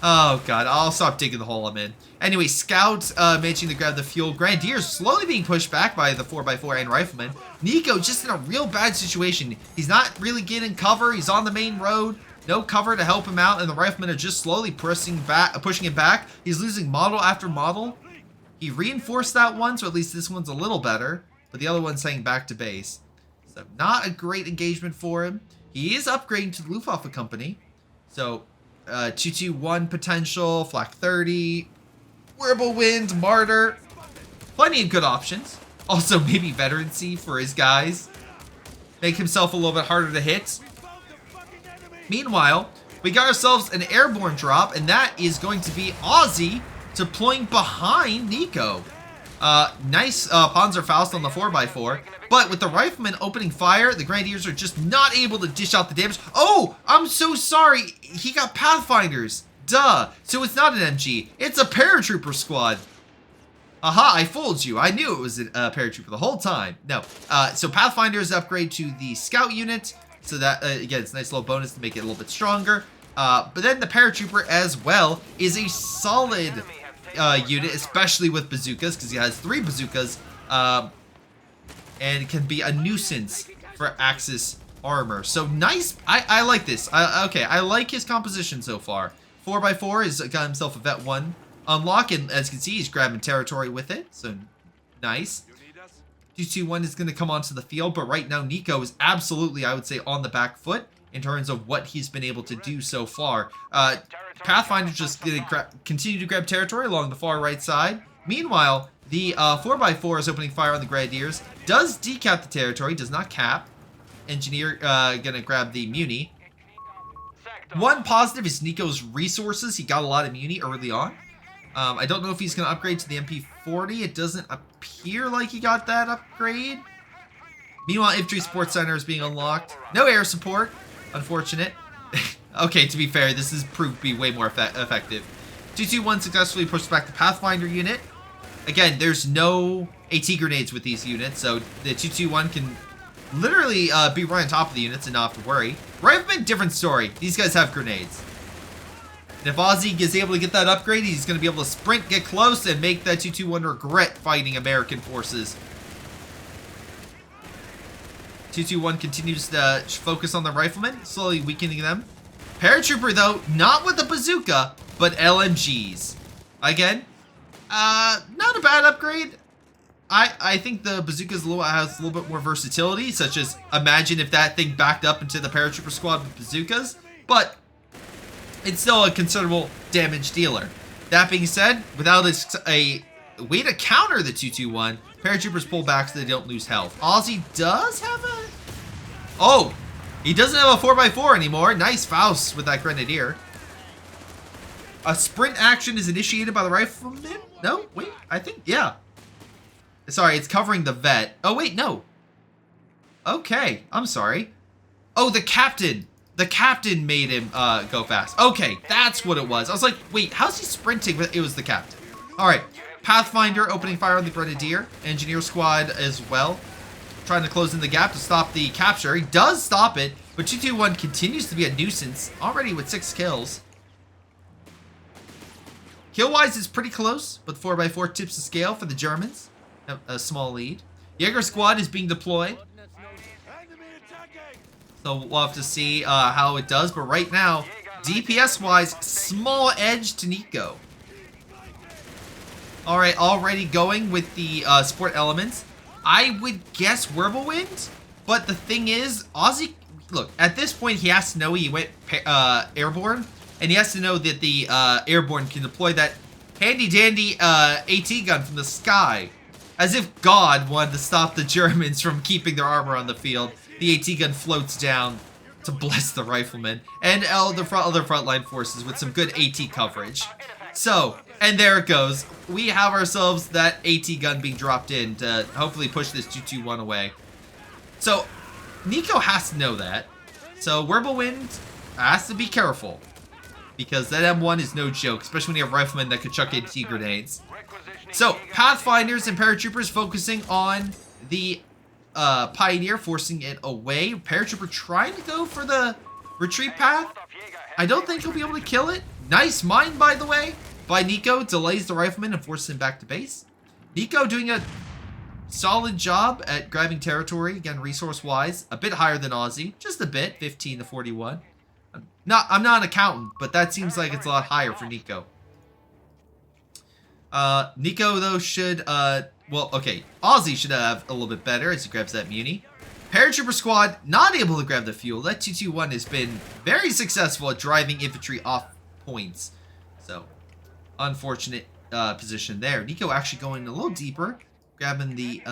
[SPEAKER 1] Oh god, I'll stop digging the hole I'm in. Anyway, Scout managing to grab the fuel. Grenadiers slowly being pushed back by the 4x4 and Rifleman. Nico just in a real bad situation. He's not really getting cover. He's on the main road. No cover to help him out, and the Riflemen are just slowly pushing him back. He's losing model after model. He reinforced that one, so at least this one's a little better. But the other one's heading back to base. So not a great engagement for him. He is upgrading to the Luftwaffe company. So 221 potential, Flak 30, Wirbelwind, Martyr. Plenty of good options. Also maybe veterancy for his guys. Make himself a little bit harder to hit. Meanwhile, we got ourselves an airborne drop, and that is going to be Aussie deploying behind Nico. Nice Panzerfaust on the 4x4, but with the Riflemen opening fire, the Grenadiers are just not able to dish out the damage. Oh, I'm so sorry. He got Pathfinders. Duh. So it's not an MG. It's a paratrooper squad. Aha, I fooled you. I knew it was a paratrooper the whole time. No. So Pathfinders upgrade to the scout unit. So that, again, it's a nice little bonus to make it a little bit stronger. But then the paratrooper as well is a solid unit, especially with bazookas, because he has 3 bazookas. And it can be a nuisance for Axis armor. So nice. I like this. Okay, I like his composition so far. 4x4 has got himself a Vet 1 unlock, and as you can see, he's grabbing territory with it. So nice. 221 is going to come onto the field, but right now Nico is absolutely, I would say, on the back foot in terms of what he's been able to do so far. Pathfinder's just going to continue to grab territory along the far right side. Meanwhile, the 4x4 is opening fire on the Grenadiers. Does decap the territory, does not cap. Engineer going to grab the Muni. One positive is Nico's resources. He got a lot of Muni early on. I don't know if he's going to upgrade to the MP40. It doesn't appear like he got that upgrade. Meanwhile, Infantry Support Center is being unlocked. No air support. Unfortunate. Okay, to be fair, this has proved to be way more effective. 221 successfully pushed back the Pathfinder unit. Again, there's no AT grenades with these units, so the 221 can literally be right on top of the units and not have to worry. Rifleman, different story. These guys have grenades. And if Aussie is able to get that upgrade, he's going to be able to sprint, get close, and make that 221 regret fighting American forces. 221 continues to focus on the Riflemen, slowly weakening them. Paratrooper, though, not with the bazooka, but LMGs. Again, not a bad upgrade. I think the bazooka has a little bit more versatility, such as imagine if that thing backed up into the paratrooper squad with bazookas, but it's still a considerable damage dealer. That being said, without a way to counter the 221, paratroopers pull back so they don't lose health. Aussie does have a... Oh, he doesn't have a 4x4 anymore. Nice Faust with that Grenadier. A sprint action is initiated by the Rifleman? No, wait, I think, yeah. Sorry, it's covering the vet. Oh, wait, no. Okay, I'm sorry. Oh, the captain. The captain made him go fast. Okay, that's what it was. I was like, wait, how's he sprinting? But it was the captain. All right, Pathfinder opening fire on the Grenadier. Engineer squad as well. Trying to close in the gap to stop the capture. He does stop it, but 221 continues to be a nuisance. Already with 6 kills. Kill-wise is pretty close, but 4x4 tips the scale for the Germans. A small lead. Jaeger squad is being deployed. So we'll have to see how it does. But right now, DPS-wise, small edge to Nico. All right, already going with the support elements. I would guess Wirbelwind, but the thing is, Aussie, look, at this point, he has to know he went airborne, and he has to know that the airborne can deploy that handy-dandy AT gun from the sky. As if God wanted to stop the Germans from keeping their armor on the field. The AT gun floats down to bless the Riflemen and other frontline forces with some good AT coverage. So, and there it goes. We have ourselves that AT gun being dropped in to hopefully push this 221 away. So, Nico has to know that. So, Wirbelwind has to be careful. because that M1 is no joke, especially when you have riflemen that could chuck AT grenades. So, Pathfinders and Paratroopers focusing on the Pioneer, forcing it away. Paratrooper trying to go for the retreat path. I don't think he'll be able to kill it. Nice mine, by the way, by Nico. Delays the Rifleman and forces him back to base. Nico doing a solid job at grabbing territory. Again, resource-wise, a bit higher than Aussie. Just a bit, 15 to 41. I'm not an accountant, but that seems like it's a lot higher for Nico. Nico, though, should, well, okay, Aussie should have a little bit better as he grabs that Muni. Paratrooper squad not able to grab the fuel. That 221 has been very successful at driving infantry off points. So, unfortunate position there. Nico actually going a little deeper, grabbing the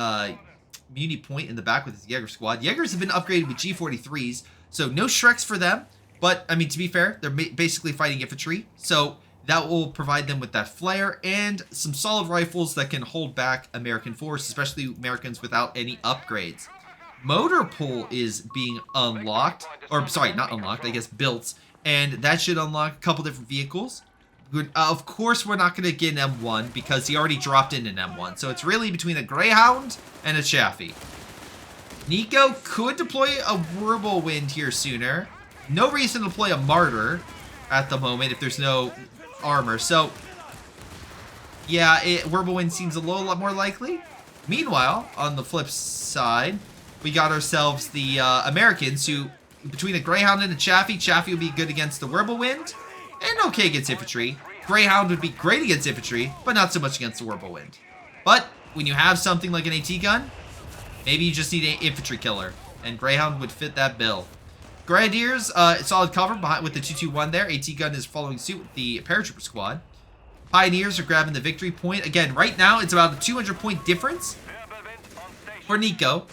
[SPEAKER 1] Muni point in the back with his Jaeger squad. Jaegers have been upgraded with G43s, so no Shreks for them. But, I mean, to be fair, they're basically fighting infantry. So, that will provide them with that flare and some solid rifles that can hold back American force, especially Americans without any upgrades. Motor pool is being unlocked, or sorry, not unlocked, I guess built, and that should unlock a couple different vehicles. Of course, we're not going to get an M1 because he already dropped in an M1, so it's really between a Greyhound and a Chaffee. Nico could deploy a Whirlwind here sooner. No reason to play a Martyr at the moment if there's no armor, so yeah, Whirlwind seems a lot more likely. Meanwhile, on the flip side, we got ourselves the Americans who, between a Greyhound and a Chaffee, Chaffee would be good against the Whirlwind and okay against infantry. Greyhound would be great against infantry, but not so much against the Whirlwind. But when you have something like an AT gun, maybe you just need an infantry killer, and Greyhound would fit that bill. Grenadiers, solid cover behind with the 221 there. AT gun is following suit with the Paratrooper squad. Pioneers are grabbing the victory point. Again, right now it's about a 200-point difference for Nico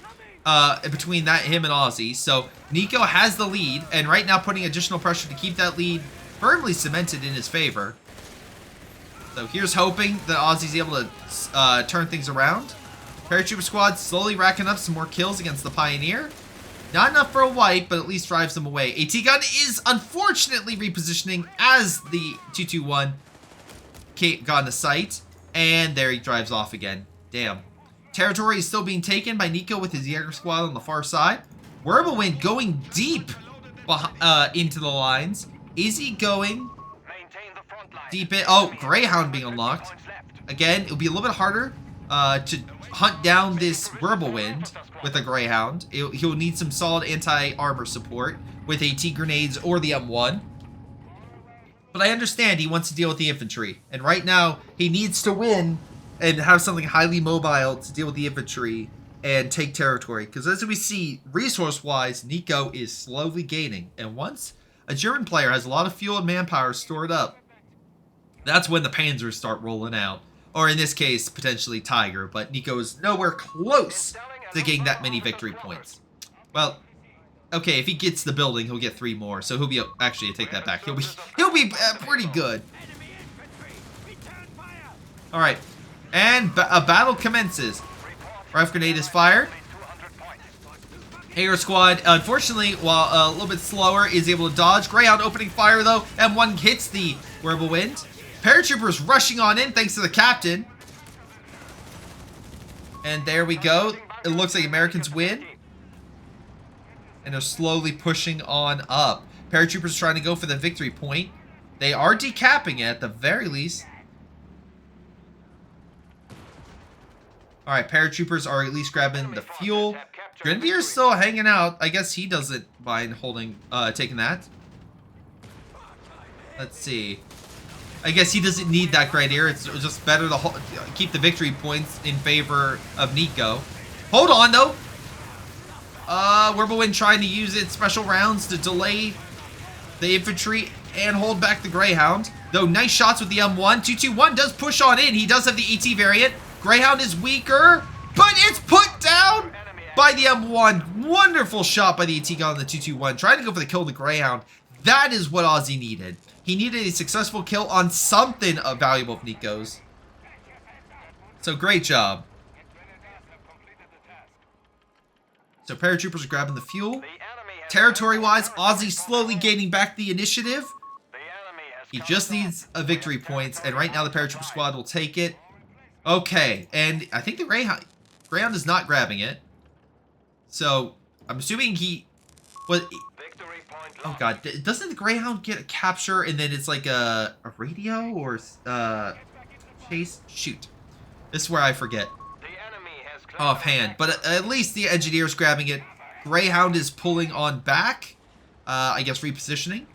[SPEAKER 1] between him and Aussie. So Nico has the lead, and right now putting additional pressure to keep that lead firmly cemented in his favor. So here's hoping that Aussie's able to turn things around. Paratrooper squad slowly racking up some more kills against the Pioneer. Not enough for a wipe, but at least drives them away. AT gun is unfortunately repositioning as the 221 got into sight. And there he drives off again. Damn. Territory is still being taken by Nico with his Jaeger squad on the far side. Whirlwind going deep into the lines. Is he going deep in? Oh, Greyhound being unlocked. Again, it'll be a little bit harder to hunt down this Whirlwind with a Greyhound. He'll need some solid anti-armor support with AT grenades or the M1. But I understand he wants to deal with the infantry. And right now, he needs to win and have something highly mobile to deal with the infantry and take territory. Because as we see, resource-wise, Nico is slowly gaining. And once a German player has a lot of fuel and manpower stored up, that's when the Panzers start rolling out. Or in this case, potentially Tiger. But Nico is nowhere close to getting that many victory points. Well, okay, if he gets the building, he'll get 3 more. So he'll be, actually, I take that back. He'll be pretty good. All right, and a battle commences. Rifle grenade is fired. Jaeger squad, unfortunately, while a little bit slower, is able to dodge. Greyhound opening fire though. M1 hits the Whirlwind. Paratroopers rushing on in thanks to the captain. And there we go. It looks like Americans win. And they're slowly pushing on up. Paratroopers trying to go for the victory point. They are decapping it at the very least. Alright, paratroopers are at least grabbing the fuel. Grenadier's still hanging out. I guess he doesn't mind taking that. Let's see. I guess he doesn't need that Grenadier. It's just better to keep the victory points in favor of Nico. Hold on, though. Whirlwind trying to use its special rounds to delay the infantry and hold back the Greyhound. Though nice shots with the M1. 221 does push on in. He does have the AT variant. Greyhound is weaker, but it's put down by the M1. Wonderful shot by the AT gun on the 221. Trying to go for the kill of the Greyhound. That is what Aussie needed. He needed a successful kill on something valuable of Nico's. So great job. So paratroopers are grabbing the fuel. Territory-wise, Aussie slowly gaining back the initiative. He just needs a victory points, and right now the paratrooper squad will take it. Okay, and I think the Greyhound is not grabbing it. So, I'm assuming he... What? Oh god, doesn't the Greyhound get a capture and then it's like a radio or chase? Shoot. This is where I forget offhand. But at least the engineer's grabbing it. Greyhound is pulling on back. I guess repositioning.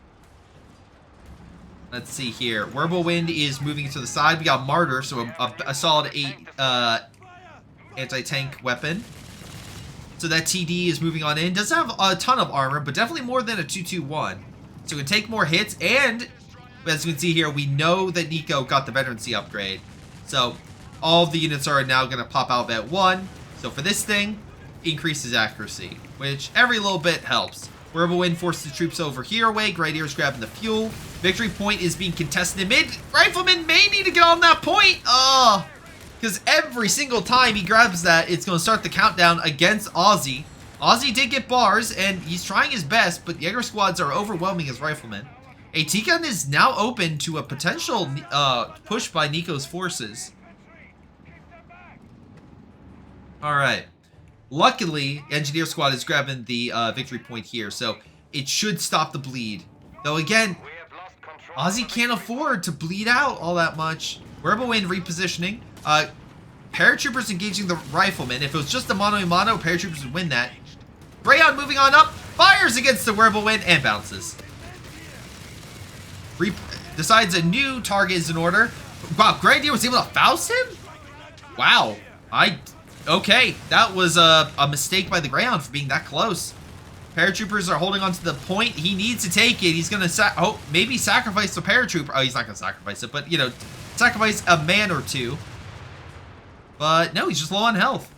[SPEAKER 1] Let's see here. Whirlwind is moving to the side. We got Martyr, so a solid 8 anti-tank weapon. So that TD is moving on in. Doesn't have a ton of armor, but definitely more than a 221. So it can take more hits, and as you can see here, we know that Nico got the veterancy upgrade. So all of the units are now going to pop out at 1. So for this thing, increases accuracy, which every little bit helps. Whirlwind forces the troops over here away. Grenadiers grabbing the fuel. Victory point is being contested in mid. Rifleman may need to get on that point. Oh, because every single time he grabs that, it's going to start the countdown against Aussie. Aussie did get bars, and he's trying his best, but Jaeger squads are overwhelming his riflemen. A T-gun is now open to a potential push by Nico's forces. Alright. Luckily, Engineer Squad is grabbing the victory point here, so it should stop the bleed. Though again, Aussie can't afford to bleed out all that much. Whirlwind repositioning. Paratroopers engaging the riflemen. If it was just a mano-a-mano, paratroopers would win that. Greyhound moving on up, fires against the Whirlwind and bounces. Decides a new target is in order. Wow, Grenadier was able to Faust him? Wow. Okay, that was a mistake by the Greyhound for being that close. Paratroopers are holding on to the point. He needs to take it. He's going to maybe sacrifice the paratrooper. Oh, he's not going to sacrifice it, but, you know, sacrifice a man or two. But no, he's just low on health.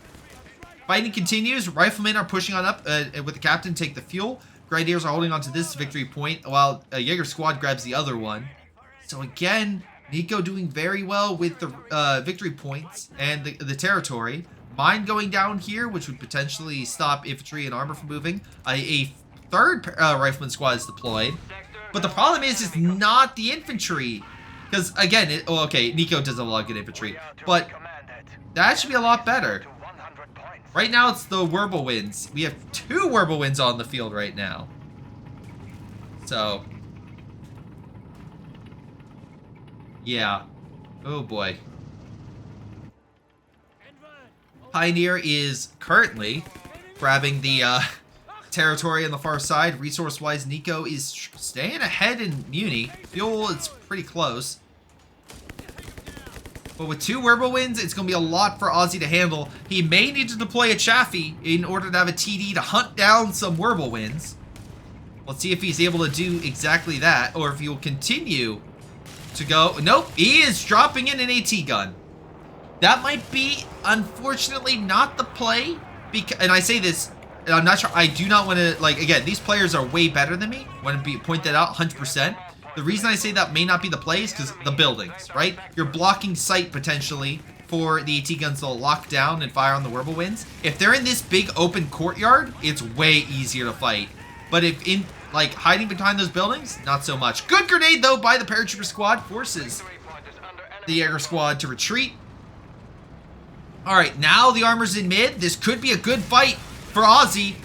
[SPEAKER 1] Fighting continues. Riflemen are pushing on up with the captain, take the fuel. Grenadiers are holding on to this victory point while Jaeger squad grabs the other one. So again, Nico doing very well with the victory points and the territory. Mine going down here, which would potentially stop infantry and armor from moving. A third rifleman squad is deployed. But the problem is, it's not the infantry. Because, again, okay, Nico does a lot of good infantry. But that should be a lot better. Right now, it's the Whirlwinds. We have 2 Whirlwinds on the field right now. So. Yeah. Oh, boy. Pioneer is currently grabbing the territory on the far side. Resource-wise, Nico is staying ahead in Muni. Fuel, it's pretty close. But with 2 Whirlwinds, it's going to be a lot for Aussie to handle. He may need to deploy a Chaffee in order to have a TD to hunt down some Whirlwinds. Let's see if he's able to do exactly that, or if he will continue to go. Nope, he is dropping in an AT gun. That might be, unfortunately, not the play. And I say this, and I'm not sure, I do not want to, like, again, these players are way better than me. I want to point that out 100%. The reason I say that may not be the play is because the buildings, right? You're blocking sight, potentially, for the AT guns to lock down and fire on the Whirlwinds. If they're in this big open courtyard, it's way easier to fight. But if in, like, hiding behind those buildings, not so much. Good grenade, though, by the paratrooper squad. Forces the Jaeger squad to retreat. Alright, now the armor's in mid. This could be a good fight for Aussie.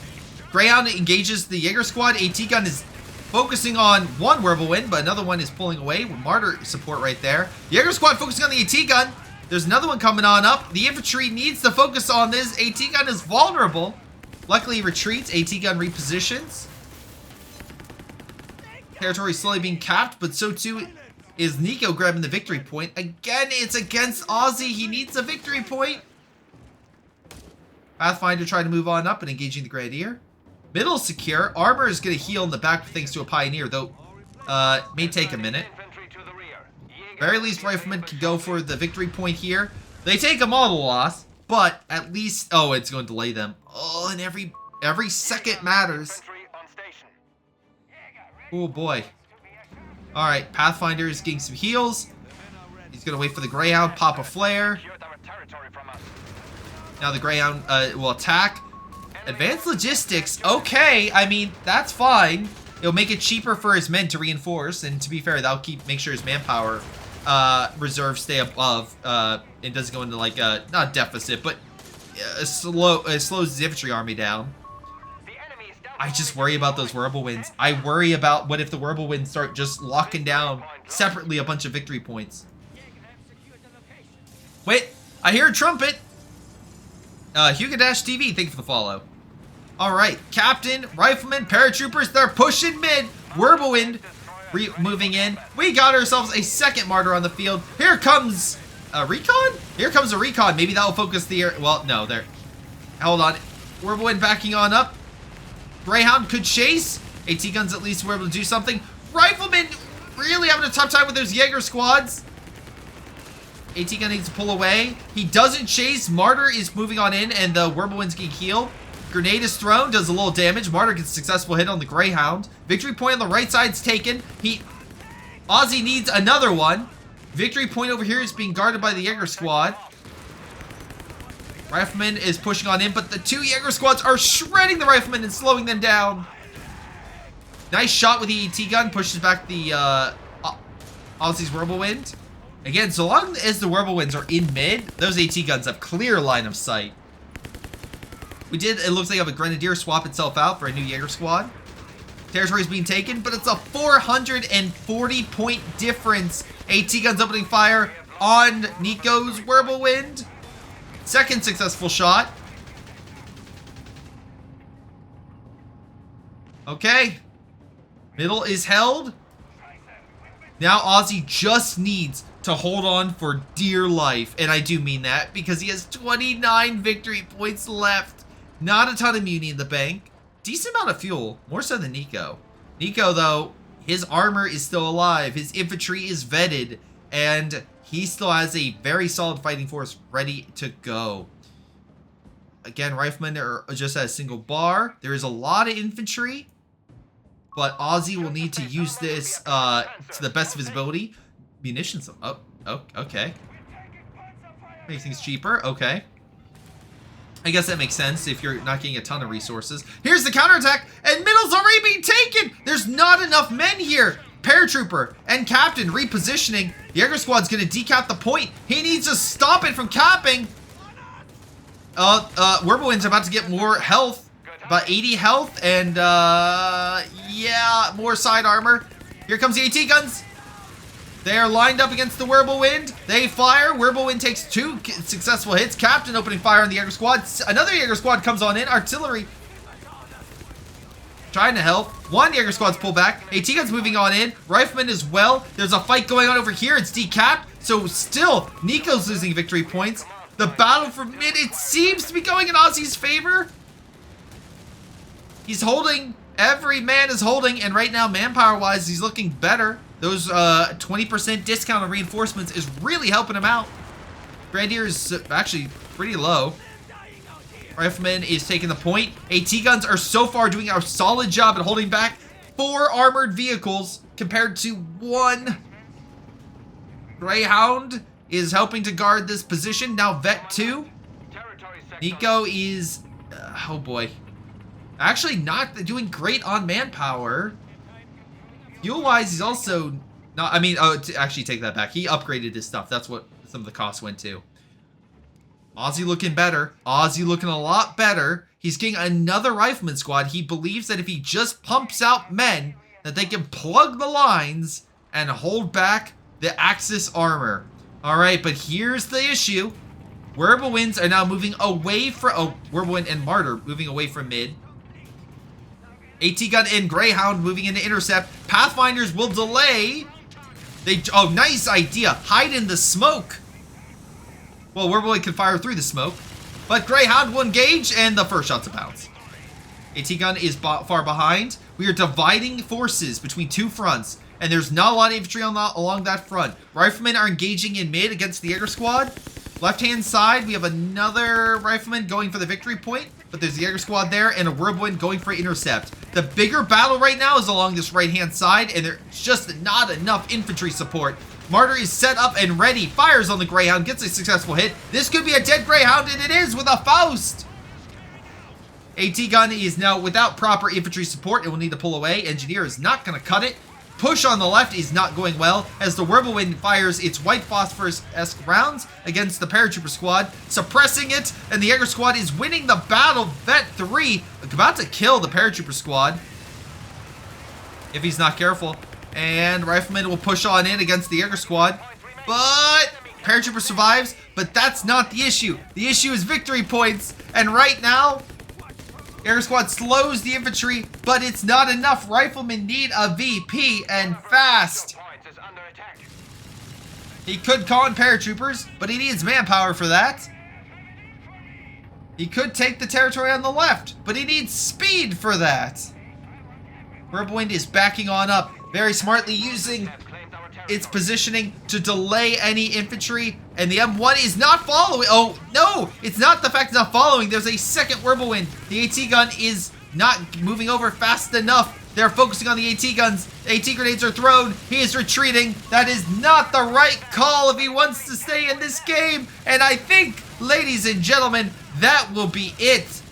[SPEAKER 1] Greyhound engages the Jaeger squad. AT gun is focusing on one Whirlwind, but another one is pulling away with Martyr support right there. Jaeger squad focusing on the AT gun. There's another one coming on up. The infantry needs to focus on this. AT gun is vulnerable. Luckily, he retreats. AT gun repositions. Territory slowly being capped, but so too is Nico grabbing the victory point. Again, it's against Aussie. He needs a victory point. Pathfinder trying to move on up and engaging the Grenadier. Middle secure. Armor is going to heal in the back thanks to a Pioneer, though may take a minute. Very least Rifleman can go for the victory point here. They take a model loss, but at least... Oh, it's going to delay them. Oh, and every second matters. Oh, boy. Alright, Pathfinder is getting some heals. He's going to wait for the Greyhound, pop a flare. Now the Greyhound will attack. Advanced logistics. Okay, I mean, that's fine. It'll make it cheaper for his men to reinforce, and to be fair, that'll make sure his manpower reserves stay above. It doesn't go into like a not deficit, but it slows his infantry army down. I just worry about those whirlwinds. I worry about what if the whirlwinds start just locking down separately a bunch of victory points. Wait, I hear a trumpet. Hugo-TV, thank you for the follow. Alright, Captain, Rifleman, Paratroopers, they're pushing mid. Whirlwind moving in. We got ourselves a second martyr on the field. Here comes a recon? Here comes a recon. Maybe that will focus the air. Well, no, there. Hold on. Whirlwind backing on up. Greyhound could chase. AT guns at least were able to do something. Rifleman really having a tough time with those Jaeger squads. AT gun needs to pull away. He doesn't chase. Martyr is moving on in, and the Whirlwind's getting healed. Grenade is thrown, does a little damage. Martyr gets a successful hit on the Greyhound. Victory point on the right side's taken. Ozzy needs another one. Victory point over here is being guarded by the Jaeger squad. Rifleman is pushing on in, but the two Jaeger squads are shredding the Rifleman and slowing them down. Nice shot with the AT gun, pushes back the Ozzy's Whirlwind. Again, so long as the Whirlwinds are in mid, those AT guns have clear line of sight. It looks like a Grenadier swap itself out for a new Jaeger squad. Territory's being taken, but it's a 440 point difference. AT guns opening fire on Nico's Whirlwind. Second successful shot. Okay. Middle is held. Now Ozzy just needs to hold on for dear life. And I do mean that because he has 29 victory points left. Not a ton of muni in the bank. Decent amount of fuel. More so than Nico. Nico, though, his armor is still alive. His infantry is vetted. And he still has a very solid fighting force ready to go. Again, Riflemen are just at a single bar. There is a lot of infantry. But Ozzy will need to use this to the best of his ability. Munitions. Oh, okay. Makes things cheaper. Okay. I guess that makes sense if you're not getting a ton of resources. Here's the counterattack, and middle's already being taken! There's not enough men here! Paratrooper and Captain repositioning. The Jaeger squad's gonna decap the point. He needs to stop it from capping. Whirlwind's about to get more health. About 80 health, and yeah, more side armor. Here comes the AT guns. They are lined up against the Whirlwind. They fire. Whirlwind takes 2 successful hits. Captain opening fire on the Jaeger squad. Another Jaeger squad comes on in. Artillery trying to help. One Jaeger squad's pulled back. AT guns moving on in. Rifleman as well. There's a fight going on over here. It's decapped. So still, Nico's losing victory points. The battle for mid, it seems to be going in Ozzy's favor. He's holding. Every man is holding. And right now, manpower-wise, he's looking better. Those 20% discount on reinforcements is really helping him out. Grenadier is actually pretty low. Rifleman is taking the point. AT guns are so far doing a solid job at holding back 4 armored vehicles compared to 1. Greyhound is helping to guard this position. Now Vet 2. Nico is, oh boy. Actually not doing great on manpower. Fuel-wise, he's also not, to actually take that back. He upgraded his stuff. That's what some of the costs went to. Ozzy looking better. Ozzy looking a lot better. He's getting another Rifleman squad. He believes that if he just pumps out men, that they can plug the lines and hold back the Axis armor. All right, but here's the issue. Whirlwinds are now moving away from, Whirlwind and Martyr moving away from mid. AT gun and Greyhound moving into intercept. Pathfinders will delay. Oh, nice idea. Hide in the smoke. Well, Whirlwind can fire through the smoke. But Greyhound will engage, and the first shot's a bounce. AT gun is far behind. We are dividing forces between 2 fronts, and there's not a lot of infantry along that front. Riflemen are engaging in mid against the Jaeger squad. Left-hand side, we have another Rifleman going for the victory point, but there's the Jaeger squad there, and a Whirlwind going for intercept. The bigger battle right now is along this right-hand side, and there's just not enough infantry support. Martyr is set up and ready, fires on the Greyhound, gets a successful hit. This could be a dead Greyhound, and it is with a Faust. AT gun is now without proper infantry support. It will need to pull away. Engineer is not going to cut it. Push on the left is not going well as the Whirlwind fires its white phosphorus-esque rounds against the paratrooper squad, suppressing it, and the Jäger squad is winning the battle. Vet 3 about to kill the paratrooper squad if he's not careful. And Rifleman will push on in against the Jäger squad, but paratrooper survives. But that's not the issue. The issue is victory points, and right now Air Squad slows the infantry, but it's not enough. Riflemen need a VP, and fast. He could call in paratroopers, but he needs manpower for that. He could take the territory on the left, but he needs speed for that. Whirlwind is backing on up, very smartly using its positioning to delay any infantry, and the M1 is not following. Oh, no, it's not the fact it's not following. There's a second Whirlwind. The AT gun is not moving over fast enough. They're focusing on the AT guns. AT grenades are thrown. He is retreating. That is not the right call if he wants to stay in this game. And I think, ladies and gentlemen, that will be it.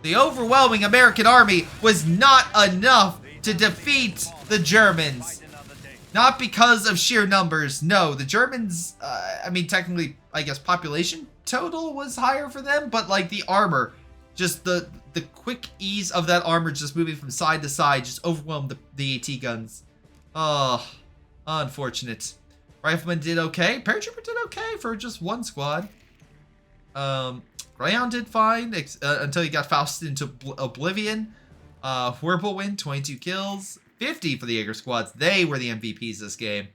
[SPEAKER 1] The overwhelming American army was not enough to defeat the Germans. Not because of sheer numbers. No, the Germans, I mean, technically, I guess population total was higher for them, but like the armor, just the quick ease of that armor just moving from side to side just overwhelmed the AT guns. Oh, unfortunate. Rifleman did okay. Paratrooper did okay for just one squad. Greyhound did fine until he got Fausted into oblivion. Whirlwind, 22 kills. 50 for the Jäger squads. They were the MVPs this game.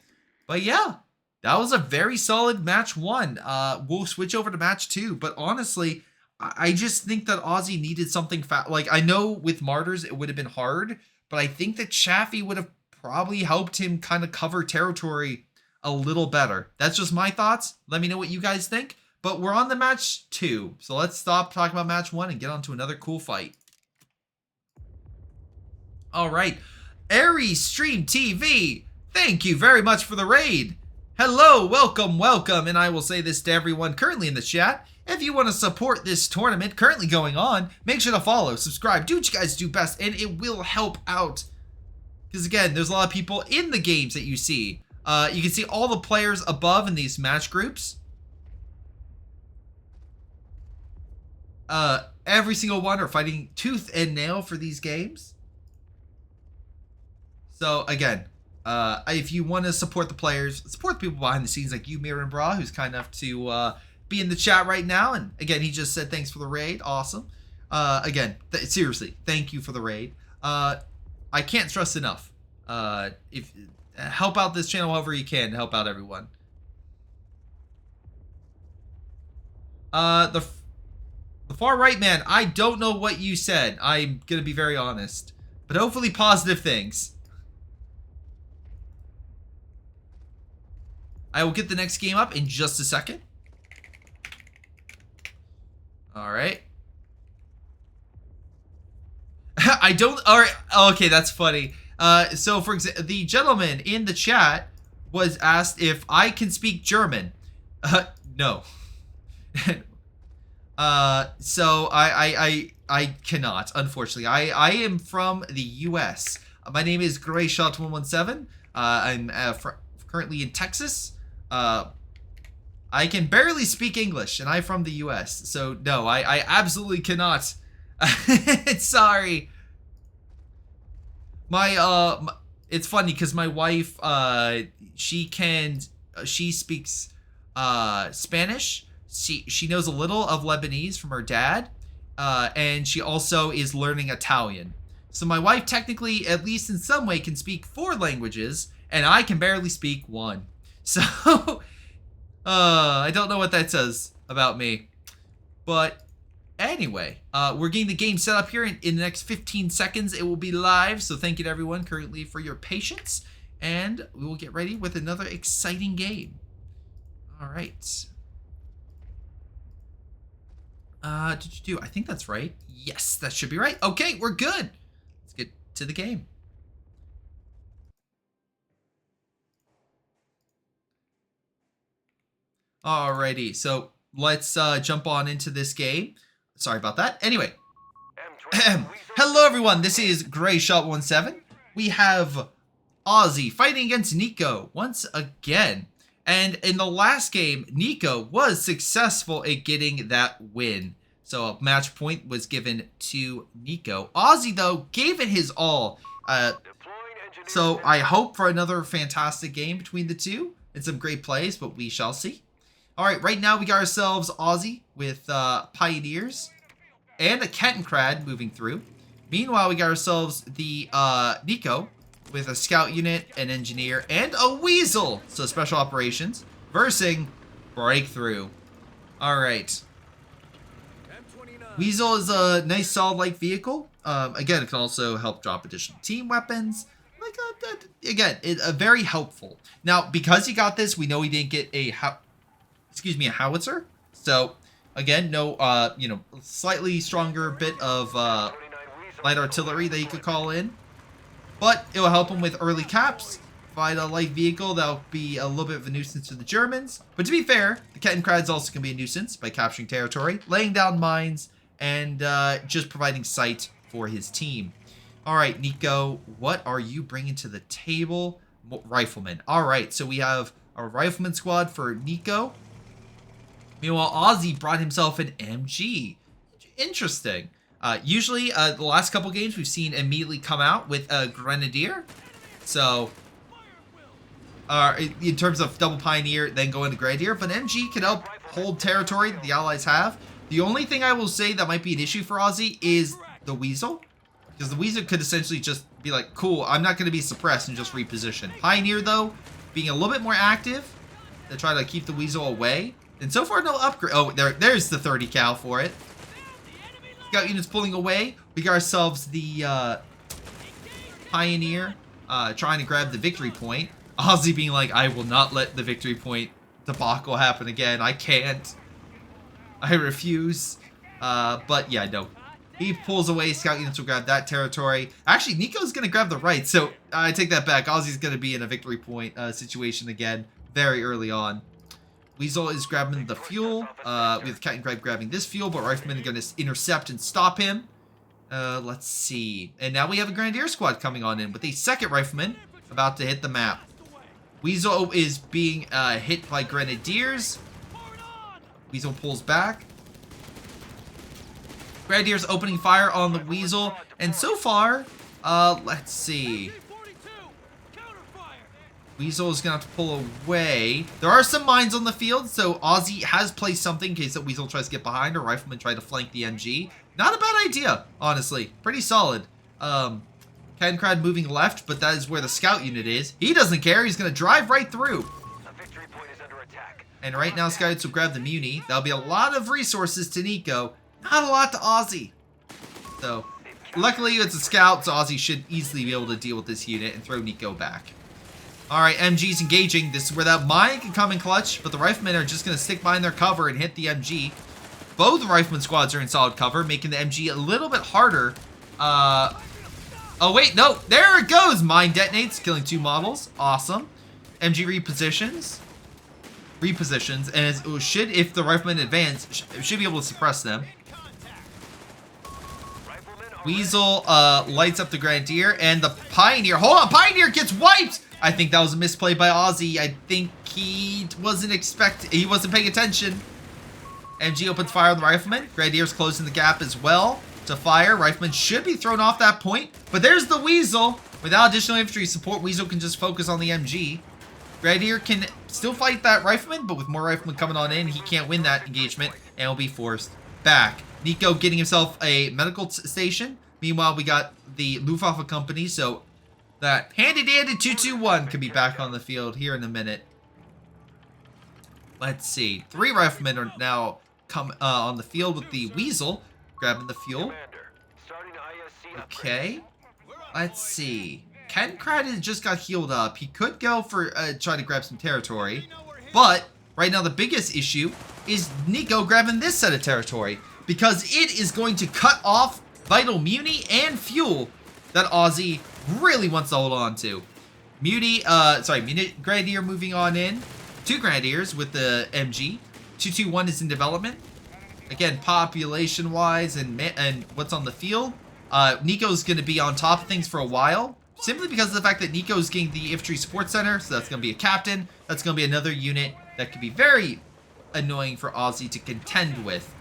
[SPEAKER 1] But yeah, that was a very solid match 1. We'll switch over to match 2. But honestly, I just think that Aussie needed something like, I know with Martyrs it would have been hard, but I think that Chaffee would have probably helped him kind of cover territory a little better. That's just my thoughts. Let me know what you guys think. But we're on the match 2. So let's stop talking about match 1 and get on to another cool fight. All right. Aries Stream TV, thank you very much for the raid. Hello, welcome, welcome, and I will say this to everyone currently in the chat. If you want to support this tournament currently going on, make sure to follow, subscribe, do what you guys do best, and it will help out. Because again, there's a lot of people in the games that you see. You can see all the players above in these match groups. Every single one are fighting tooth and nail for these games. So again, if you want to support the players, support the people behind the scenes like you, Mirren Bra, who's kind enough to be in the chat right now. And again, he just said thanks for the raid. Awesome. Again, seriously, thank you for the raid. I can't stress enough. If help out this channel however you can to help out everyone. The far right man, I don't know what you said. I'm gonna be very honest, but hopefully positive things. I will get the next game up in just a second. All right. I don't. All right. Okay, that's funny. So, for example, the gentleman in the chat was asked if I can speak German. No. So I cannot, unfortunately. I am from the U.S. My name is GrayShot117. I'm currently in Texas. I can barely speak English, and I'm from the U.S. So no, I absolutely cannot. Sorry. It's funny because my wife, she speaks Spanish. She knows a little of Lebanese from her dad, and she also is learning Italian. So my wife technically, at least in some way, can speak 4 languages, and I can barely speak 1. So, I don't know what that says about me. But anyway, we're getting the game set up here in the next 15 seconds. It will be live, so thank you to everyone currently for your patience. And we will get ready with another exciting game. All right. Did you do? I think that's right. Yes, that should be right. Okay, we're good. Let's get to the game. Alrighty, so let's jump on into this game. Sorry about that. Anyway. Hello everyone, this is GrayShot17. We have Ozzy fighting against Nico once again. And in the last game, Nico was successful at getting that win. So a match point was given to Nico. Ozzy, though, gave it his all. So I hope for another fantastic game between the two. And some great plays, but we shall see. Alright, right now we got ourselves Ozzy with Pioneers. And a Kettenkrad moving through. Meanwhile, we got ourselves the Nico with a scout unit, an engineer, and a weasel. So special operations versing breakthrough. All right. Weasel is a nice solid light vehicle. Again, it can also help drop additional team weapons. Again, very helpful. Now, because he got this, we know he didn't get a howitzer. So again, no, slightly stronger bit of light artillery that you could call in. But it will help him with early caps. Find a light vehicle that will be a little bit of a nuisance to the Germans. But to be fair, the Kettenkrad's also can be a nuisance by capturing territory, laying down mines, and just providing sight for his team. All right, Nico, what are you bringing to the table? Rifleman. All right, so we have a rifleman squad for Nico. Meanwhile, Ozzy brought himself an MG. Interesting. Usually, the last couple games we've seen immediately come out with a Grenadier. So, in terms of double Pioneer, then go into Grenadier. But MG can help hold territory that the Allies have. The only thing I will say that might be an issue for Ozzy is the Weasel. Because the Weasel could essentially just be like, cool, I'm not going to be suppressed and just reposition. Pioneer, though, being a little bit more active to try to keep the Weasel away. And so far, no upgrade. Oh, there's the 30 cal for it. Scout units pulling away. We got ourselves the Pioneer trying to grab the victory point. Ozzy being like, I will not let the victory point debacle happen again. I can't. I refuse. But yeah, no. He pulls away. Scout units will grab that territory. Actually, Nico's going to grab the right. So I take that back. Ozzy's going to be in a victory point situation again very early on. Weasel is grabbing the fuel, with Kettenkrad grabbing this fuel, but Rifleman are going to intercept and stop him. Let's see. And now we have a Grenadier squad coming on in with a second Rifleman about to hit the map. Weasel is being hit by Grenadiers. Weasel pulls back. Grenadiers opening fire on the Weasel. And so far, let's see. Weasel is going to have to pull away. There are some mines on the field, so Ozzy has placed something in case that Weasel tries to get behind or Rifleman try to flank the MG. Not a bad idea, honestly. Pretty solid. Kettenkrad moving left, but that is where the scout unit is. He doesn't care. He's going to drive right through. And right now, scouts will grab the Muni. That'll be a lot of resources to Nico. Not a lot to Ozzy. So, luckily it's a scout, so Ozzy should easily be able to deal with this unit and throw Nico back. Alright, MG's engaging. This is where that mine can come in clutch, but the Riflemen are just going to stick behind their cover and hit the MG. Both Rifleman squads are in solid cover, making the MG a little bit harder. Oh, wait, no. There it goes. Mine detonates, killing 2 models. Awesome. MG repositions. And should, if the Riflemen advance, should be able to suppress them. Weasel lights up the Grenadier, and the Pioneer. Hold on, Pioneer gets wiped! I think that was a misplay by Ozzy. I think he wasn't paying attention. MG opens fire on the Rifleman. Grenadier's closing the gap as well to fire. Rifleman should be thrown off that point, but there's the Weasel. Without additional infantry support, Weasel can just focus on the MG. Grenadier can still fight that Rifleman, but with more Riflemen coming on in, he can't win that engagement and will be forced back. Nico getting himself a medical station. Meanwhile, we got the Luftwaffe company, so that handy-dandy 221 can be back on the field here in a minute. Let's see. 3 Riflemen are now on the field with the Weasel, grabbing the fuel. Okay. Let's see. Kettenkrad just got healed up. He could go for try to grab some territory, but right now the biggest issue is Nico grabbing this set of territory because it is going to cut off vital muni and fuel that Ozzy really wants to hold on to. Grenadier moving on in. 2 Grenadiers with the MG. 221 is in development. again, population-wise and what's on the field, Nico's going to be on top of things for a while, simply because of the fact that Nico's getting the Infantry Support Center, so that's going to be a captain. That's going to be another unit that could be very annoying for Aussie to contend with.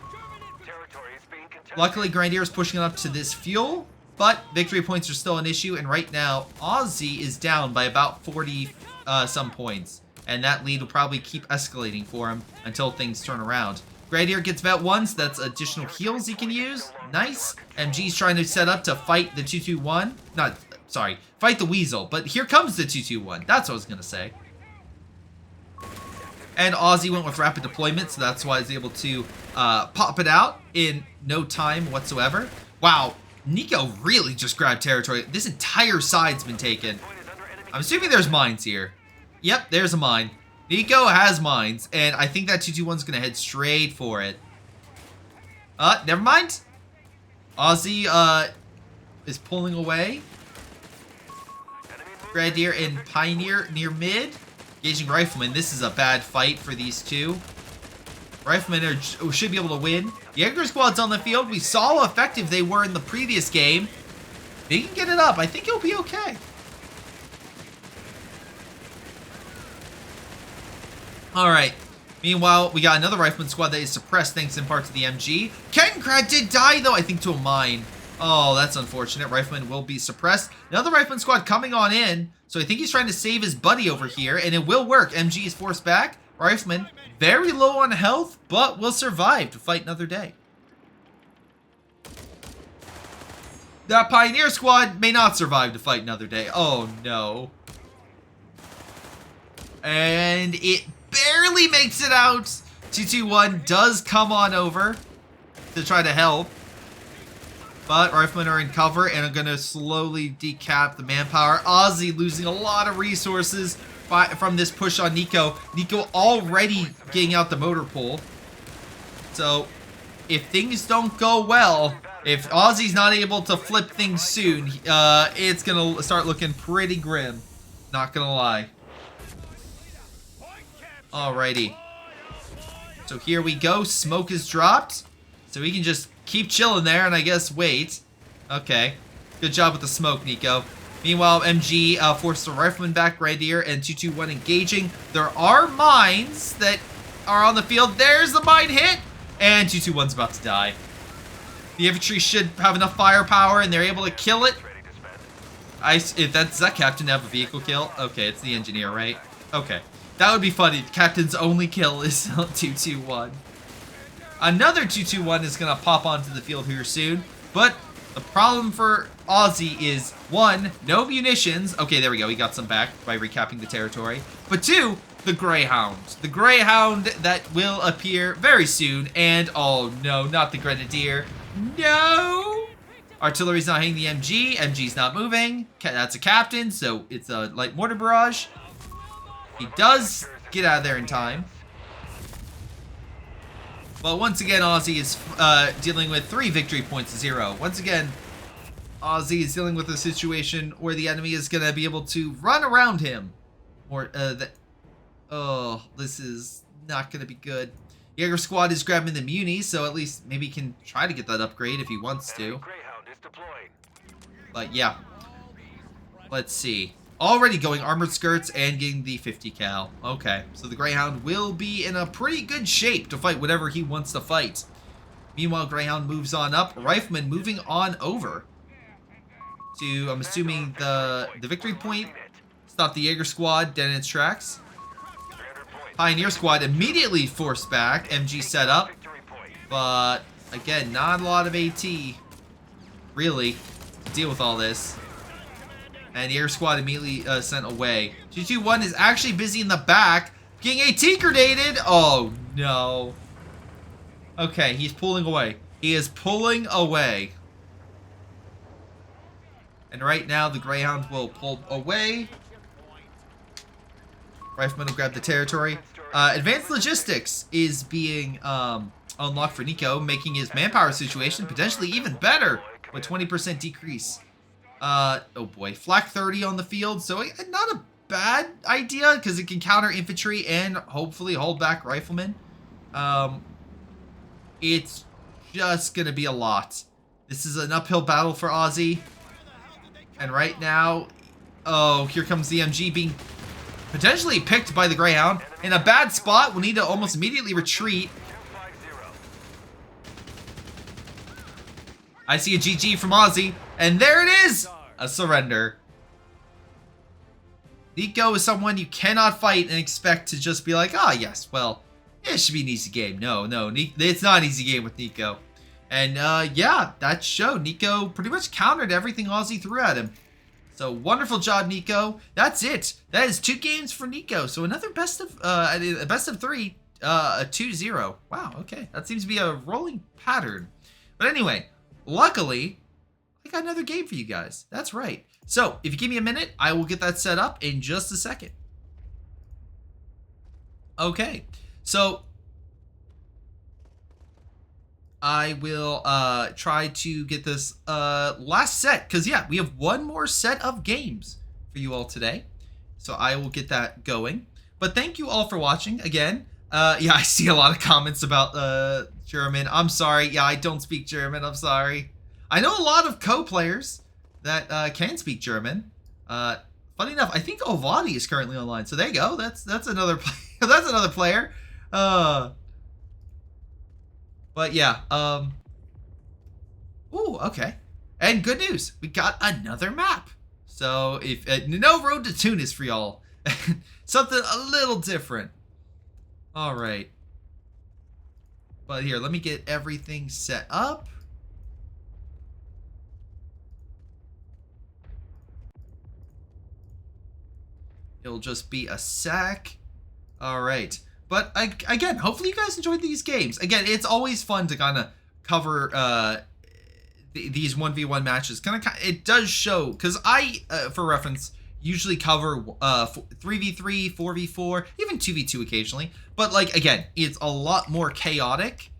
[SPEAKER 1] Luckily, Grenadier is pushing up to this fuel, but victory points are still an issue, and right now, Aussie is down by about 40 some points, and that lead will probably keep escalating for him until things turn around. Grenadier gets vet once, that's additional heals he can use. Nice. MG's trying to set up to fight the 221. Fight the Weasel, but here comes the 221. That's what I was going to say. And Aussie went with rapid deployment, so that's why he's able to pop it out in no time whatsoever. Wow, Nico really just grabbed territory. This entire side's been taken. I'm assuming there's mines here. Yep, there's a mine. Nico has mines, and I think that 221's going to head straight for it. Never mind. Aussie is pulling away. Grenadier and Pioneer near mid. Engaging Rifleman. This is a bad fight for these two. Riflemen should be able to win. Jaeger squad's on the field. We saw how effective they were in the previous game. They can get it up. I think it'll be okay. Alright. Meanwhile, we got another Rifleman squad that is suppressed thanks in part to the MG. Kettengrat did die, though, I think, to a mine. Oh, that's unfortunate. Rifleman will be suppressed. Another Rifleman squad coming on in. So I think he's trying to save his buddy over here, and it will work. MG is forced back. Rifleman, very low on health, but will survive to fight another day. That Pioneer squad may not survive to fight another day. Oh, no. And it barely makes it out. 221 does come on over to try to help. But Riflemen are in cover and are going to slowly decap the manpower. Aussie losing a lot of resources from this push on Nico. Nico already getting out the motor pool. So if things don't go well, if Aussie's not able to flip things soon, it's going to start looking pretty grim. Not going to lie. Alrighty. So here we go. Smoke is dropped. So we can just keep chilling there and I guess wait. Okay. Good job with the smoke, Nico. Meanwhile, MG forced the Rifleman back right here and 221 engaging. There are mines that are on the field. There's the mine hit. And 221's about to die. The infantry should have enough firepower and they're able to kill it. Does that captain have a vehicle kill? Okay, it's the engineer, right? Okay. That would be funny. The captain's only kill is 221. Another 221 is going to pop onto the field here soon. But the problem for Aussie is, one, no munitions. Okay, there we go. He got some back by recapping the territory. But two, the Greyhound. The Greyhound that will appear very soon. And, oh no, not the Grenadier. No! Artillery's not hitting the MG. MG's not moving. That's a captain, so it's a light mortar barrage. He does get out of there in time. Well, once again, Aussie is dealing with 3 victory points to 0. Once again, Aussie is dealing with a situation where the enemy is going to be able to run around him. Or, oh, this is not going to be good. Jaeger squad is grabbing the munis, so at least maybe he can try to get that upgrade if he wants to. But yeah. Let's see. Already going armored skirts and getting the 50 cal. Okay, so the Greyhound will be in a pretty good shape to fight whatever he wants to fight. Meanwhile, Greyhound moves on up. Rifleman moving on over to, I'm assuming, the victory point. Stop the Jaeger squad dead in its tracks. Pioneer squad immediately forced back. MG set up. But, again, not a lot of AT, really, to deal with all this. And the air squad immediately sent away. 221 is actually busy in the back, getting AT grenaded. Oh, no. Okay, he's pulling away. He is pulling away. And right now, the Greyhound will pull away. Rifleman will grab the territory. Advanced logistics is being unlocked for Nico, making his manpower situation potentially even better with 20% decrease. Oh boy, flak 30 on the field, so not a bad idea because it can counter infantry and hopefully hold back riflemen. It's just going to be a lot. This is an uphill battle for Ozzy. And right now, oh, here comes the MG being potentially picked by the Greyhound. In a bad spot, we'll need to almost immediately retreat. I see a GG from Ozzy, and there it is! A surrender. Nico is someone you cannot fight and expect to just be like, ah, yes, well, it should be an easy game. No, it's not an easy game with Nico. And yeah, that showed. Nico pretty much countered everything Ozzy threw at him. So wonderful job, Nico. That's it. That is 2 games for Nico. So another best of 3, 2-0. Wow, okay. That seems to be a rolling pattern. But anyway, luckily, I got another game for you guys. That's right. So if you give me a minute, I will get that set up in just a second. Okay, so I will try to get this last set, because yeah, we have one more set of games for you all today. So I will get that going. But thank you all for watching again. Yeah, I see a lot of comments about German. I'm sorry. Yeah, I don't speak German. I'm sorry. I know a lot of co-players that can speak German. Funny enough, I think Ovadi is currently online. So there you go. That's another that's another player. But yeah, ooh, okay. And good news, we got another map. So if no Road to Tunis for y'all. Something a little different. All right. But here, let me get everything set up. It'll just be a sec. All right. But again, hopefully you guys enjoyed these games. Again, it's always fun to kind of cover these 1v1 matches. It does show, because I, for reference, usually cover 3v3, 4v4, even 2v2 occasionally. But like, again, it's a lot more chaotic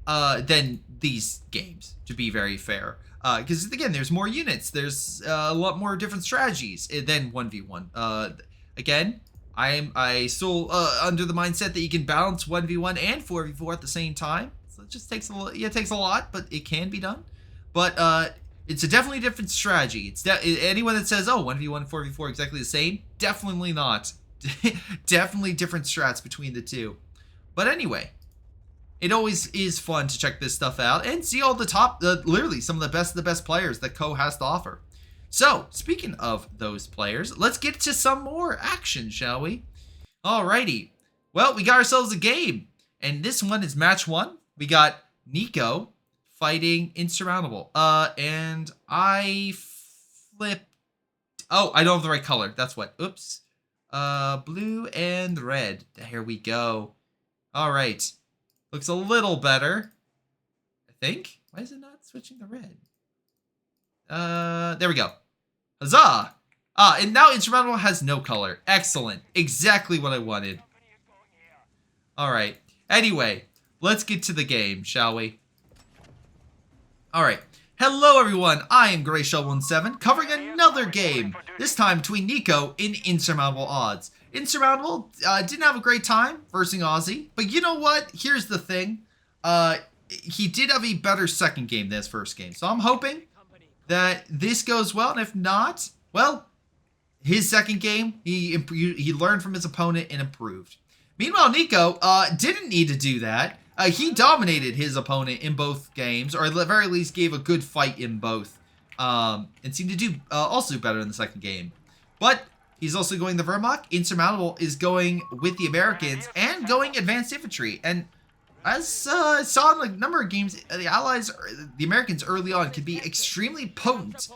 [SPEAKER 1] than these games, to be very fair. Because again, there's more units. There's a lot more different strategies than 1v1. Again, I still under the mindset that you can balance 1v1 and 4v4 at the same time. So it just takes a lot. Yeah, it takes a lot, but it can be done. But it's a definitely different strategy. It's anyone that says, oh, 1v1, 4v4 exactly the same, definitely not. Definitely different strats between the two. But anyway, it always is fun to check this stuff out and see all the top, literally some of the best players that COH has to offer. So, speaking of those players, let's get to some more action, shall we? Alrighty. Well, we got ourselves a game. And this one is match 1. We got Nico fighting Insurmountable. And I flipped... Oh, I don't have the right color. That's what. Oops. Blue and red. Here we go. Alright. Looks a little better, I think. Why is it not switching to red? There we go. Huzzah! And now Insurmountable has no color. Excellent. Exactly what I wanted. Alright. Anyway, let's get to the game, shall we? Alright. Hello, everyone. I am GrayShell17, covering another game. This time between Nico and Insurmountable odds. Insurmountable didn't have a great time versing Ozzy. But you know what? Here's the thing. He did have a better second game than his first game. So I'm hoping that this goes well, and if not, well, his second game, he learned from his opponent and improved. Meanwhile, Nico didn't need to do that. He dominated his opponent in both games, or at the very least gave a good fight in both, and seemed to do also better in the second game. But he's also going the Wehrmacht. Insurmountable is going with the Americans and going advanced infantry, and as I saw in a number of games, the Americans early on can be extremely potent.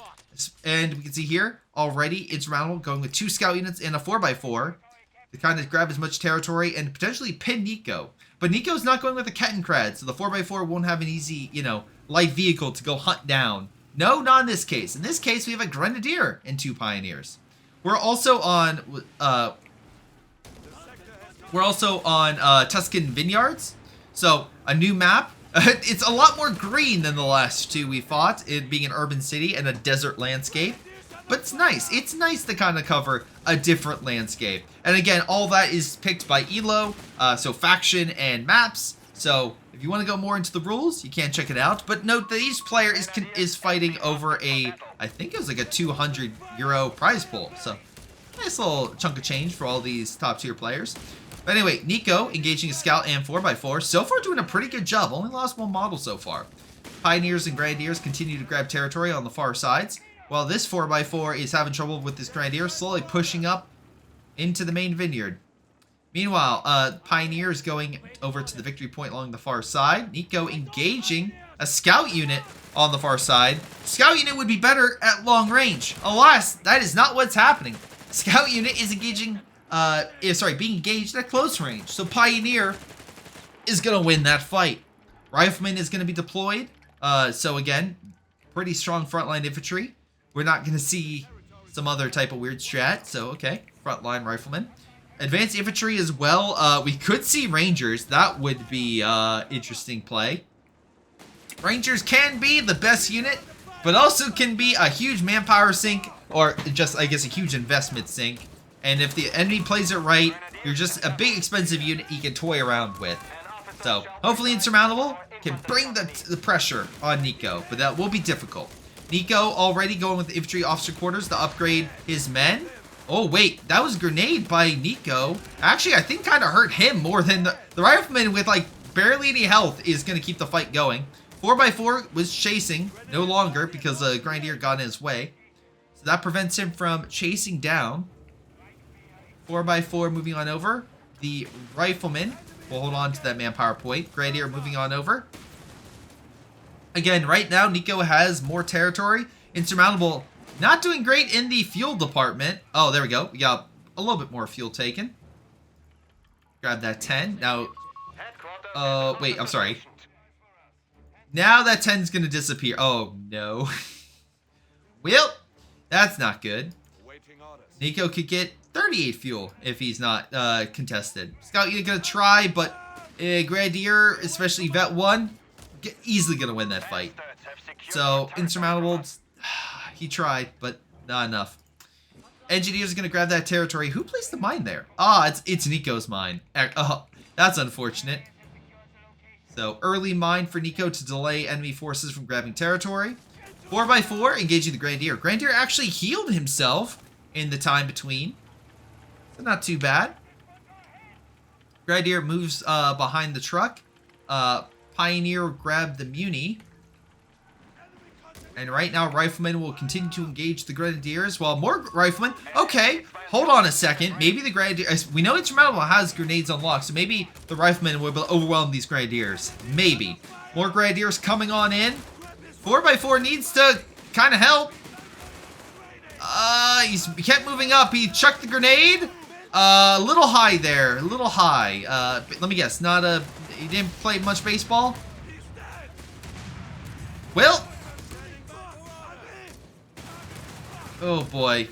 [SPEAKER 1] And we can see here, already, Insurmountable going with 2 scout units and a 4x4 to kind of grab as much territory and potentially pin Nico. But Nico's not going with a Kettenkrad, so the 4x4 won't have an easy, light vehicle to go hunt down. No, not in this case. In this case, we have a Grenadier and 2 Pioneers. We're also on Tuscan Vineyards. So, a new map. It's a lot more green than the last 2 we fought, it being an urban city and a desert landscape. But it's nice. It's nice to kind of cover a different landscape. And again, all that is picked by ELO, so faction and maps. So if you want to go more into the rules, you can check it out. But note that each player is fighting over I think it was like a €200 prize pool. So nice little chunk of change for all these top tier players. But anyway, Nico engaging a scout and 4x4. So far doing a pretty good job. Only lost one model so far. Pioneers and Grenadiers continue to grab territory on the far sides, while this 4x4 is having trouble with this Grenadier, slowly pushing up into the main vineyard. Meanwhile, Pioneer is going over to the victory point along the far side. Nico engaging a scout unit on the far side. Scout unit would be better at long range. Alas, that is not what's happening. Scout unit is engaging, being engaged at close range. So Pioneer is going to win that fight. Rifleman is going to be deployed. So again, pretty strong frontline infantry. We're not going to see some other type of weird strat. So, okay, frontline rifleman. Advanced infantry as well. We could see Rangers. That would be interesting play. Rangers can be the best unit, but also can be a huge manpower sink, or just, I guess, a huge investment sink. And if the enemy plays it right, you're just a big expensive unit you can toy around with. So, hopefully Insurmountable can bring the pressure on Nico, but that will be difficult. Nico already going with the infantry officer quarters to upgrade his men. Oh, wait, that was a grenade by Nico. Actually, I think kind of hurt him more than the rifleman with, like, barely any health is going to keep the fight going. 4x4 was chasing no longer because the Grenadier got in his way. So that prevents him from chasing down. 4x4 moving on over. The rifleman will hold on to that manpower point. Grenadier moving on over. Again, right now, Nico has more territory. Insurmountable not doing great in the fuel department. Oh, there we go. We got a little bit more fuel taken. Grab that 10. Now, wait, I'm sorry. Now that 10 is going to disappear. Oh, no. Well, that's not good. Nico could get 38 fuel if he's not contested. Scout unit going to try, but Grenadier, especially Vet 1, easily going to win that fight. So, Insurmountable, he tried, but not enough. Engineers are going to grab that territory. Who placed the mine there? Ah, it's Nico's mine. Oh, that's unfortunate. So, early mine for Nico to delay enemy forces from grabbing territory. 4x4 engaging the Grenadier. Grenadier actually healed himself in the time between. So not too bad. Grenadier moves behind the truck. Pioneer grabbed the Muni. And right now, Rifleman will continue to engage the Grenadiers while more Riflemen... Okay, hold on a second. Maybe the Grenadiers... We know Insurmountable has grenades unlocked, so maybe the Riflemen will overwhelm these Grenadiers. Maybe. More Grenadiers coming on in. 4x4 needs to kind of help. He kept moving up. He chucked the grenade. A little high there. A little high. Let me guess. He didn't play much baseball? Well... Oh boy.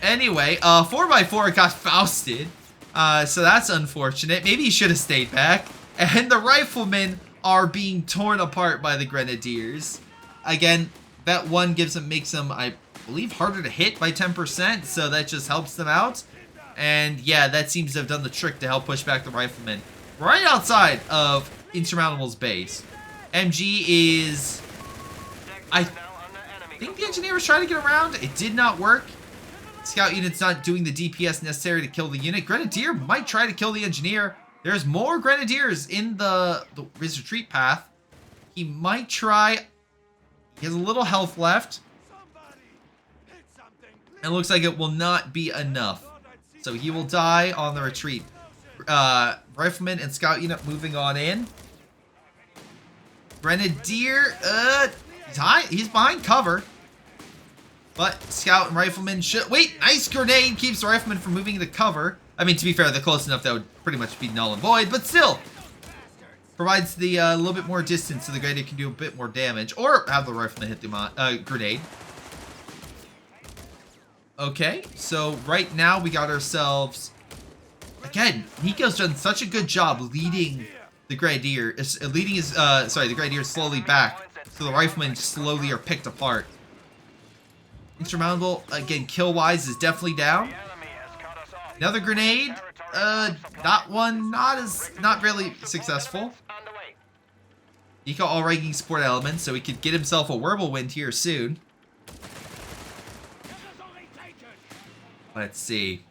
[SPEAKER 1] Anyway, 4x4 got Fausted. So that's unfortunate. Maybe he should have stayed back. And the Riflemen are being torn apart by the Grenadiers. Again, Vet 1 makes them, I believe, harder to hit by 10%. So that just helps them out. And yeah, that seems to have done the trick to help push back the Riflemen. Right outside of Insurmountable's base. MG is... I think the engineer was trying to get around. It did not work. Scout unit's not doing the DPS necessary to kill the unit. Grenadier might try to kill the engineer. There's more Grenadiers in his retreat path. He might try. He has a little health left. It looks like it will not be enough. So he will die on the retreat. Rifleman and Scout unit moving on in. Grenadier, he's behind cover. But Scout and Rifleman should... Wait, nice grenade keeps the Rifleman from moving into cover. I mean, to be fair, they're close enough that would pretty much be null and void, but still. Provides the little bit more distance so the Grenadier can do a bit more damage. Or have the Rifleman hit the grenade. Okay, so right now we got ourselves... Again, Nico's done such a good job leading the Grenadier... the Grenadier slowly back. So the Riflemen slowly are picked apart. Insurmountable, again, kill-wise is definitely down. Another grenade. Not really successful. Nico all ranking support elements, so he could get himself a Whirlwind here soon. Let's see.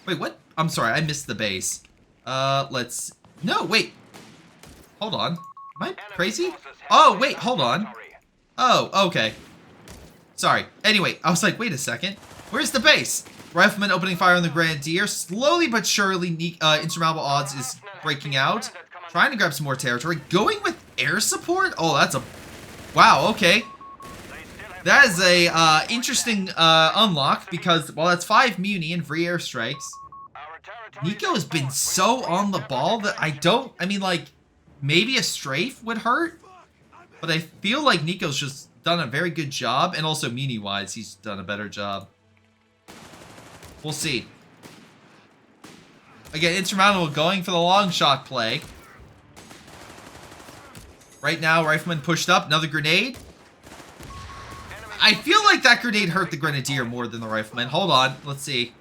[SPEAKER 1] Wait, what? I'm sorry, I missed the base. Let's... No, wait. Hold on. Am I crazy? Oh, wait, hold on. Oh, okay. Sorry. Anyway, I was like, wait a second. Where's the base? Rifleman opening fire on the Grenadier. Slowly but surely, Insurmountable Odds is breaking out. Trying to grab some more territory. Going with air support? Oh, that's a... Wow, okay. That is a interesting unlock, because, well, that's 5 Muni and free airstrikes. Nico has been so on the ball that I mean, like, maybe a strafe would hurt, but I feel like Nico's just done a very good job, and also Muni-wise, he's done a better job. We'll see. Again, Insurmountable going for the long shot play. Right now, Rifleman pushed up. Another grenade. I feel like that grenade hurt the Grenadier more than the Rifleman. Hold on. Let's see.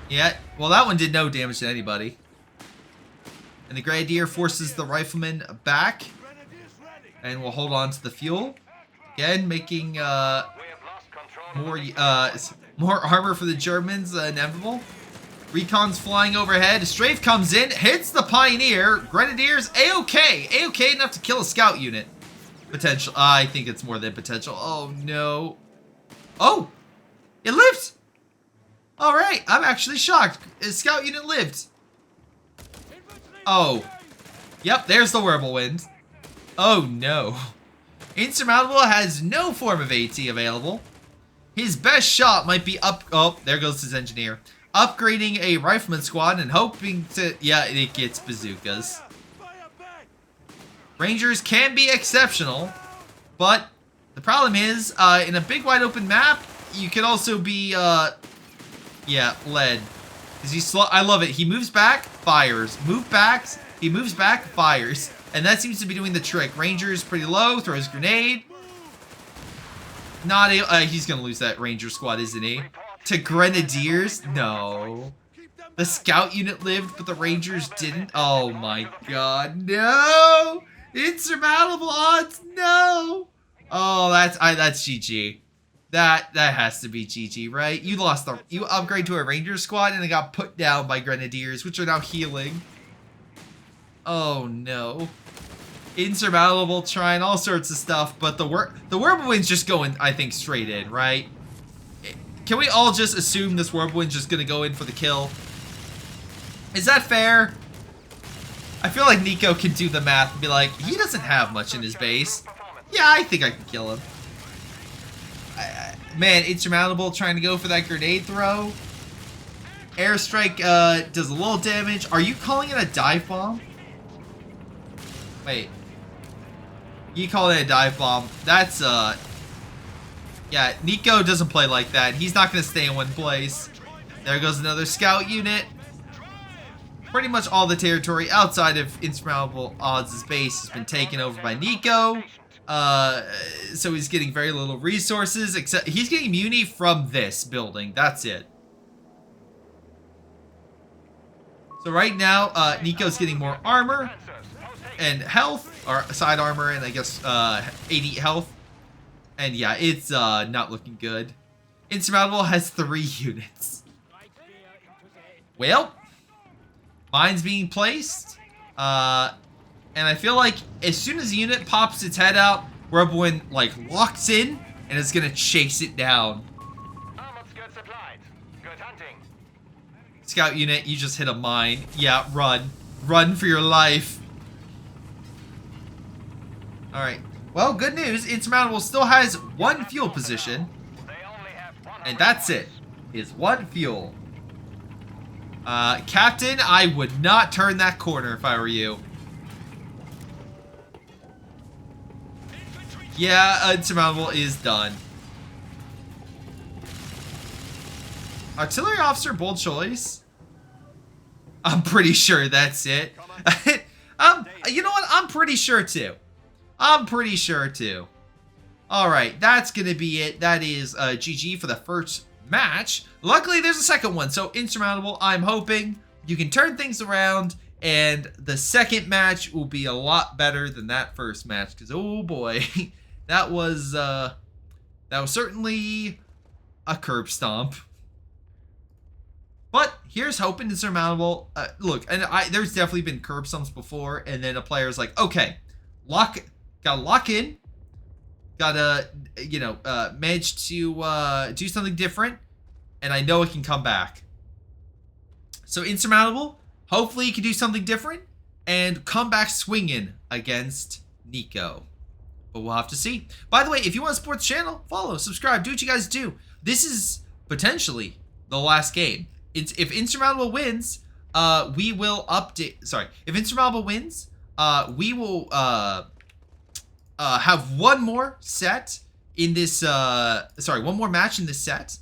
[SPEAKER 1] Yeah. Well, that one did no damage to anybody. And the Grenadier forces the Rifleman back. And we'll hold on to the fuel. Again, making more armor for the Germans inevitable. Recon's flying overhead. A strafe comes in, hits the Pioneer. Grenadiers A-okay. A-okay enough to kill a scout unit. Potential. I think it's more than potential. Oh, no. Oh! It lived! Alright, I'm actually shocked. A scout unit lived. Oh. Yep, there's the Whirlwind. Oh, no. Insurmountable has no form of AT available. His best shot might be up... Oh, there goes his engineer. Upgrading a Rifleman squad and hoping to... Yeah, it gets bazookas. Rangers can be exceptional, but the problem is, in a big wide open map, you can also be, yeah, led. I love it. He moves back, fires. He moves back, fires. And that seems to be doing the trick. Rangers pretty low, throws grenade. Not he's gonna lose that Ranger squad, isn't he? To Grenadiers? No. The scout unit lived, but the Rangers didn't. Oh my god, no! Insurmountable Odds, no! Oh, that's GG. That has to be GG, right? You upgrade to a Ranger squad and it got put down by Grenadiers, which are now healing. Oh no. Insurmountable trying all sorts of stuff, but the Whirlwind's just going, I think, straight in, right? Can we all just assume this Whirlwind's just gonna go in for the kill? Is that fair? I feel like Nico can do the math and be like, he doesn't have much in his base. Yeah, I think I can kill him. Man, Insurmountable trying to go for that grenade throw. Airstrike does a little damage. Are you calling it a dive bomb? Wait. You call it a dive bomb. That's, yeah, Nico doesn't play like that. He's not going to stay in one place. There goes another scout unit. Pretty much all the territory outside of Insurmountable Odds' base has been taken over by Nico. So he's getting very little resources, except he's getting Muni from this building. That's it. So right now, Nico's getting more armor and health, or side armor, and I guess 80 health. And yeah, it's not looking good. Insurmountable has 3 units. Well, mines being placed. And I feel like as soon as the unit pops its head out, Whirlwind like locks in and is gonna chase it down. Scout unit, you just hit a mine. Yeah, run. Run for your life. Alright. Well, good news. Insurmountable still has 1 fuel position. And that's it. Is 1 fuel. Captain, I would not turn that corner if I were you. Yeah, Insurmountable is done. Artillery officer, bold choice. I'm pretty sure that's it. You know what? I'm pretty sure too. I'm pretty sure too. Alright, that's gonna be it. That is GG for the first match. Luckily, there's a second one. So, Insurmountable, I'm hoping you can turn things around And the second match will be a lot better than that first match, because oh boy, that was certainly a curb stomp. But here's hoping insurmountable. Look, and there's definitely been curb stomps before, and then a player's like, okay, gotta lock in, gotta manage to do something different, and I know it can come back. So insurmountable, hopefully he can do something different and come back swinging against Nico. But we'll have to see. By the way, if you want to support the channel, follow, subscribe, do what you guys do. This is potentially the last game. If Insurmountable wins, we will update. Sorry, if Insurmountable wins, we will have one more set in this. One more match in this set.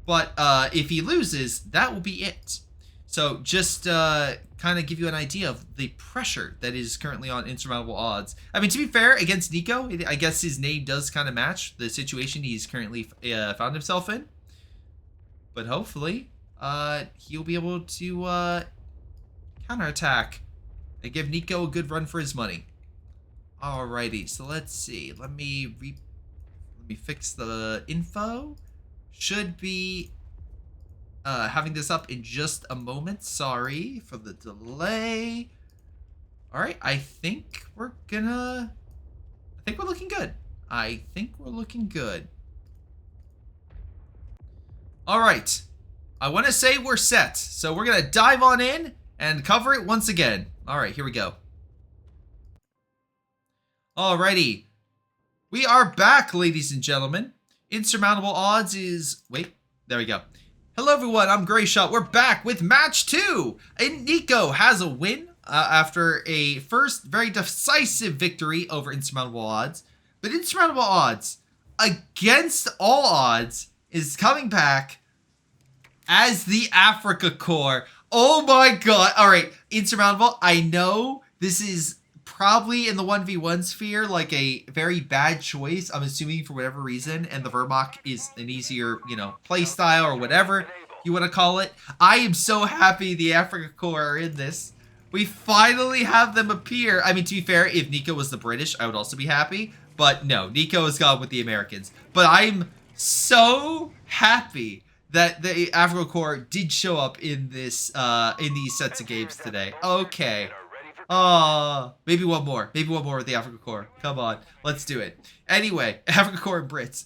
[SPEAKER 1] But if he loses, that will be it. So just kind of give you an idea of the pressure that is currently on Insurmountable odds. I mean, to be fair, against Nico, I guess his name does kind of match the situation he's currently found himself in. But hopefully, he'll be able to counterattack and give Nico a good run for his money. Alrighty, so let's see. Let me fix the info. Should be having this up in just a moment. Sorry for the delay. Alright, I think we're looking good. I think we're looking good. Alright, I want to say we're set. So we're going to dive on in and cover it once again. Alright, here we go. Alrighty. We are back, ladies and gentlemen. Insurmountable odds is... Wait, there we go. Hello everyone, I'm Grayshot. We're back with match 2. And Nico has a win after a first very decisive victory over Insurmountable odds. But Insurmountable odds, against all odds, is coming back as the Africa Core. Oh my god. Alright, Insurmountable, I know this is probably in the 1v1 sphere like a very bad choice, I'm assuming, for whatever reason, and the Vermach is an easier, play style or whatever you want to call it. I am so happy the Africa Core are in this. We finally have them appear. I mean, to be fair, if Nico was the British, I would also be happy. But no, Nico has gone with the Americans. But I'm so happy that the Africa Core did show up in this in these sets of games today. Okay. Maybe one more. Maybe one more with the Africa Core. Come on. Let's do it. Anyway, Africa Core and Brits.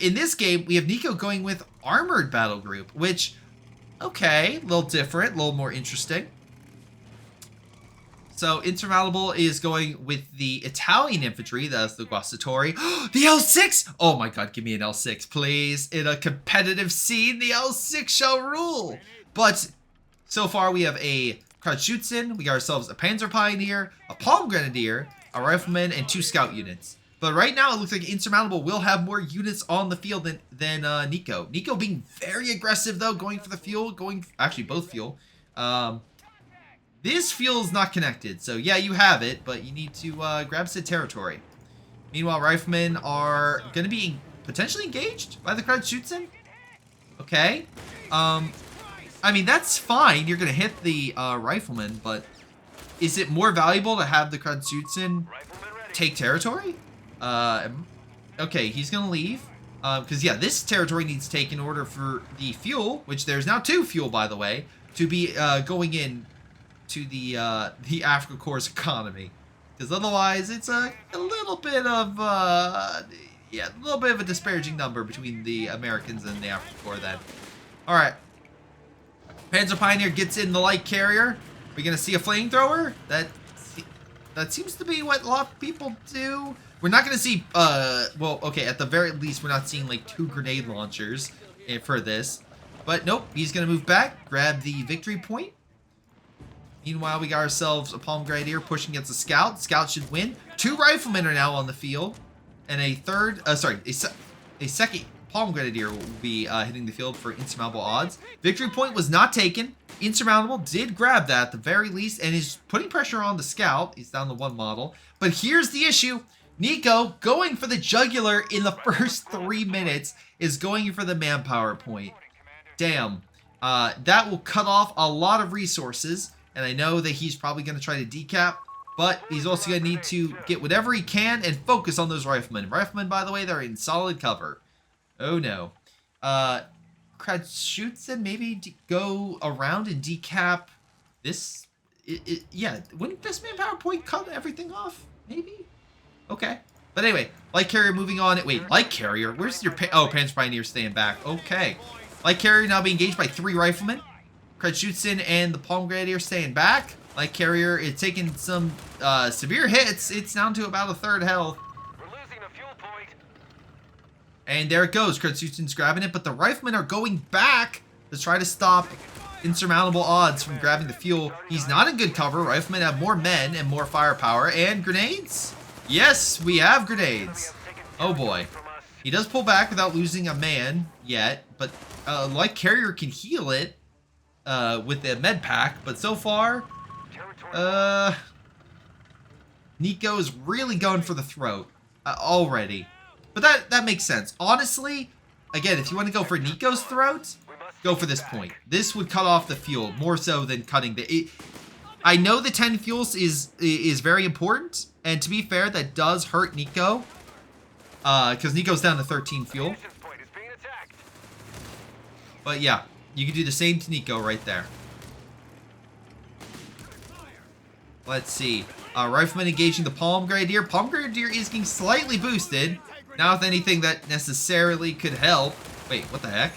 [SPEAKER 1] In this game, we have Nico going with Armored Battle Group, which, okay, a little different, a little more interesting. So, Insurmountable is going with the Italian infantry, that's the Guastatori. The L6! Oh my god, give me an L6, please. In a competitive scene, the L6 shall rule! But, so far we have a Kreuzschützen, we got ourselves a Panzer Pioneer, a Palm Grenadier, a Rifleman, and 2 Scout units. But right now, it looks like Insurmountable will have more units on the field than Nico. Nico being very aggressive, though, going for the fuel, actually, both fuel. This fuel is not connected, so yeah, you have it, but you need to grab said territory. Meanwhile, Riflemen are going to be potentially engaged by the Kreuzschützen. Okay. I mean, that's fine. You're going to hit the Rifleman, but is it more valuable to have the Kreuzschützen take territory? Okay, he's going to leave. Because, yeah, this territory needs to take in order for the fuel, which there's now 2 fuel, by the way, to be going in to the Africa Corps economy. Because otherwise, it's a little bit of, a little bit of a disparaging number between the Americans and the Africa Corps then. Alright. Panzer Pioneer gets in the light carrier. We're going to see a flamethrower? That seems to be what a lot of people do. We're not going to see, well, okay, at the very least, we're not seeing, like, 2 grenade launchers for this. But, nope, he's going to move back, grab the victory point. Meanwhile, we got ourselves a Palm Grenadier pushing against a Scout. Scout should win. 2 Riflemen are now on the field. And a second Palm Grenadier will be hitting the field for Insurmountable odds. Victory point was not taken. Insurmountable did grab that at the very least and is putting pressure on the Scout. He's down to 1 model. But here's the issue. Nico, going for the jugular in the first 3 minutes, is going for the manpower point. Damn. That will cut off a lot of resources. And I know that he's probably going to try to decap. But he's also going to need to get whatever he can and focus on those riflemen. Riflemen, by the way, they're in solid cover. Oh, no. Kratshutsin maybe go around and decap this. Yeah, wouldn't this manpower point cut everything off? Maybe? Okay. But anyway, Light Carrier moving on. Wait, Light Carrier? Where's your... Panzer Pioneer staying back. Okay. Light Carrier now being engaged by 3 riflemen. Kratshutsin and the Palm Grenadier staying back. Light Carrier is taking some severe hits. It's down to about 1/3 health.
[SPEAKER 2] We're losing a fuel point.
[SPEAKER 1] And there it goes. Kratshutsin's grabbing it, but the riflemen are going back to try to stop insurmountable odds from grabbing the fuel. He's not in good cover. Riflemen have more men and more firepower. And grenades? Yes, we have grenades. Oh boy. He does pull back without losing a man yet, but Light Carrier can heal it with the med pack, but so far... Nico is really going for the throat already. But that makes sense. Honestly, again, if you want to go for Nico's throat, go for this point. This would cut off the fuel more so than cutting the... I know the 10 fuels is very important, and to be fair, that does hurt Nico. Because Nico's down to 13 fuel. But yeah, you can do the same to Nico right there. Let's see. Rifleman engaging the Palm Grenadier. Palm Grenadier is getting slightly boosted. Not with anything that necessarily could help. Wait, what the heck?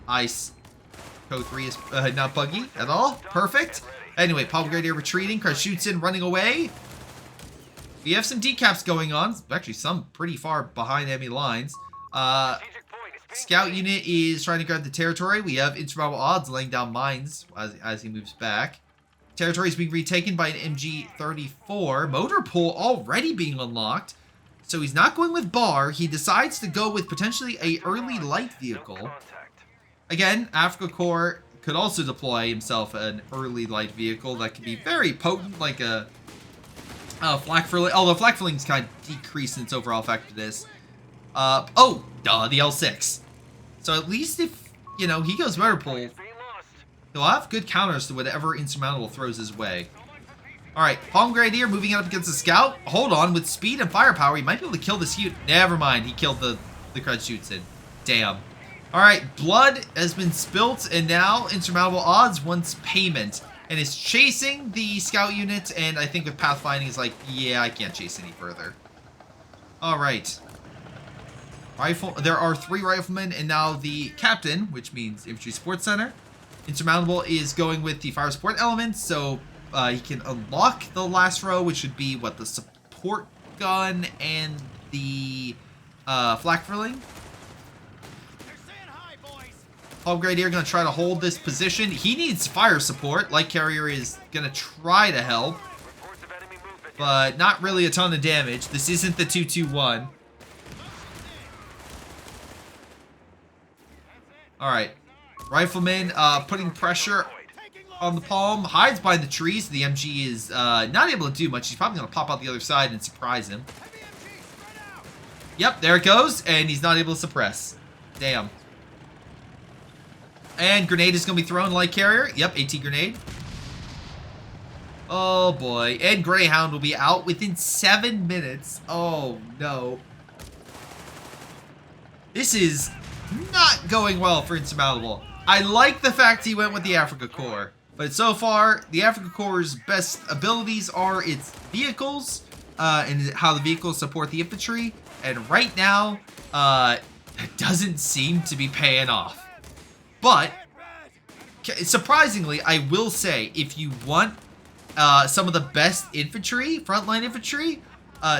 [SPEAKER 1] Ice. COH3 is not buggy at all. Perfect. Anyway, Palm Grenadier retreating. Kratshutsin running away. We have some decaps going on. Actually, some pretty far behind enemy lines. Scout unit is trying to grab the territory. We have insurmountable odds laying down mines as he moves back. Territory is being retaken by an MG-34. Motor pool already being unlocked. So he's not going with bar. He decides to go with potentially a early light vehicle. Again, Africa Corps could also deploy himself an early light vehicle that can be very potent, like a flak filling. Although flak filling's kind of decreased in its overall effectiveness. The L6. So at least if, you know, he goes motor pool, he'll have good counters to whatever insurmountable throws his way. Alright, Palm Grenadier moving up against the Scout. Hold on, with speed and firepower, he might be able to kill this unit. Never mind, he killed the Kratshutsin. Damn. Alright, blood has been spilt, and now insurmountable odds wants payment. And is chasing the Scout unit, and I think with pathfinding is like, yeah, I can't chase any further. Alright. There are 3 riflemen, and now the captain, which means Infantry Support Center. Insurmountable is going with the fire support elements, so he can unlock the last row, which would be, what, the support gun and the flak filling. Palm Grenadier going to try to hold this position. He needs fire support. Light Carrier is going to try to help, but not really a ton of damage. This isn't the 2-2-1. Alright. Rifleman putting pressure on the Palm. Hides behind the trees. The MG is not able to do much. He's probably going to pop out the other side and surprise him. Yep, there it goes. And he's not able to suppress. Damn. And grenade is going to be thrown. Light Carrier. Yep, AT grenade. Oh boy. And Greyhound will be out within 7 minutes. Oh no. This is not going well for Insurmountable. I like the fact he went with the Africa Corps. But so far, the Africa Corps' best abilities are its vehicles and how the vehicles support the infantry. And right now, it doesn't seem to be paying off. But, surprisingly, I will say, if you want some of the best infantry, frontline infantry,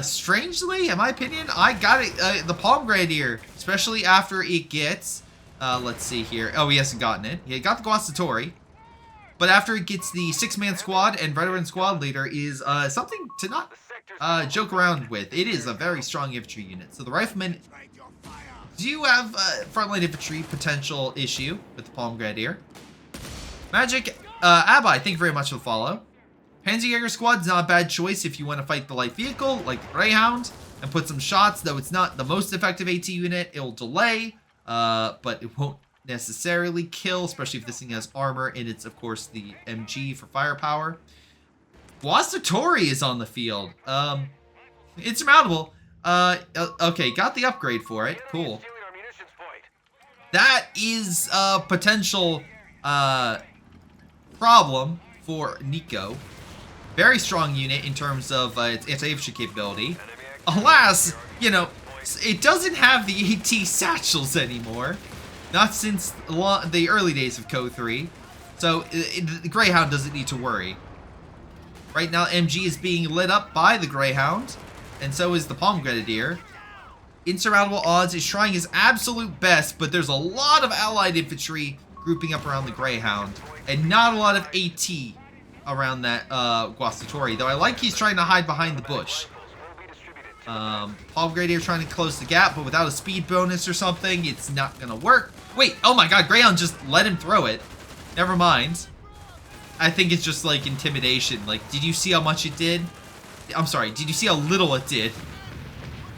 [SPEAKER 1] strangely, in my opinion, I got it, the Palm Grenadier, especially after it gets, let's see here. Oh, he hasn't gotten it. He got the Guastatori. But after it gets the 6-man squad and veteran squad leader is something to not joke around with. It is a very strong infantry unit. So the Riflemen do have frontline infantry potential issue with the Palm Grenadier. Magic, Abai, thank you very much for the follow. Panzerjäger squad's not a bad choice if you want to fight the light vehicle, like the Greyhound, and put some shots, though it's not the most effective AT unit. It'll delay, but it won't necessarily kill, especially if this thing has armor, and it's, of course, the MG for firepower. Guastatori is on the field. Insurmountable. Okay, got the upgrade for it. Cool. That is a potential problem for Nico. Very strong unit in terms of its anti-infantry capability. Alas, you know, it doesn't have the AT satchels anymore. Not since the early days of COH3. So the Greyhound doesn't need to worry. Right now, MG is being lit up by the Greyhound. And so is the Palm Grenadier. Insurmountable Odds is trying his absolute best, but there's a lot of allied infantry grouping up around the Greyhound. And not a lot of AT around that Guastatori. Though I like he's trying to hide behind the bush. Palm Grenadier trying to close the gap, but without a speed bonus or something, it's not going to work. Wait, oh my god, Greyhound just let him throw it. Never mind. I think it's just like intimidation. Like, did you see how much it did? I'm sorry, did you see how little it did?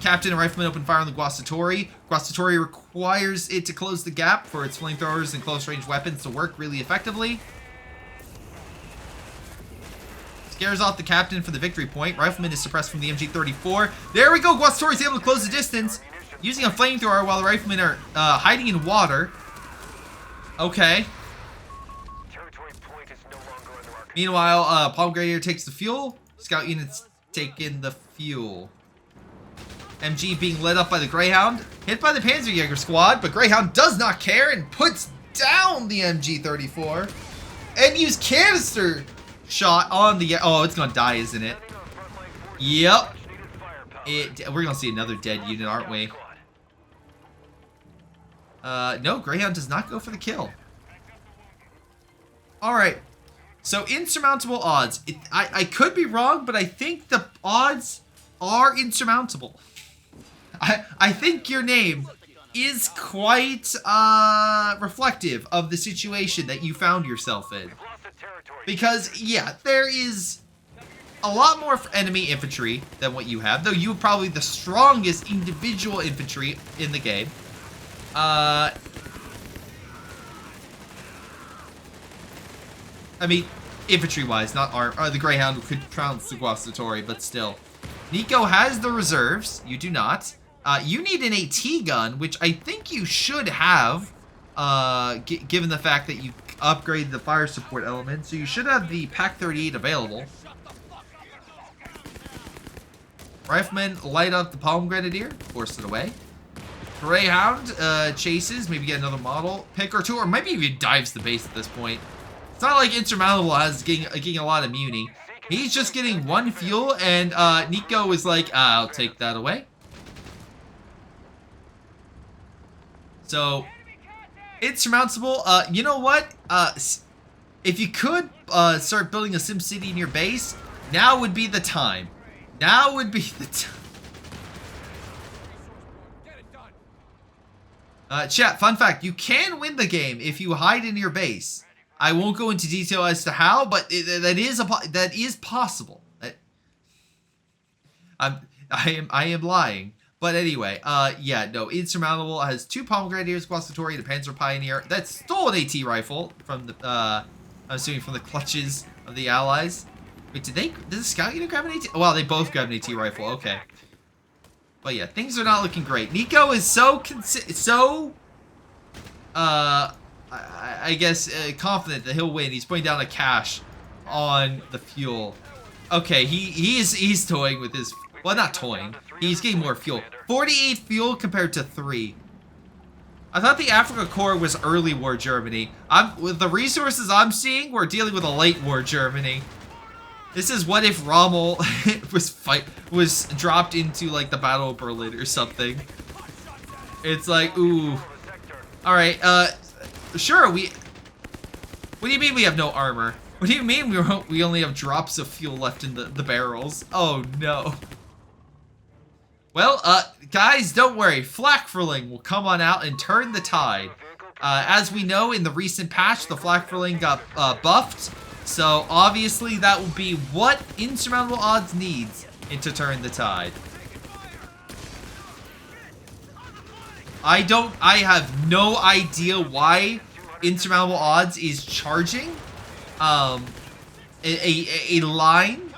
[SPEAKER 1] Captain and Rifleman open fire on the Guastatori. Guastatori requires it to close the gap for its flamethrowers and close-range weapons to work really effectively. Scares off the Captain for the victory point. Rifleman is suppressed from the MG34. There we go! Guastatori is able to close the distance using a flamethrower while the Riflemen are hiding in water. Okay. Meanwhile, Palm Grenadier takes the fuel. Scout units take in the fuel. MG being lit up by the Greyhound. Hit by the Panzerjäger squad, but Greyhound does not care and puts down the MG34. And use canister shot on the... Oh, it's gonna die, isn't it? Yep. We're gonna see another dead unit, aren't we? No, Greyhound does not go for the kill. Alright. So, insurmountable odds. I could be wrong, but I think the odds are insurmountable. I think your name is quite reflective of the situation that you found yourself in. Because, yeah, there is a lot more enemy infantry than what you have, though you have probably the strongest individual infantry in the game. I mean, infantry-wise, not the Greyhound could trounce the Guastatori, but still. Nico has the reserves. You do not. You need an AT gun, which I think you should have, given the fact that you upgraded the fire support element. So you should have the PaK-38 available. Riflemen light up the Palm Grenadier, force it away. Greyhound chases, maybe get another model pick or two, or maybe even dives the base at this point. It's not like Insurmountable has getting a lot of muni. He's just getting one fuel, and Nico is like, I'll take that away. So, Insurmountable, you know what? If you could start building a SimCity in your base, now would be the time. Now would be the time. Chat, fun fact, you can win the game if you hide in your base. I won't go into detail as to how, but that is possible. I am lying. But anyway, yeah, no, Insurmountable has 2 Palm Grenadiers, Guastatori, and a Panzer Pioneer that stole an AT rifle from the, I'm assuming from the clutches of the Allies. Wait, did the Scout unit grab an AT? Wow, they both grabbed an AT rifle, okay. But yeah, things are not looking great. Nico is I guess, confident that he'll win. He's putting down a cash on the fuel. Okay, he's toying with his... Well, not toying. He's getting more fuel. 48 fuel compared to 3. I thought the Africa Corps was early war Germany. With the resources I'm seeing, we're dealing with a late war Germany. This is what if Rommel was dropped into, like, the Battle of Berlin or something. It's like, ooh. Alright, sure, what do you mean we have no armor? What do you mean we only have drops of fuel left in the barrels? Oh, no. Well, guys, don't worry. Flakfurling will come on out and turn the tide. As we know, in the recent patch, the Flakfurling got buffed. So, obviously, that will be what Insurmountable Odds needs to turn the tide. I have no idea why Insurmountable Odds is charging a line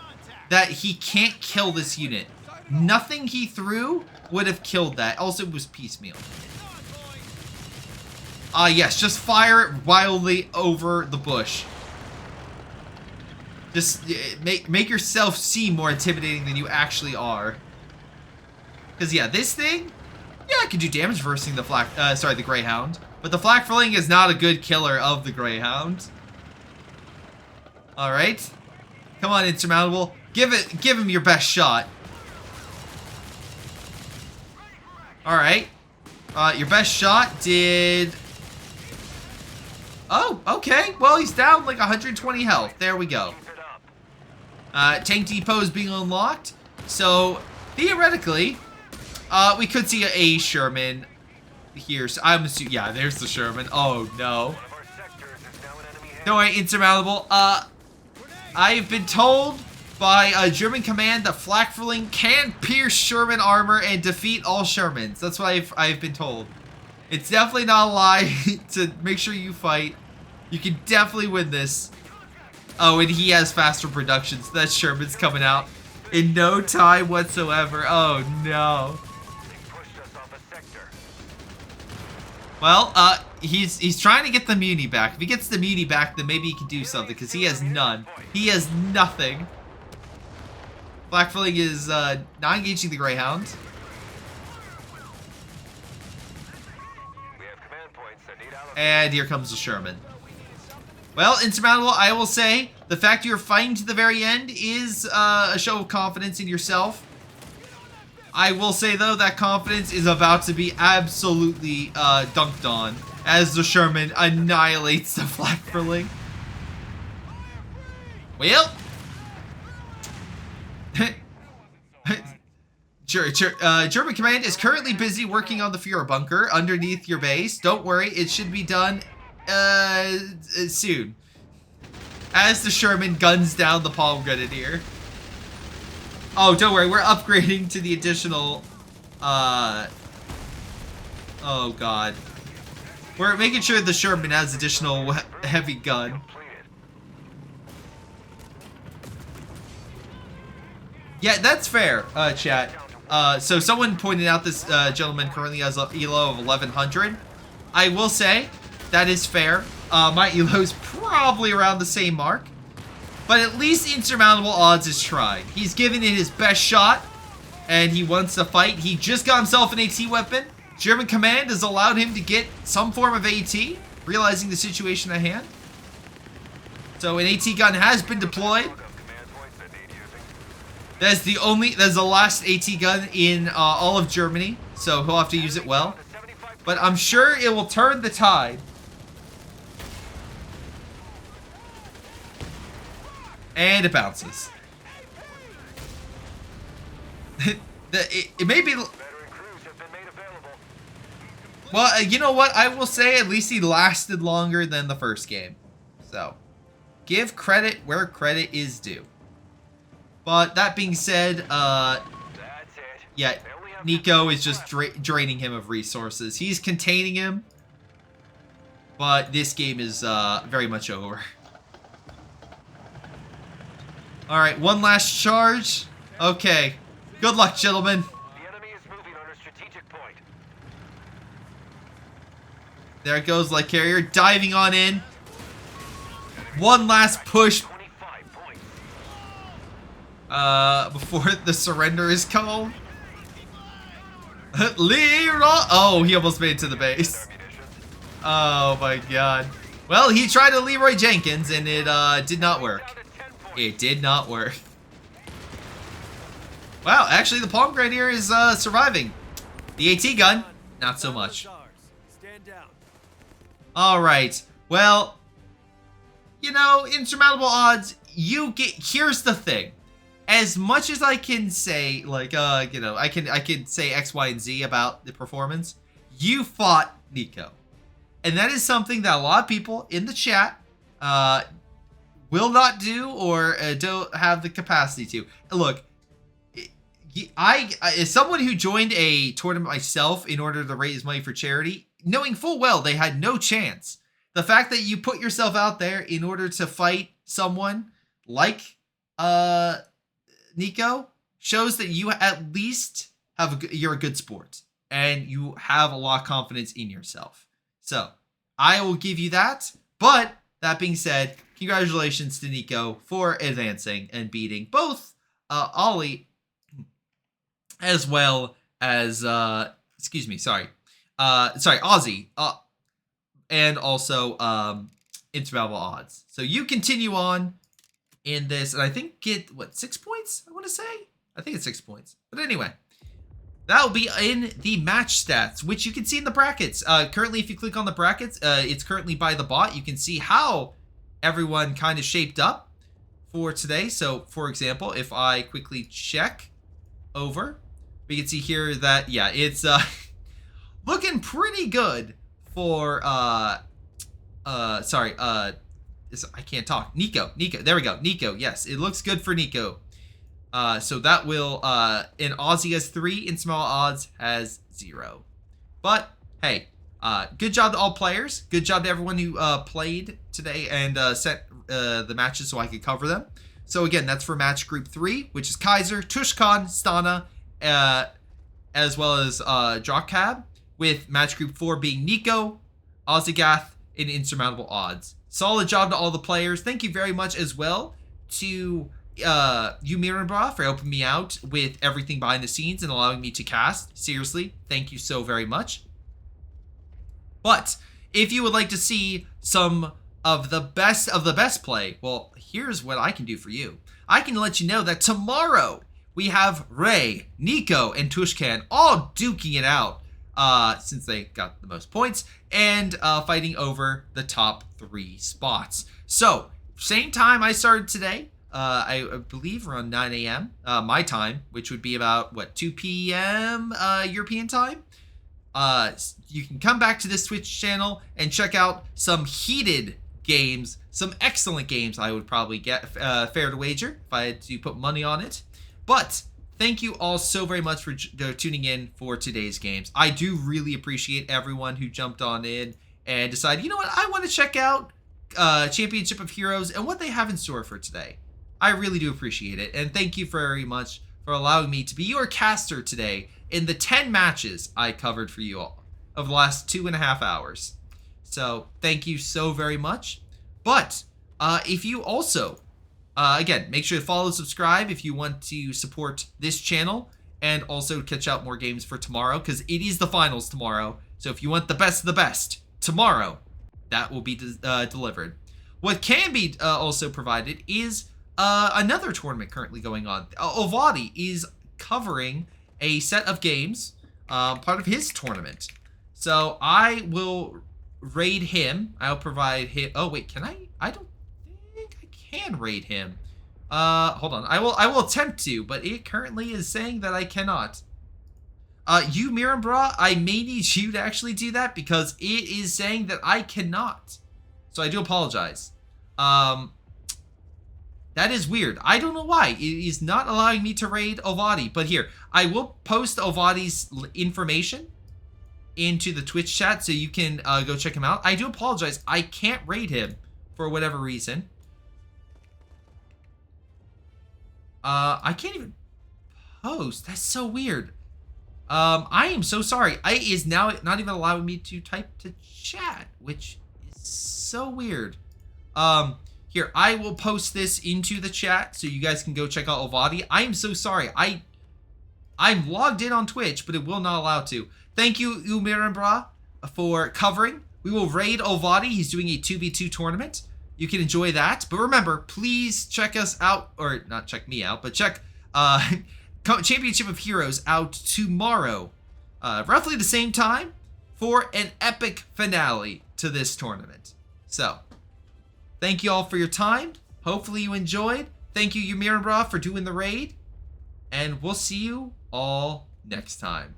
[SPEAKER 1] that he can't kill this unit. Nothing he threw would have killed that. Also, it was piecemeal. Yes, just fire it wildly over the bush. Just make yourself seem more intimidating than you actually are. Because, yeah, this thing, yeah, it can do damage versing the the Greyhound. But the Flak Fling is not a good killer of the Greyhound. Alright. Come on, Insurmountable. Give him your best shot. Alright. Your best shot did... Oh, okay. Well, he's down like 120 health. There we go. Tank Depot is being unlocked. So, theoretically, we could see a Sherman here. So I'm assuming, yeah, there's the Sherman. Oh, no. Don't worry, Insurmountable. I've been told by a German command that Flakfling can pierce Sherman armor and defeat all Shermans. That's what I've been told. It's definitely not a lie. To make sure you fight. You can definitely win this. Oh, and he has faster production, so that Sherman's coming out in no time whatsoever. Oh, no. Well, he's trying to get the Muni back. If he gets the Muni back, then maybe he can do something, because he has none. He has nothing. Flakfling is not engaging the Greyhound. And here comes the Sherman. Well, Insurmountable, I will say, the fact you're fighting to the very end is a show of confidence in yourself. I will say, though, that confidence is about to be absolutely dunked on as the Sherman annihilates the Flakfling. Well... German command is currently busy working on the Fuhrer bunker underneath your base. Don't worry, it should be done soon. As the Sherman guns down the Palm Grenadier. Oh, don't worry, we're upgrading to the additional... oh, God. We're making sure the Sherman has additional heavy gun. Yeah, that's fair, chat. So someone pointed out this gentleman currently has an ELO of 1100. I will say, that is fair. My ELO is probably around the same mark. But at least Insurmountable Odds is trying. He's giving it his best shot, and he wants to fight. He just got himself an AT weapon. German command has allowed him to get some form of AT, realizing the situation at hand. So an AT gun has been deployed. That's the last AT gun in all of Germany, so he'll have to use it well. But I'm sure it will turn the tide. And it bounces. It may be... Well, you know what? I will say at least he lasted longer than the first game. So, give credit where credit is due. But that being said, yeah, Nico is just draining him of resources. He's containing him, but this game is very much over. All right, one last charge. Okay, good luck, gentlemen.
[SPEAKER 2] The enemy is moving on a strategic point.
[SPEAKER 1] There it goes, Light Carrier diving on in. One last push. Before the surrender is called. Leroy! Oh, he almost made it to the base. Oh my god. Well, he tried to Leroy Jenkins and it did not work. It did not work. Wow, actually the Palm Grenadier is surviving. The AT gun, not so much. Alright, well, you know, Insurmountable Odds, here's the thing. As much as I can say, like, you know, I can say X, Y, and Z about the performance, you fought Nico. And that is something that a lot of people in the chat will not do or don't have the capacity to. Look, As someone who joined a tournament myself in order to raise money for charity, knowing full well they had no chance, the fact that you put yourself out there in order to fight someone like Nico shows that you at least you're a good sport and you have a lot of confidence in yourself. So I will give you that. But that being said, congratulations to Nico for advancing and beating both Ollie as well as Ozzy, and also insurmountable odds. So you continue on in this, and I think get 6 points. I want to say, I think it's 6 points. But anyway, that will be in the match stats, which you can see in the brackets. Currently, if you click on the brackets, it's currently by the bot. You can see how everyone kind of shaped up for today. So, for example, if I quickly check over, we can see here that, yeah, it's looking pretty good for, I can't talk. Nico, there we go. Nico, yes, it looks good for Nico. So that will, in Aussie has 3, in small odds has 0. But, hey, good job to all players. Good job to everyone who played today and set the matches so I could cover them. So again, that's for match group 3, which is Kaiser, Tushkan, Stana, as well as Drawcab, with match group 4 being Nico, Ozzygath, and insurmountable odds. Solid job to all the players. Thank you very much as well to you, Miranbra, for helping me out with everything behind the scenes and allowing me to cast. Seriously, thank you so very much. But if you would like to see some of the best play, well, here's what I can do for you. I can let you know that tomorrow we have Ray, Nico, and Tushkan all duking it out, since they got the most points, and fighting over the top 3 spots. So, same time I started today, I believe around 9 a.m. My time, which would be about, 2 p.m. European time? You can come back to this Twitch channel and check out some heated games, some excellent games I would probably get, fair to wager, if I had to put money on it. But thank you all so very much for tuning in for today's games. I do really appreciate everyone who jumped on in and decided, you know what, I want to check out Championship of Heroes and what they have in store for today. I really do appreciate it, and thank you very much for allowing me to be your caster today in the 10 matches I covered for you all of the last 2.5 hours. So thank you so very much. But if you also, again, make sure to follow and subscribe if you want to support this channel and also catch out more games for tomorrow, because it is the finals tomorrow. So if you want the best of the best tomorrow, that will be delivered. What can be also provided is another tournament currently going on. Ovadi is covering a set of games, part of his tournament. So I will raid him. I'll provide him. Oh wait, can I? I don't think I can raid him. Hold on. I will attempt to, but it currently is saying that I cannot. You Miranbra, I may need you to actually do that because it is saying that I cannot. So I do apologize. That is weird. I don't know why. It is not allowing me to raid Ovadi. But here, I will post Ovadi's information into the Twitch chat so you can go check him out. I do apologize. I can't raid him for whatever reason. I can't even post. That's so weird. I am so sorry. It is now not even allowing me to type to chat, which is so weird. Here, I will post this into the chat so you guys can go check out Ovadi. I am so sorry. I'm logged in on Twitch, but it will not allow to. Thank you, Umiranbra, for covering. We will raid Ovadi. He's doing a 2v2 tournament. You can enjoy that. But remember, please check us out, or not check me out, but check Championship of Heroes out tomorrow, roughly the same time, for an epic finale to this tournament. So, thank you all for your time. Hopefully you enjoyed. Thank you, Umiranbra, for doing the raid. And we'll see you all next time.